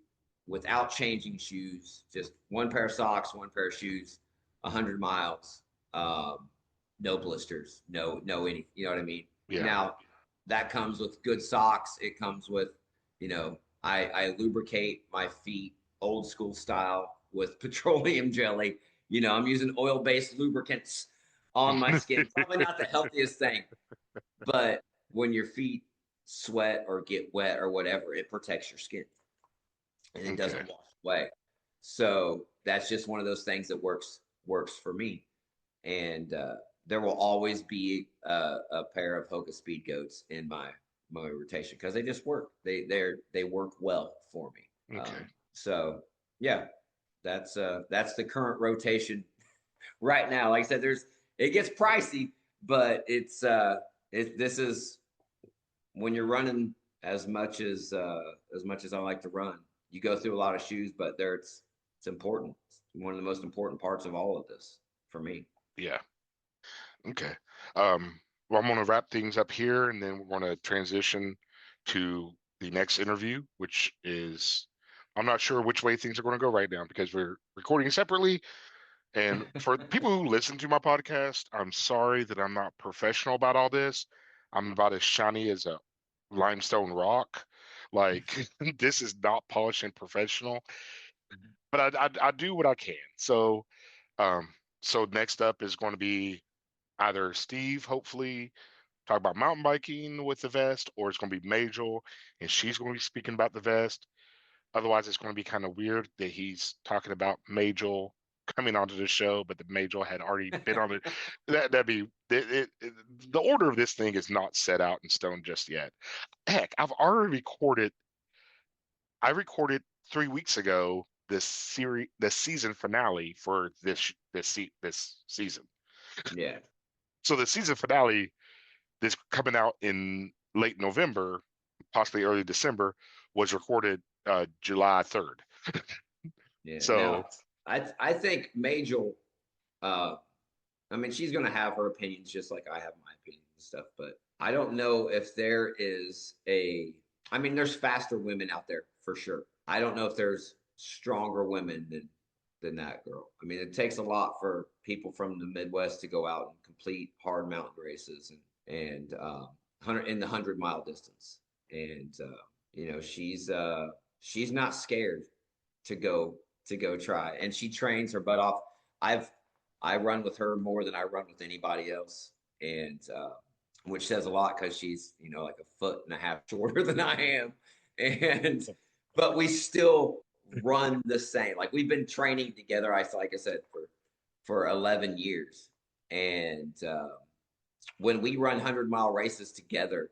without changing shoes, just one pair of socks, one pair of shoes, 100 miles, no blisters, no any, you know what I mean? Yeah. Now, that comes with good socks. It comes with, I lubricate my feet old school style with petroleum jelly. I'm using oil-based lubricants on my skin. Probably not the healthiest thing, but when your feet sweat or get wet or whatever, it protects your skin and it Okay. doesn't wash away. So that's just one of those things that works for me. And there will always be a pair of Hoka Speed Goats in my rotation because they just work. They work well for me. Okay. So yeah, that's the current rotation right now. Like I said, it gets pricey, but this is when you're running as much as I like to run, you go through a lot of shoes, but it's important. It's one of the most important parts of all of this for me. Yeah. Okay. Well, I'm going to wrap things up here, and then we're going to transition to the next interview, which is I'm not sure which way things are going to go right now because we're recording separately. And for people who listen to my podcast, I'm sorry that I'm not professional about all this. I'm about as shiny as a limestone rock. Like this is not polished and professional, but I do what I can. Um, so next up is going to be either Steve, hopefully talk about mountain biking with the vest, or it's going to be Majel, and she's going to be speaking about the vest. Otherwise, it's going to be kind of weird that he's talking about Majel coming onto the show, but the Majel had already been on it. That'd be the order of this thing is not set out in stone just yet. Heck, I've already recorded. I recorded 3 weeks ago the season finale for this season. Yeah. So the season finale that's coming out in late November, possibly early December, was recorded July 3rd. Yeah. So Now, I think Majel, uh, I mean, she's going to have her opinions just like I have my opinions and stuff, but I don't know if there is I mean, there's faster women out there for sure. I don't know if there's stronger women than that girl. I mean, it takes a lot for people from the Midwest to go out and complete hard mountain races and 100 in the 100-mile distance. And she's not scared to go try, and she trains her butt off. I've I run with her more than I run with anybody else, and which says a lot because she's like a foot and a half shorter than I am, and but we still run the same. Like we've been training together. Like I said for 11 years, and when we run 100-mile races together,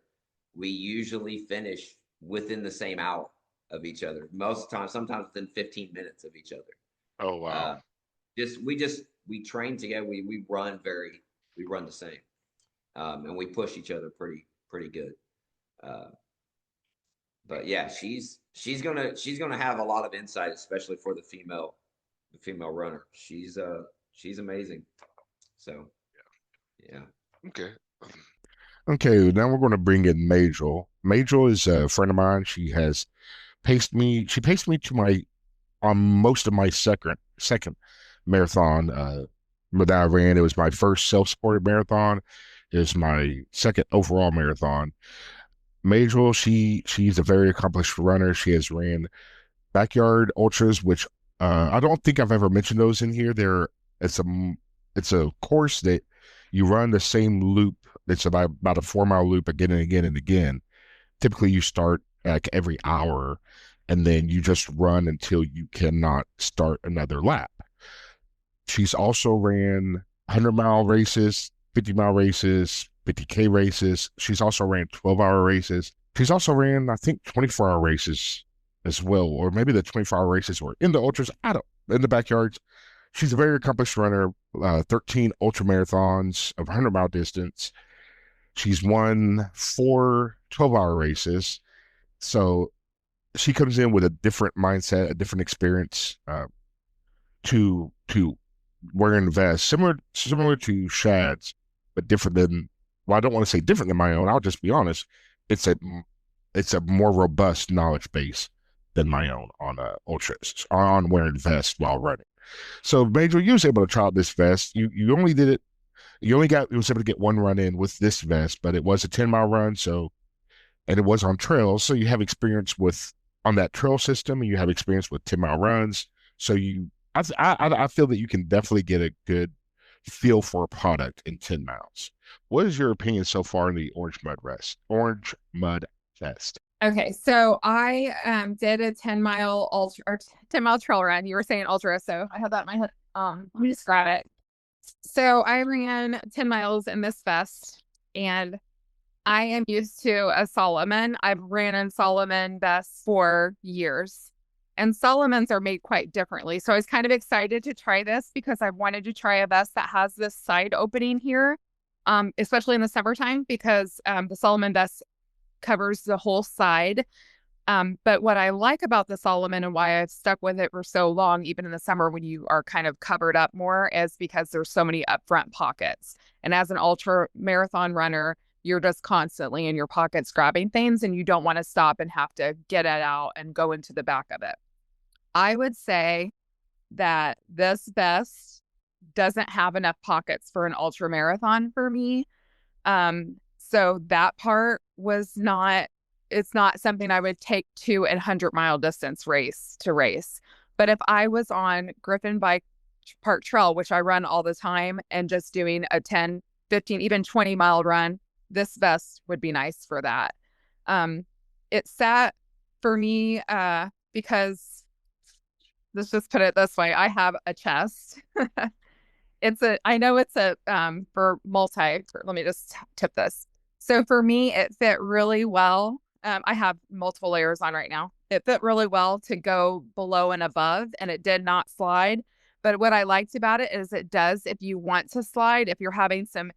we usually finish within the same hour of each other. Most of the time, sometimes within 15 minutes of each other. Oh wow. Uh, we train together. We run the same, and we push each other pretty good. Uh, but yeah, she's gonna have a lot of insight, especially for the female runner. She's amazing. So yeah. Okay. Okay, now we're going to bring in Majel. Majel is a friend of mine. She paced me to my on most of my second marathon that I ran. It was my first self-supported marathon. It was my second overall marathon. Majel, she's a very accomplished runner. She has ran backyard ultras, which I don't think I've ever mentioned those in here. It's a it's a course that you run the same loop. It's about a 4 mile loop again and again and again. Typically, you start like every hour, and then you just run until you cannot start another lap. She's also ran 100-mile races, 50-mile races, 50K races. She's also ran 12-hour races. She's also ran, I think, 24-hour races as well, or maybe the 24-hour races were in the ultras. I don't in the backyards. She's a very accomplished runner. 13 ultra marathons of 100-mile distance. She's won 4 12-hour races. So she comes in with a different mindset, a different experience to wearing vests, similar to Shad's, but different than. Well, I don't want to say different than my own. I'll just be honest. It's a it's a more robust knowledge base than my own on ultras on wearing vests while running. So, Major, you was able to try out this vest. You only did it. You was able to get one run in with this vest, but it was a 10-mile run. So, and it was on trails. So you have experience with on that trail system, and you have experience with 10-mile runs. So I feel that you can definitely get a good feel for a product in 10 miles. What is your opinion so far in the Orange Mud Fest? Okay, so I did a 10-mile ultra or 10-mile trail run. You were saying ultra, so I had that in my head. Let me describe it. So I ran 10 miles in this vest, and I am used to a Solomon. I've ran in Solomon vests for years, and Solomons are made quite differently. So I was kind of excited to try this because I wanted to try a vest that has this side opening here, especially in the summertime, because the Solomon vest covers the whole side. But what I like about the Solomon and why I've stuck with it for so long, even in the summer when you are kind of covered up more, is because there's so many upfront pockets. And as an ultra marathon runner, you're just constantly in your pockets grabbing things, and you don't want to stop and have to get it out and go into the back of it. I would say that this vest doesn't have enough pockets for an ultra marathon for me. So that part it's not something I would take to a 100-mile distance race to race. But if I was on Griffin Bike Park Trail, which I run all the time, and just doing a 10, 15, even 20-mile run, this vest would be nice for that. It sat for me because, let's just put it this way, I have a chest. I know it's a for let me just tip this. So for me, it fit really well. I have multiple layers on right now. It fit really well to go below and above, and it did not slide. But what I liked about it is it does, if you want to slide, if you're having some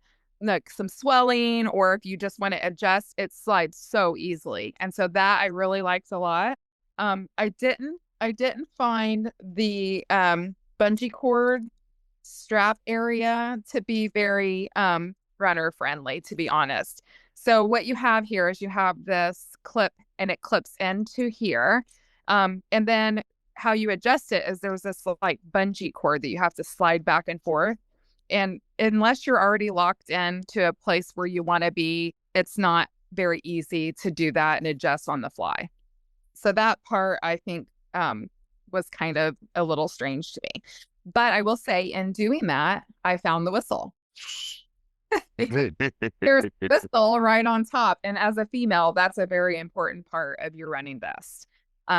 swelling, or if you just want to adjust, it slides so easily. And so that I really liked a lot. I didn't find the bungee cord strap area to be very runner friendly, to be honest. So what you have here is you have this clip, and it clips into here. And then how you adjust it is there's this like bungee cord that you have to slide back and forth. And unless you're already locked into a place where you want to be, it's not very easy to do that and adjust on the fly. So that part, I think, was kind of a little strange to me. But I will say, in doing that, I found the whistle. There's a whistle right on top. And as a female, that's a very important part of your running vest.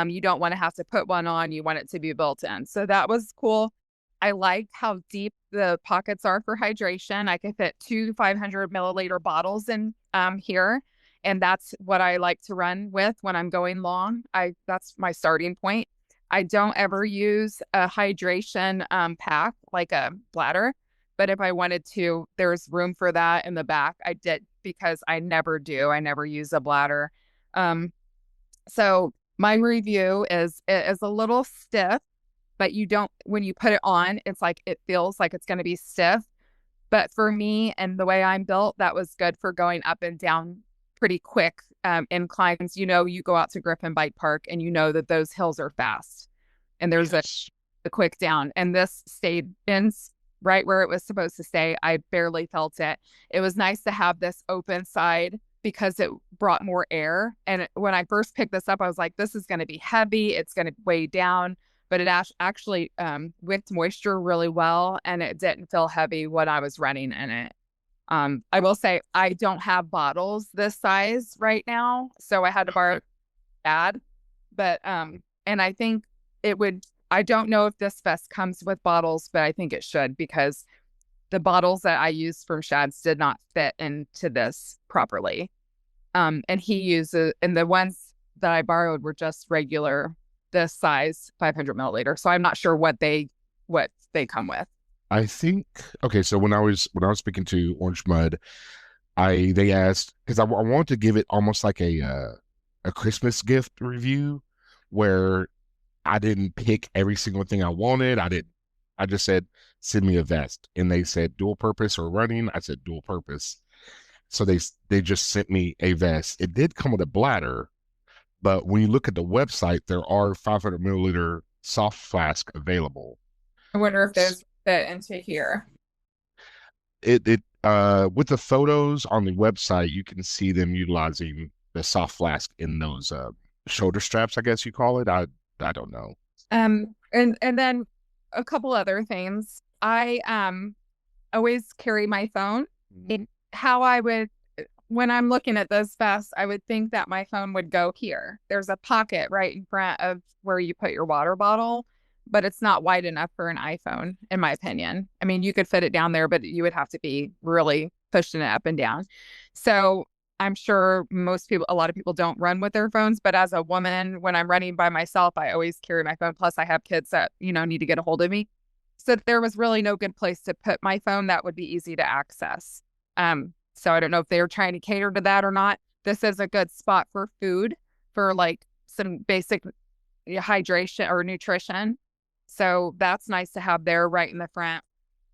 You don't want to have to put one on. You want it to be built in. So that was cool. I like how deep the pockets are for hydration. I can fit 2 500 milliliter bottles in here. And that's what I like to run with when I'm going long. That's my starting point. I don't ever use a hydration pack like a bladder. But if I wanted to, there's room for that in the back. I did because I never do. I never use a bladder. So my review is it is a little stiff, but you don't, when you put it on, it's like it feels like it's going to be stiff. But for me and the way I'm built, that was good for going up and down pretty quick inclines. You know, you go out to Griffin Bike Park and you know that those hills are fast and there's a quick down. And this stayed in right where it was supposed to stay. I barely felt it. It was nice to have this open side because it brought more air. And when I first picked this up, I was like, this is going to be heavy. It's going to weigh down. But it actually wicked moisture really well. And it didn't feel heavy when I was running in it. I will say I don't have bottles this size right now. So I had to borrow Shad. But, and I think it would, I don't know if this vest comes with bottles, but I think it should because the bottles that I used from Shad's did not fit into this properly. And he uses, and the ones that I borrowed were just regular, this size 500 milliliter. So I'm not sure what they come with. I think okay. So when I was speaking to Orange Mud, they asked because I wanted to give it almost like a Christmas gift review where I didn't pick every single thing I wanted. I just said, send me a vest. And they said dual purpose or running. I said dual purpose. So they just sent me a vest. It did come with a bladder, but when you look at the website, there are 500 milliliter soft flask available. I wonder if those fit into here. It with the photos on the website, you can see them utilizing the soft flask in those shoulder straps, I guess you call it. I don't know. And then a couple other things. I always carry my phone. How I would, when I'm looking at this vest, I would think that my phone would go here. There's a pocket right in front of where you put your water bottle, but it's not wide enough for an iPhone, in my opinion. I mean, you could fit it down there, but you would have to be really pushing it up and down. So I'm sure a lot of people don't run with their phones, but as a woman, when I'm running by myself, I always carry my phone. Plus I have kids that, need to get a hold of me. So there was really no good place to put my phone that would be easy to access. So I don't know if they were trying to cater to that or not. This is a good spot for food, for like some basic hydration or nutrition. So that's nice to have there right in the front.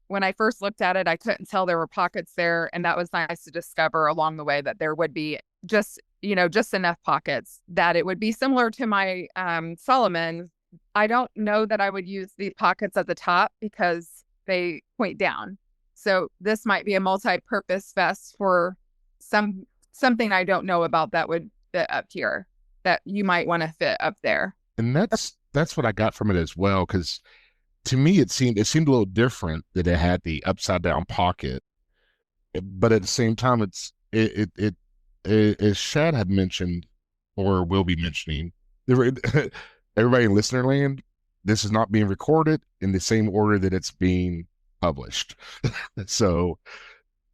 When I first looked at it, I couldn't tell there were pockets there. And that was nice to discover along the way that there would be just enough pockets that it would be similar to my Solomon. I don't know that I would use the pockets at the top because they point down. So this might be a multi-purpose vest for something I don't know about that would fit up here that you might want to fit up there. And that's what I got from it as well, because to me it seemed a little different that it had the upside down pocket, but at the same time it as Shad had mentioned or will be mentioning, everybody in listener land, this is not being recorded in the same order that it's being published. So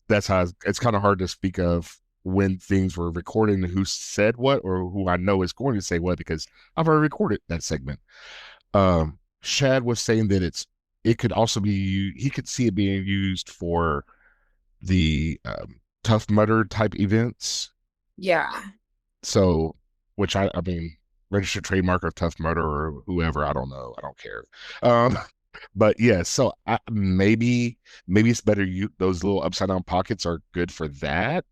that's how it's kind of hard to speak of when things were recorded and who said what or who I know is going to say what, because I've already recorded that segment. Shad was saying that it could also be, he could see it being used for the Tough Mudder type events. Yeah. So, which I mean, registered trademark of Tough Mudder or whoever, I don't know. I don't care. But yeah, so maybe it's better. Those little upside down pockets are good for that.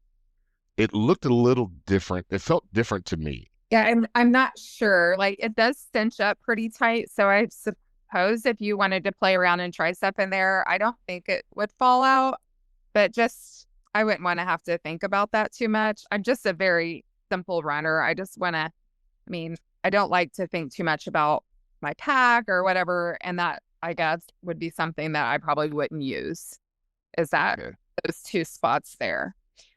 It looked a little different. It felt different to me. Yeah, I'm not sure. Like it does cinch up pretty tight. So I suppose if you wanted to play around and try stuff in there, I don't think it would fall out. But I wouldn't want to have to think about that too much. I'm just a very simple runner. I just want to, I don't like to think too much about my pack or whatever. And that I guess, would be something that I probably wouldn't use. Is that Okay. those two spots there?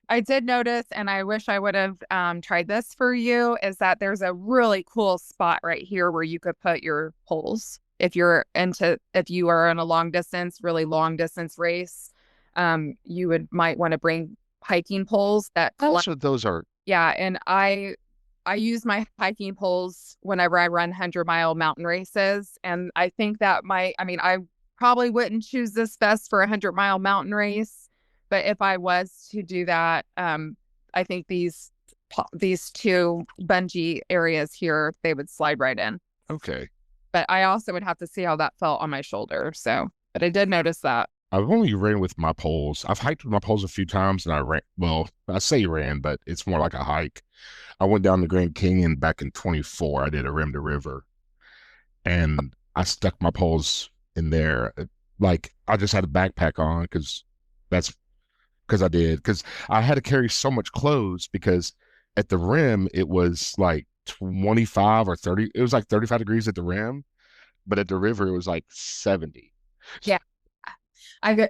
I did notice, and I wish I would have tried this for you, is that there's a really cool spot right here where you could put your poles. If you are in a long distance, really long distance race, you might want to bring hiking poles that Also, those are yeah, and I use my hiking poles whenever I run 100-mile mountain races, and I think that I mean, I probably wouldn't choose this vest for a 100-mile mountain race, but if I was to do that, I think these two bungee areas here, they would slide right in. okay. But I also would have to see how that felt on my shoulder. So, but I did notice that. I've only ran with my poles. I've hiked with my poles a few times, and I ran. Well, I say ran, but it's more like a hike. I went down the Grand Canyon back in 24. I did a rim to river, and I stuck my poles in there. Like I just had a backpack on that's because I had to carry so much clothes because at the rim it was like 25 or 30. It was like 35 degrees at the rim, but at the river it was like 70. Yeah. I've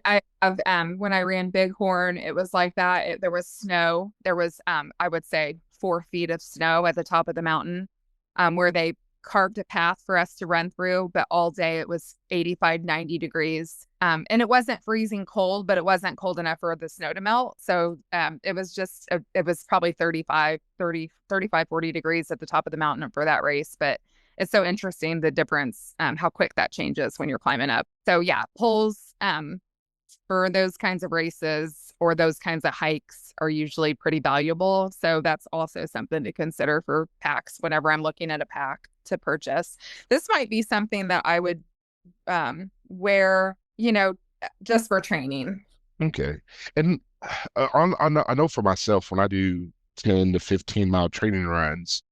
when I ran Bighorn, it was like that. There was snow. There was I would say 4 feet of snow at the top of the mountain, where they carved a path for us to run through, but all day it was 85, 90 degrees. And it wasn't freezing cold, but it wasn't cold enough for the snow to melt. So it was it was probably 35, 40 degrees at the top of the mountain for that race. But it's so interesting the difference, how quick that changes when you're climbing up. So yeah, poles for those kinds of races or those kinds of hikes are usually pretty valuable. So that's also something to consider for packs whenever I'm looking at a pack to purchase. This might be something that I would wear, just for training. Okay. And I know for myself, when I do 10 to 15 mile training runs,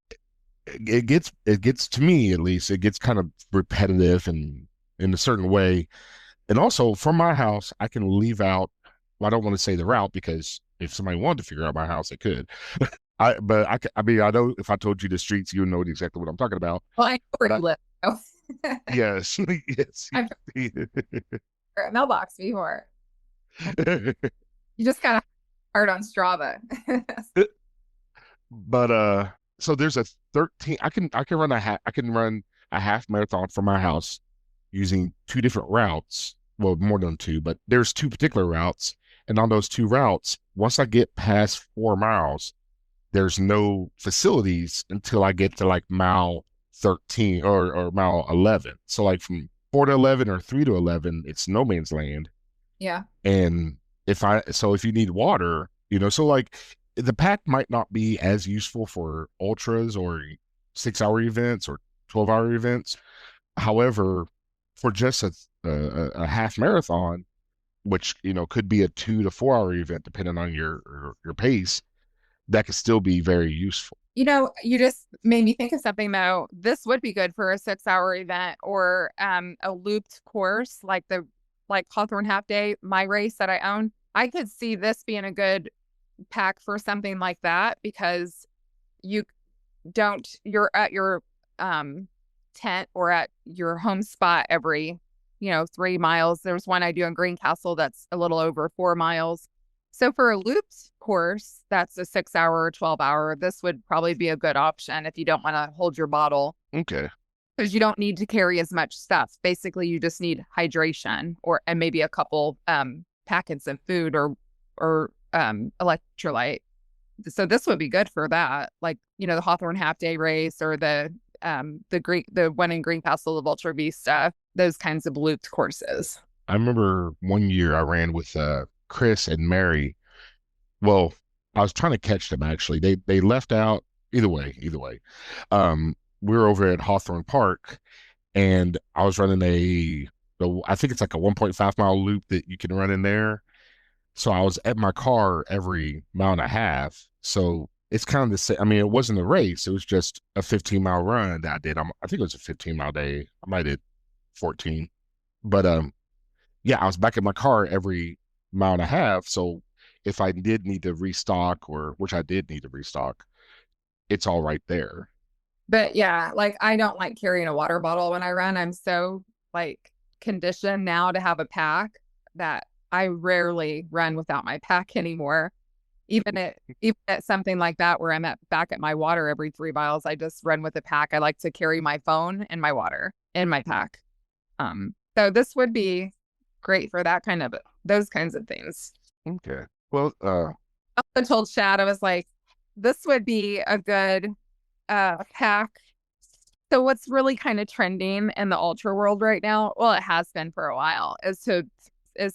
it gets to me, at least, it gets kind of repetitive and in a certain way. And also from my house, I can leave out, well, I don't want to say the route because if somebody wanted to figure out my house, they could. I mean, I know if I told you the streets, you would know exactly what I'm talking about. Well, I know where But you live. So. yes, yes. I've heard a mailbox before. You just got hard on Strava. But so there's a 13. I can run a half marathon from my house using two different routes. Well, more than two, but there's two particular routes. And on those two routes, once I get past 4 miles, there's no facilities until I get to like mile 13 or mile 11. So like from 4 to 11 or 3 to 11, it's no man's land. Yeah. And if you need water, so like the pack might not be as useful for ultras or 6 hour events or 12-hour events. However, for just a half marathon, which, could be a 2 to 4 hour event, depending on your pace, that could still be very useful. You just made me think of something though. This would be good for a 6-hour event or a looped course like Hawthorne Half Day, my race that I own. I could see this being a good pack for something like that because you're at your tent or at your home spot every 3 miles. There's one I do in Greencastle that's a little over 4 miles. So for a looped course that's a 6-hour or 12-hour, this would probably be a good option if you don't want to hold your bottle. Okay. Because you don't need to carry as much stuff. Basically, you just need hydration and maybe a couple packets of food or electrolyte. So this would be good for that. Like, the Hawthorne Half Day race or the one in Greencastle, the Vulture Vista, those kinds of looped courses. I remember one year I ran with Chris and Mary. Well, I was trying to catch them actually. They left out either way. We were over at Hawthorne Park, and I was running I think it's like a 1.5 mile loop that you can run in there. So I was at my car every mile and a half. So it's kind of the same. I mean, it wasn't a race. It was just a 15-mile run that I did. I think it was a 15-mile day. I might have did 14. But yeah, I was back in my car every mile and a half. So if I did need to restock, which I did need to restock, it's all right there. But yeah, like I don't like carrying a water bottle when I run. I'm so like conditioned now to have a pack that I rarely run without my pack anymore. Even at something like that where I'm back at my water every 3 miles, I just run with a pack. I like to carry my phone and my water in my pack. So this would be great for those kinds of things. Okay. Well, I told Shad, I was like, this would be a good pack. So what's really kind of trending in the ultra world right now, well, it has been for a while, is to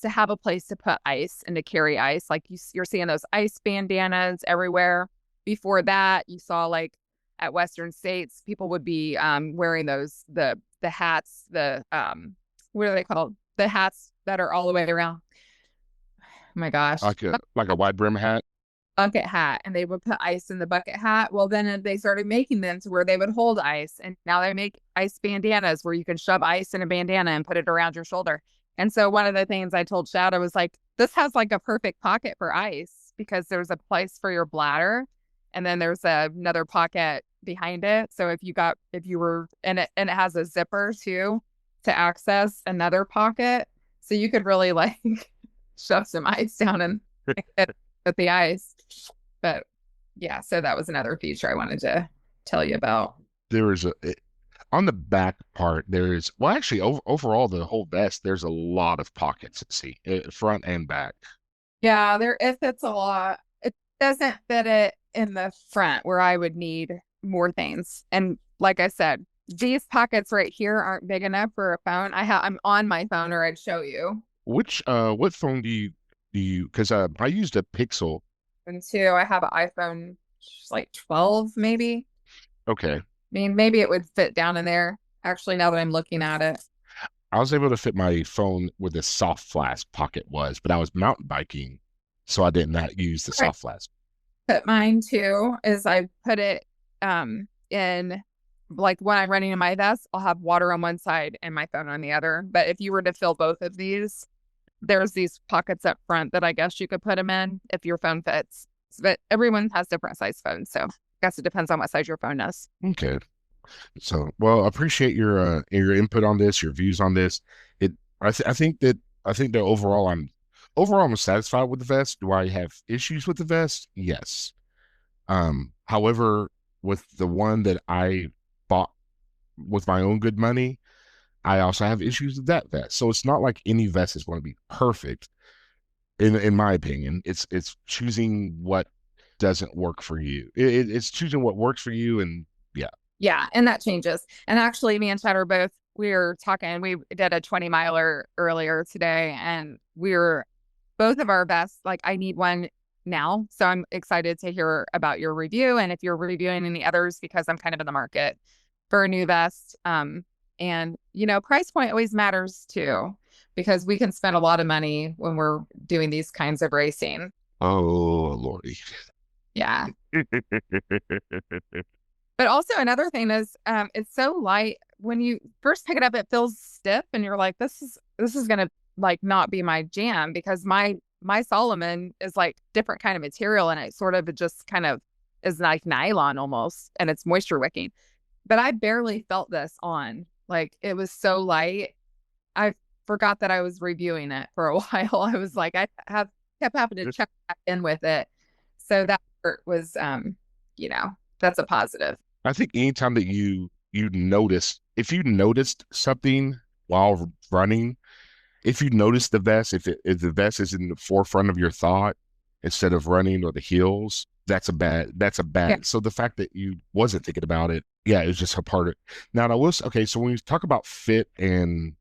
have a place to put ice and to carry ice. Like you're seeing those ice bandanas everywhere. Before that, you saw like at Western states, people would be wearing those the hats, what are they called? The hats that are all the way around. Oh my gosh. like a wide brim hat. Bucket hat, and they would put ice in the bucket hat. Well, then they started making them to where they would hold ice, and now they make ice bandanas where you can shove ice in a bandana and put it around your shoulder. And so one of the things I told Shadow was like, this has like a perfect pocket for ice because there's a place for your bladder, and then there's another pocket behind it. So if you were in it, and it has a zipper too to access another pocket, so you could really like shove some ice down and with the ice. But yeah, so that was another feature I wanted to tell you about. There is on the back part, actually overall the whole vest, there's a lot of pockets at sea, front and back. Yeah, it fits a lot. It doesn't fit it in the front where I would need more things. And like I said, these pockets right here aren't big enough for a phone. I'm on my phone, or I'd show you. What phone do you because I used a Pixel. And two, I have an iPhone like 12 maybe. Okay. I mean, maybe it would fit down in there. Actually, now that I'm looking at it, I was able to fit my phone where the soft flask pocket was, but I was mountain biking, so I did not use the soft flask. Put mine too is I put it in, like when I'm running in my vest, I'll have water on one side and my phone on the other. But if you were to fill both of these, there's these pockets up front that I guess you could put them in if your phone fits. But everyone has different size phones, so I guess it depends on what size your phone is. Okay. So, well, I appreciate your input on this, your views on this. I think that overall I'm satisfied with the vest. Do I have issues with the vest? Yes. However, with the one that I bought with my own good money, I also have issues with that vest. So it's not like any vest is going to be perfect. In my opinion, it's choosing what doesn't work for you. It's choosing what works for you, and yeah. Yeah, and that changes. And actually, me and Chad we were talking. We did a 20-miler earlier today, and both of our vests, like I need one now. So I'm excited to hear about your review and if you're reviewing any others, because I'm kind of in the market for a new vest. And, price point always matters too, because we can spend a lot of money when we're doing these kinds of racing. Oh, Lordy. Yeah. But also another thing is, it's so light. When you first pick it up, it feels stiff, and you're like, this is gonna like not be my jam, because my Solomon is like different kind of material, and it sort of just kind of is like nylon almost, and it's moisture wicking. But I barely felt this on. Like, it was so light. I forgot that I was reviewing it for a while. I was like, kept having to check back in with it. So that part was, that's a positive. I think anytime that you notice, if you noticed something while running, if you notice the vest, if the vest is in the forefront of your thought instead of running or the heels, that's a bad. Yeah. So the fact that you wasn't thinking about it, yeah, it was just a part of it. Now, okay. So when you talk about fit and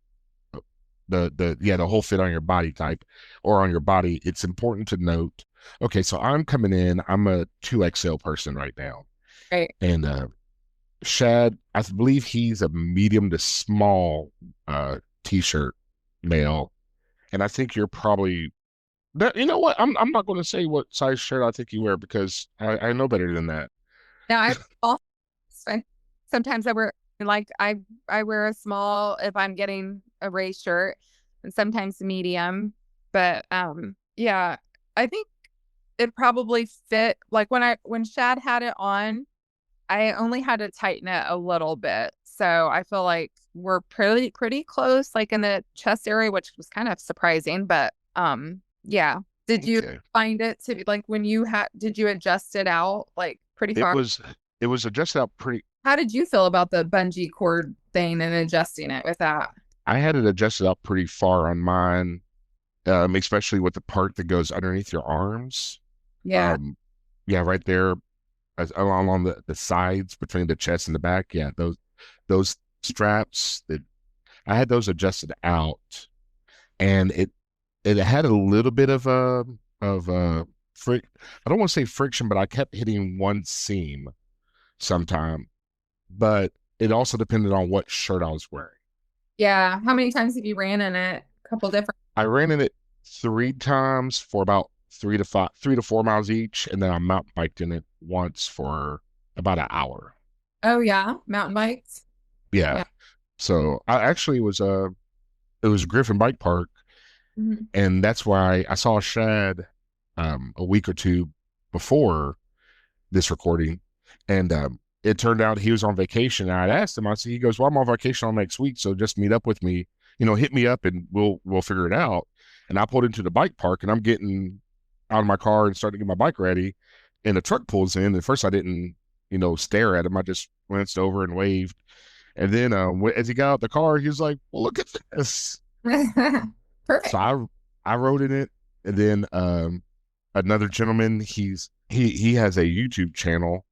the whole fit on your body type or on your body, it's important to note. Okay, so I'm coming in. I'm a 2XL person right now, right? And Shad, I believe he's a medium to small t-shirt male, and I think you're probably that. You know what? I'm not going to say what size shirt I think you wear, because I know better than that. Now sometimes I wear I wear a small if I'm getting a race shirt, and sometimes medium. But yeah, I think it probably fit. Like when Shad had it on, I only had to tighten it a little bit. So I feel like we're pretty close, like in the chest area, which was kind of surprising. But yeah. Did you Okay. find it to be like when did you adjust it out like pretty It far? was it was adjusted out pretty. How did you feel about the bungee cord thing and adjusting it with that? I had it adjusted out pretty far on mine, especially with the part that goes underneath your arms. Yeah. Um, yeah, right there, along the sides between the chest and the back. Yeah, those straps that I had those adjusted out, and it had a little bit of fric. I don't want to say friction, but I kept hitting one seam sometime. But it also depended on what shirt I was wearing. Yeah. How many times have you ran in it? A couple different. I ran in it 3 times for about 3 to 4 miles each, and then I mountain biked in it once for about an hour. Oh yeah, mountain bikes. Yeah. Yeah. So I actually it was Griffin Bike Park, Mhm. and that's why I saw Shad a week or two before this recording, and it turned out he was on vacation. And I'd asked him, I said, he goes, "Well, I'm on vacation all next week, so just meet up with me. Hit me up, and we'll figure it out." And I pulled into the bike park, and I'm getting out of my car and starting to get my bike ready, and the truck pulls in. And first, I didn't, stare at him. I just glanced over and waved. And then, as he got out the car, he was like, "Well, look at this." So Perfect. I rode in it, and then another gentleman, he has a YouTube channel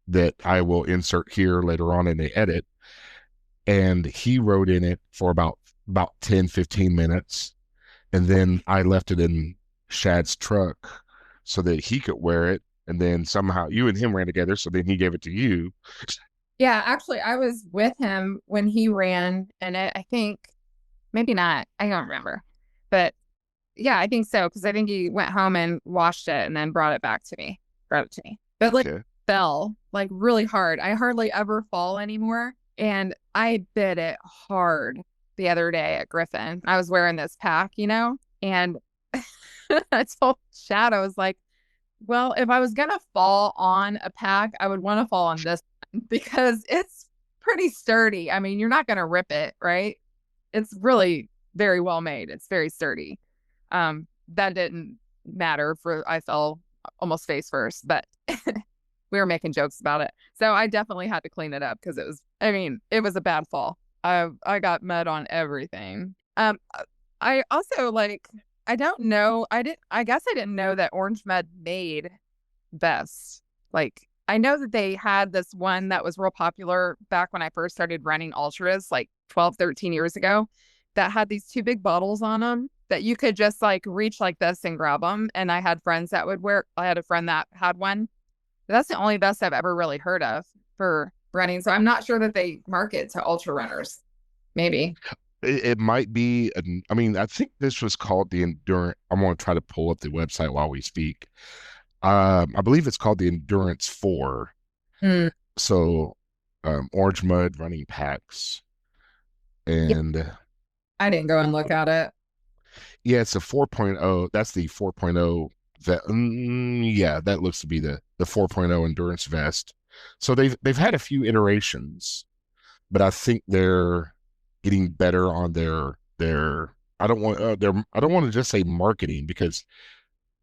that I will insert here later on in the edit. And he rode in it for about 10-15 minutes. And then I left it in Shad's truck so that he could wear it. And then somehow you and him ran together. So then he gave it to you. Yeah, actually, I was with him when he ran, and I think maybe not. I don't remember, but yeah, I think so because I think he went home and washed it and then brought it back to me. Brought it to me, but like Okay. fell like really hard. I hardly ever fall anymore, and I bit it hard the other day at Griffin. I was wearing this pack, and I told Shad, I was like, well, if I was gonna fall on a pack, I would want to fall on this one because it's pretty sturdy. I mean, you're not gonna rip it, right? It's really very well made. It's very sturdy. That didn't matter for I fell almost face first, but we were making jokes about it. So I definitely had to clean it up because it was a bad fall. I got mud on everything. I also I don't know. I guess I didn't know that Orange Mud made vests. Like I know that they had this one that was real popular back when I first started running ultras like 12, 13 years ago that had these two big bottles on them that you could just like reach like this and grab them. And I had friends that would wear, I had a friend that had one. That's the only vest I've ever really heard of for running. So I'm not sure that they market to ultra runners. Maybe. It might be, I mean, I think this was called the Endurance. I'm going to try to pull up the website while we speak. I believe it's called the Endurance 4. Mm. So, Orange Mud running packs. Yeah, And I didn't go and look at it. yeah, it's a 4.0. That's the 4.0 that yeah, that looks to be the 4.0 endurance vest. So they've had a few iterations, but I think they're getting better on their I don't want to just say marketing because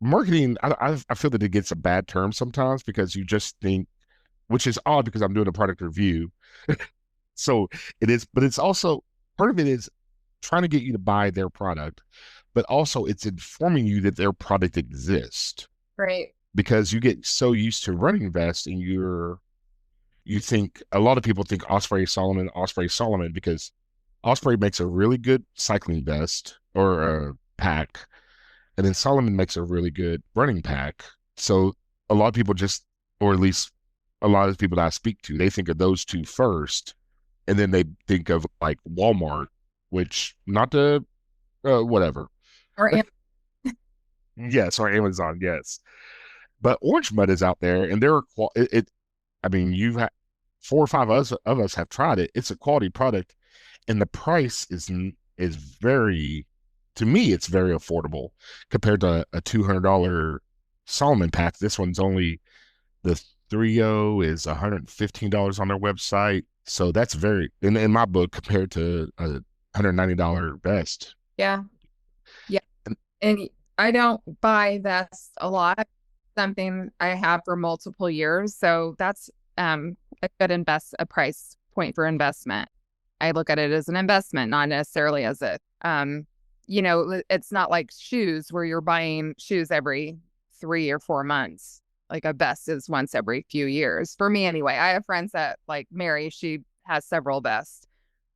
marketing I feel that it gets a bad term sometimes because you just think, which is odd because I'm doing a product review. So it is, but it's also part of it is trying to get you to buy their product, but also it's informing you that their product exists Right. because you get so used to running vests and you think a lot of people think Osprey Solomon because Osprey makes a really good cycling vest or a pack, and then Solomon makes a really good running pack. So a lot of people just, or at least a lot of the people that I speak to, they think of those two first, and then they think of like Walmart, which not to whatever. Or Yes, or Amazon, yes. But Orange Mud is out there, and I mean, you've had 4 or 5 of us have tried it. It's a quality product, and the price is very, to me, it's very affordable compared to a $200 Solomon pack. This one's only the 3.0 is $115 on their website, So that's very in my book compared to a $190 vest. Yeah. Yeah. And And I don't buy vests a lot, something I have for multiple years. So that's a good a price point for investment. I look at it as an investment, not necessarily as a it's not like shoes where you're buying shoes every 3 or 4 months. Like a vest is once every few years. For me anyway. I have friends that like Mary, she has several vests.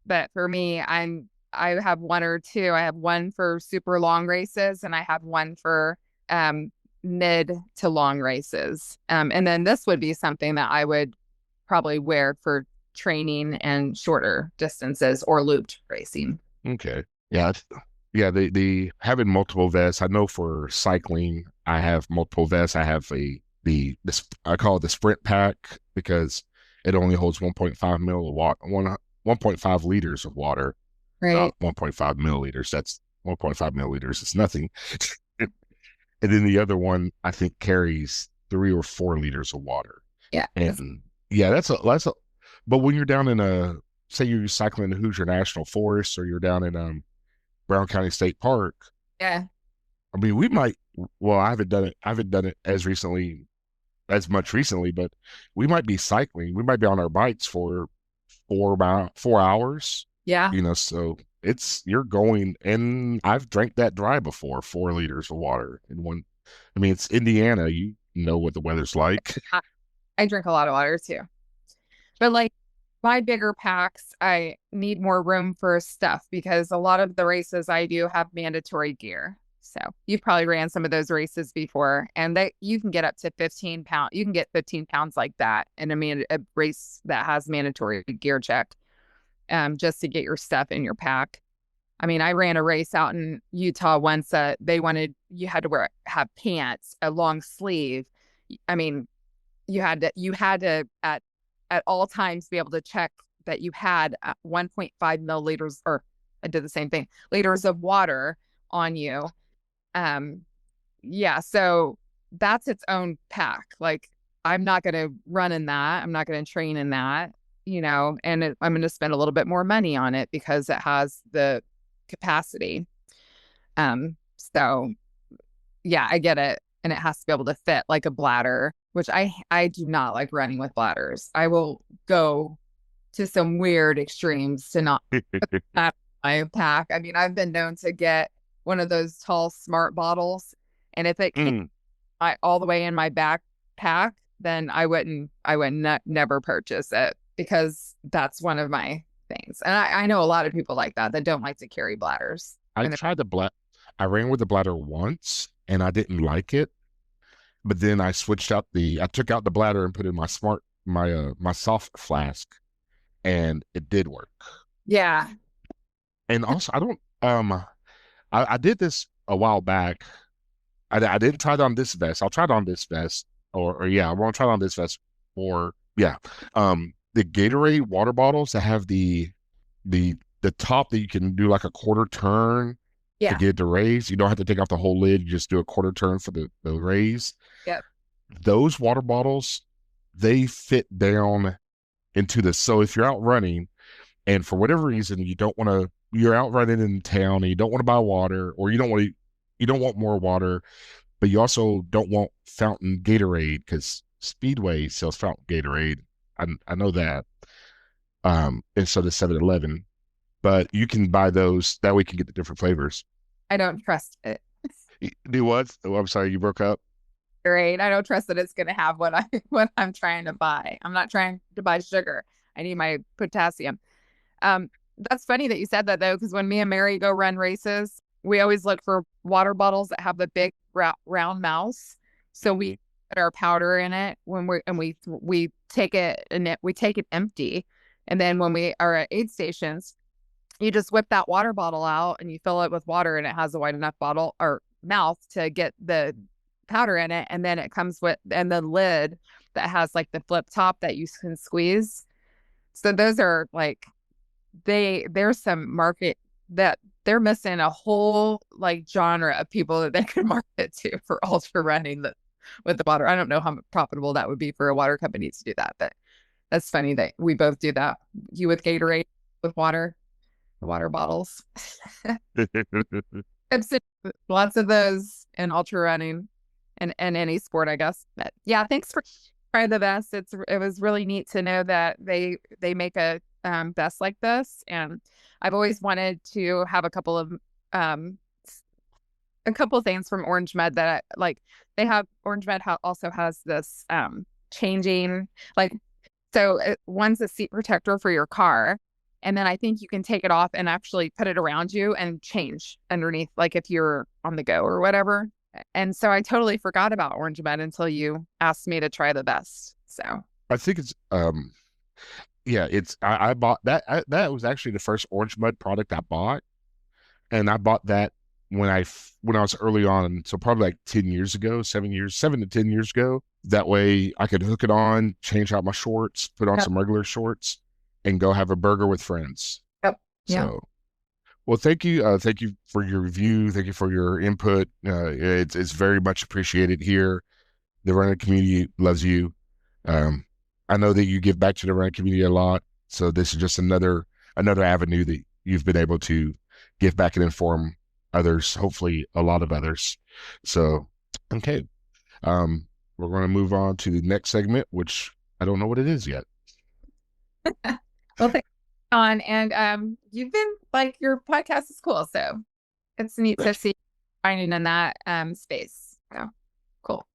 But for me, I have one or two. I have one for super long races and I have one for um mid to long races. And then this would be something that I would probably wear for training and shorter distances or looped racing. okay, yeah, yeah. The having multiple vests. I know for cycling, I have multiple vests. I have I call it the sprint pack because it only holds 1.5 mil of water, 1.5 liters of water, Right. not 1.5 milliliters. That's 1.5 milliliters. It's nothing. And then the other one, I think, carries 3 or 4 liters of water. Yeah. And yeah, but when you're down in say you're cycling in the Hoosier National Forest or you're down in Brown County State Park, Yeah. I mean, well, I haven't done it as much recently, but we might be cycling. We might be on our bikes for 4 hours, Yeah. so you're going, and I've drank that dry before, 4 liters of water in one. I mean, it's Indiana. You know what the weather's like. I drink a lot of water too. But like my bigger packs, I need more room for stuff because a lot of the races I do have mandatory gear. So you've probably ran some of those races before, and that you can get up to 15 pounds. You can get 15 pounds like that in a race that has mandatory gear check, just to get your stuff in your pack. I mean, I ran a race out in Utah once. They wanted you had to have pants, a long sleeve. I mean, you had to at all times be able to check that you had 1.5 milliliters, or I did the same thing, liters of water on you. Um, yeah, so that's its own pack. Like I'm not going to run in that. I'm not going to train in that, I'm going to spend a little bit more money on it because it has the capacity. So yeah, I get it. And it has to be able to fit like a bladder, which I do not like running with bladders. I will go to some weird extremes to not have my pack. I mean, I've been known to get one of those tall smart bottles, and if it came Mm. all the way in my backpack, then I would never purchase it because that's one of my things. And I know a lot of people like that don't like to carry bladders. I tried I ran with the bladder once and I didn't like it, but then I took out the bladder and put in my soft flask, and it did work. Yeah. And also, I don't I did this a while back. I didn't try it on this vest. I'll try it on this vest, or yeah, I want to try it on this vest. Or yeah, the Gatorade water bottles that have the the top that you can do like a quarter turn to Yeah. get it to raise. You don't have to take off the whole lid. You just do a quarter turn for the raise. Yep. Those water bottles, they fit down into the. So if you're out running and for whatever reason you're out running in town and you don't want to buy water, or you don't want more water, but you also don't want fountain Gatorade because Speedway sells fountain Gatorade. I know that. Instead of 7-Eleven, but you can buy those. That way you can get the different flavors. I don't trust it. Do what? Oh, I'm sorry, you broke up. Great. I don't trust that it's going to have what I'm trying to buy. I'm not trying to buy sugar. I need my potassium. That's funny that you said that though, because when me and Mary go run races, we always look for water bottles that have the big round mouths. So we put our powder in it we take it we take it empty. And then when we are at aid stations, you just whip that water bottle out and you fill it with water, and it has a wide enough bottle or mouth to get the powder in it. And then it comes with and the lid that has like the flip top that you can squeeze. So those are like there's some market that they're missing a whole like genre of people that they could market to for ultra running with the water. I don't know how profitable that would be for a water company to do that, but That's funny that we both do that. You with Gatorade, with water, the water bottles. Ipsen, lots of those in ultra running and any sport, I guess. But yeah, thanks for trying the best. It was really neat to know that they make a vest like this, and I've always wanted to have a couple of things from Orange Med that they have. Orange Med also has this changing, like, so one's a seat protector for your car, and then I think you can take it off and actually put it around you and change underneath, like if you're on the go or whatever. And so I totally forgot about Orange Med until you asked me to try the vest. So I think it's yeah, I bought that. That was actually the first Orange Mud product I bought, and I bought that when I was early on, so probably like 10 years ago, 7 to 10 years ago. That way I could hook it on, change out my shorts, put on some regular shorts, and go have a burger with friends. Yep. Yeah. So, well, thank you for your review. Thank you for your input. It's very much appreciated here. The running community loves you. I know that you give back to the running community a lot, so this is just another avenue that you've been able to give back and inform others, hopefully a lot of others. So, okay, we're going to move on to the next segment, which I don't know what it is yet. Well, thanks, John, and you've been your podcast is cool, so it's neat to see finding in that space. So cool.